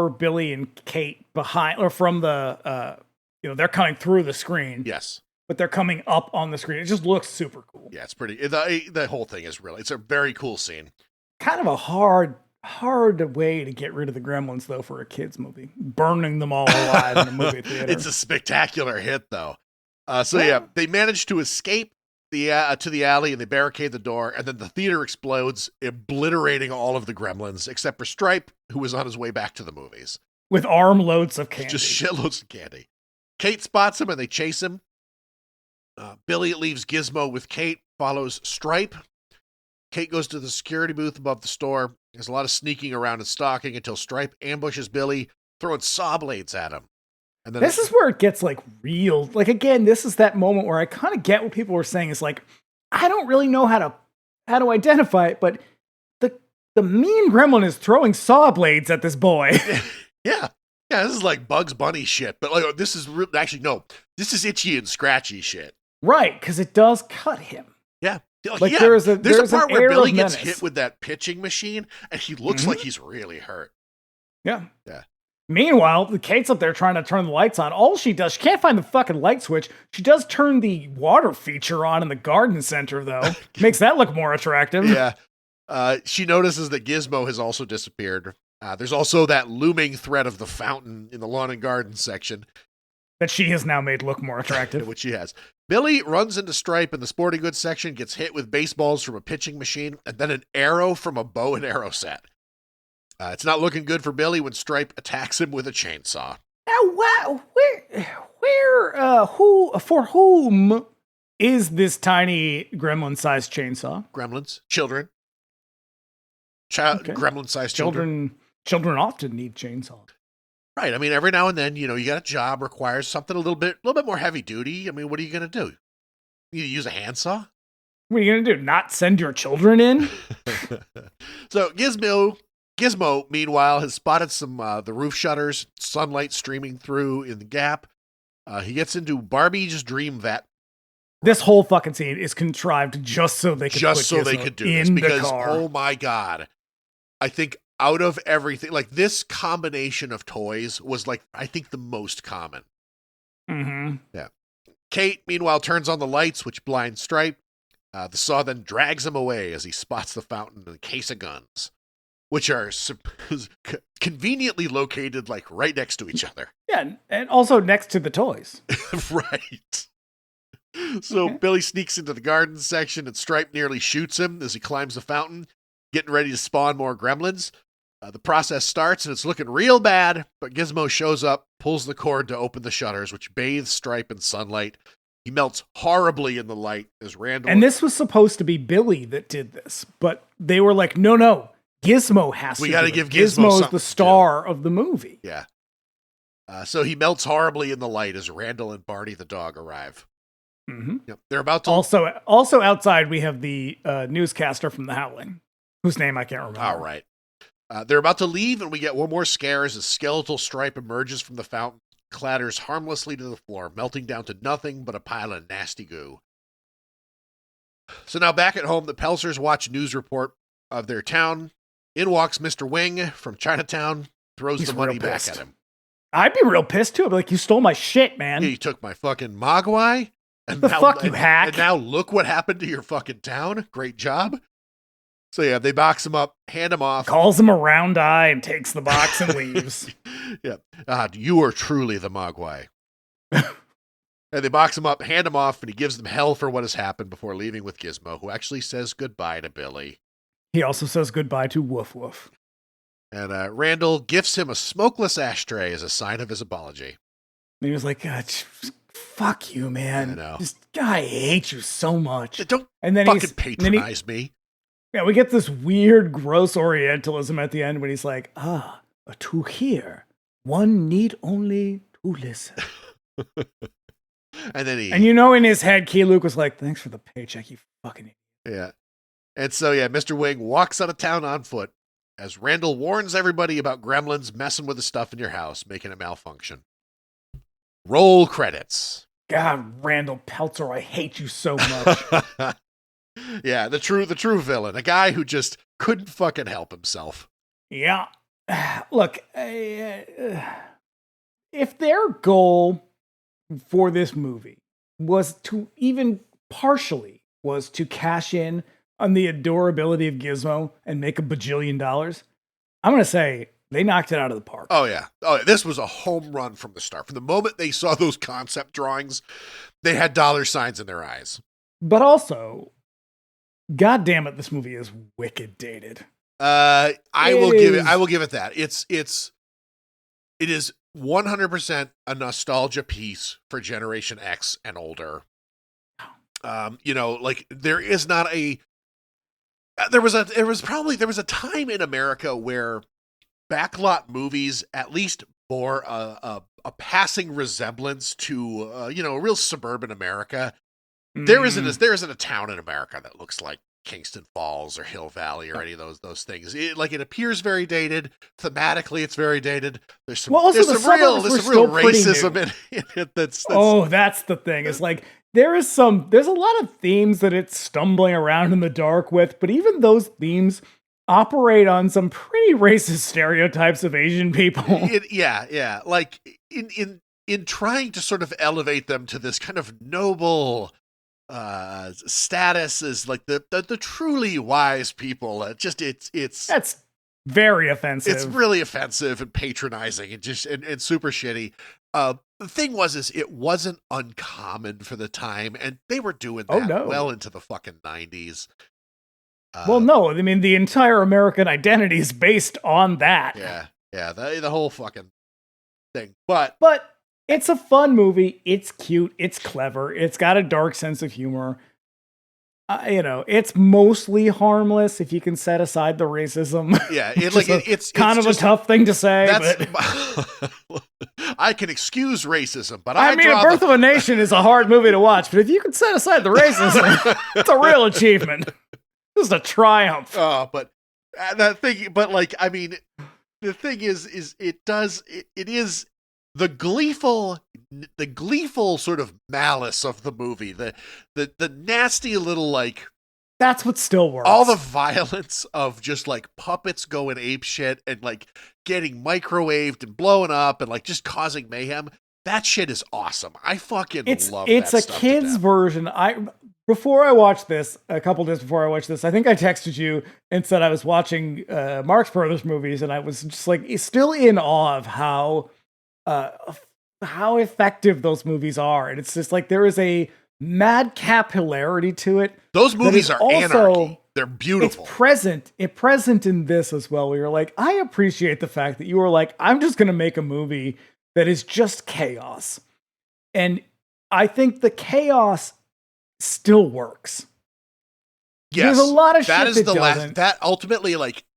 Billy and Kate behind, or from the, they're coming through the screen. Yes. But they're coming up on the screen. It just looks super cool. Yeah, it's pretty, the whole thing is really, it's a very cool scene. Kind of a hard way to get rid of the gremlins, though, for a kid's movie. Burning them all alive in a movie theater. It's a spectacular hit, though. They manage to escape to the alley, and they barricade the door, and then the theater explodes, obliterating all of the gremlins, except for Stripe, who was on his way back to the movies. With armloads of candy. Just shitloads of candy. Kate spots him, and they chase him. Billy leaves Gizmo with Kate, follows Stripe. Kate goes to the security booth above the store. There's a lot of sneaking around and stalking until Stripe ambushes Billy, throwing saw blades at him. And then this is where it gets like real. Like, again, this is that moment where I kind of get what people were saying. Is like, I don't really know how to identify it, but the mean gremlin is throwing saw blades at this boy. Yeah, this is like Bugs Bunny shit. But like, this is actually no, this is itchy and scratchy shit. Right, because it does cut him. Yeah. Like there's a part where Billy gets hit with that pitching machine, and he looks like he's really hurt. Yeah. Yeah. Meanwhile, the Kate's up there trying to turn the lights on. All she does, she can't find the fucking light switch. She does turn the water feature on in the garden center, though. Makes that look more attractive. Yeah. She notices that Gizmo has also disappeared. There's also that looming threat of the fountain in the lawn and garden section. That she has now made look more attractive. Which she has. Billy runs into Stripe in the sporting goods section, gets hit with baseballs from a pitching machine, and then an arrow from a bow and arrow set. It's not looking good for Billy when Stripe attacks him with a chainsaw. Now, for whom is this tiny gremlin-sized chainsaw? Gremlins, children. Okay. Gremlin-sized children. Children often need chainsaws. Right. I mean, every now and then, you got a job requires something a little bit more heavy duty. I mean, what are you going to do? You use a handsaw? What are you going to do? Not send your children in? So Gizmo, meanwhile, has spotted some the roof shutters, sunlight streaming through in the gap. He gets into Barbie's dream vet. This whole fucking scene is contrived just so they could do this because oh my god, I think out of everything, like this combination of toys was like I think the most common. Mm-hmm. Yeah. Kate, meanwhile, turns on the lights, which blind Stripe. The saw then drags him away as he spots the fountain and a case of guns, which are conveniently located like right next to each other. Yeah, and also next to the toys. Right. So Billy sneaks into the garden section and Stripe nearly shoots him as he climbs the fountain, getting ready to spawn more gremlins. The process starts and it's looking real bad, but Gizmo shows up, pulls the cord to open the shutters, which bathes Stripe in sunlight. He melts horribly in the light as Randall... And this was supposed to be Billy that did this, but they were like, no, Gizmo has to. We got to give Gizmo is the star of the movie. Yeah. So he melts horribly in the light as Randall and Barney the dog arrive. Mm-hmm. Yep. They're about to... Also outside, we have the newscaster from The Howling, whose name I can't remember. All right. They're about to leave, and we get one more scare as a skeletal Stripe emerges from the fountain, clatters harmlessly to the floor, melting down to nothing but a pile of nasty goo. So now back at home, the Pelzers watch news report of their town. In walks Mr. Wing from Chinatown, throws the money back at him. I'd be real pissed too. I'd be like, you stole my shit, man. You took my fucking Mogwai. And fuck, you hack. And now look what happened to your fucking town. Great job. So yeah, they box him up, hand him off. Calls him a round eye and takes the box and leaves. Yeah. You are truly the Mogwai. And they box him up, hand him off, and he gives them hell for what has happened before leaving with Gizmo, who actually says goodbye to Billy. He also says goodbye to Woof Woof. And Randall gifts him a smokeless ashtray as a sign of his apology. And he was like, God, fuck you, man. I know. I hate you so much. Don't and then fucking patronize me. Yeah, we get this weird, gross Orientalism at the end when he's like, to hear, one need only to listen. And then in his head, Key Luke was like, thanks for the paycheck, you fucking idiot. Yeah. And so, Mr. Wing walks out of town on foot as Randall warns everybody about gremlins messing with the stuff in your house, making it malfunction. Roll credits. God, Randall Peltzer, I hate you so much. Yeah, the true villain, a guy who just couldn't fucking help himself. Yeah. Look, if their goal for this movie was to cash in on the adorability of Gizmo and make $1 bajillion, I'm going to say they knocked it out of the park. Oh, yeah. This was a home run from the start. From the moment they saw those concept drawings, they had dollar signs in their eyes. But also, God damn it, this movie is wicked dated. I will give it that. It is 100% a nostalgia piece for Generation X and older. There is not a. There was a time in America where backlot movies at least bore a passing resemblance to real suburban America. There isn't a town in America that looks like Kingston Falls or Hill Valley or any of those things. It appears very dated. Thematically, it's very dated. There's some real racism in it. That's the thing. It's like there's a lot of themes that it's stumbling around in the dark with, but even those themes operate on some pretty racist stereotypes of Asian people. Yeah. Like in trying to sort of elevate them to this kind of noble status as like the truly wise people. That's very offensive. It's really offensive and patronizing and super shitty. The thing was it wasn't uncommon for the time, and they were doing that well into the fucking 90s. Well, no, I mean the entire American identity is based on that. Yeah, the whole fucking thing. But it's a fun movie. It's cute. It's clever. It's got a dark sense of humor. It's mostly harmless if you can set aside the racism. Yeah, it's kind of a tough thing to say. But I can excuse racism, but A Birth of a Nation is a hard movie to watch. But if you can set aside the racism, it's a real achievement. This is a triumph. But that thing. But the thing is it is the gleeful sort of malice of the movie, the nasty little that's what still works. All the violence of just puppets going ape shit and getting microwaved and blowing up and just causing mayhem. That shit is awesome. I fucking love it's that a stuff kid's version. Before I watched this, a couple days before I watched this, I think I texted you and said I was watching Marx Brothers movies, and I was just still in awe of how effective those movies are. And it's just there is a madcap hilarity to it. Those movies are anarchy. They're beautiful. It's present in this as well. Where you're I appreciate the fact that you were I'm just going to make a movie that is just chaos. And I think the chaos still works. Yes. There's a lot of that shit is that the doesn't. That ultimately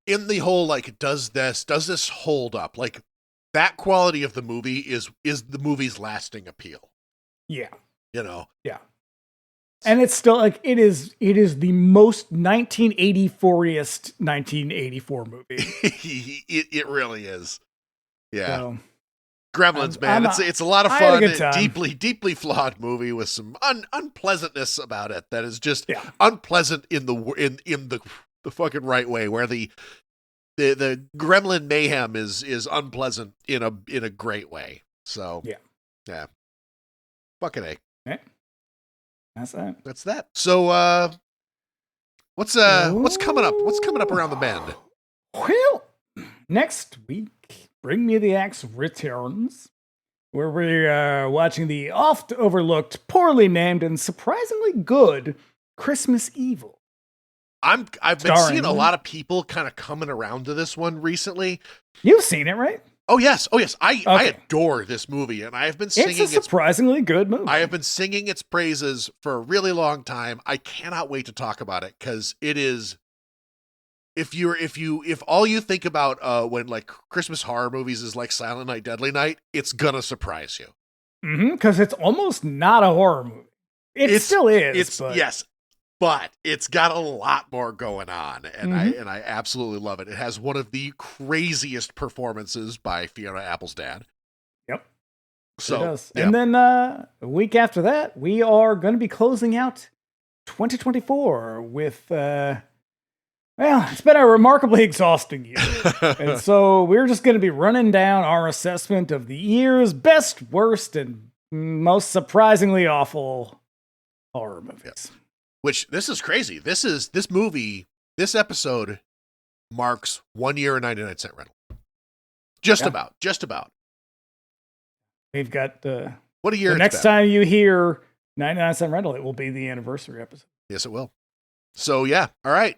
in the whole does this hold up? That quality of the movie is the movie's lasting appeal. Yeah. Yeah. And it's still it is the most 1984iest 1984 movie. it really is. Yeah. So, Gremlins, man. It's a lot of fun. Deeply flawed movie with some unpleasantness about it that is just unpleasant in the fucking right way, where the gremlin mayhem is unpleasant in a great way. So yeah. Fucking A. Okay. That's that. So what's coming up? What's coming up around the bend? Well, next week, Bring Me the Axe returns, where we're watching the oft overlooked, poorly named, and surprisingly good Christmas Evil. I've been Starring, seeing a lot of people kind of coming around to this one recently. You've seen it, right? Oh yes. I Okay. adore this movie, and I have been singing It's a surprisingly good movie. I have been singing its praises for a really long time. I cannot wait to talk about it because it is. If all you think about when like Christmas horror movies is like Silent Night, Deadly Night, it's gonna surprise you. Because it's almost not a horror movie. It still is. Yes, but it's got a lot more going on, and I absolutely love it. It has one of the craziest performances by Fiona Apple's dad. Yep. So, it does. yeah. And then a week after that, we are going to be closing out 2024 with, well, it's been a remarkably exhausting year. And so we're just going to be running down our assessment of the year's best, worst, and most surprisingly awful horror movies. Yes. Which, this is crazy. This episode marks 1 year and 99-cent rental. Just about. We've got What a year the it's next been. time you hear 99-cent rental, it will be the anniversary episode. Yes, it will. So, yeah. All right.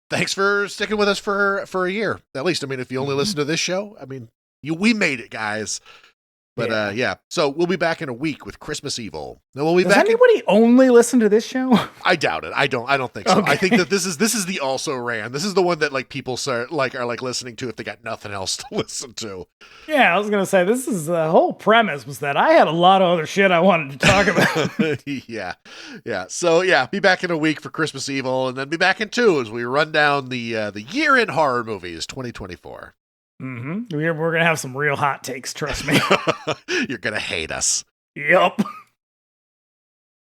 Thanks for sticking with us for a year. At least, I mean, if you only listen to this show, I mean, we made it, guys. But yeah. So we'll be back in a week with Christmas Evil. Then we'll be Does back. anybody only listen to this show? I doubt it. I don't think so. Okay. I think that this is the also ran. This is the one that like people are listening to if they got nothing else to listen to. Yeah, I was gonna say this is the whole premise was that I had a lot of other shit I wanted to talk about. Yeah. So yeah, be back in a week for Christmas Evil, and then be back in 2 as we run down the year in horror movies 2024. We're gonna have some real hot takes. Trust me. You're gonna hate us. Yep.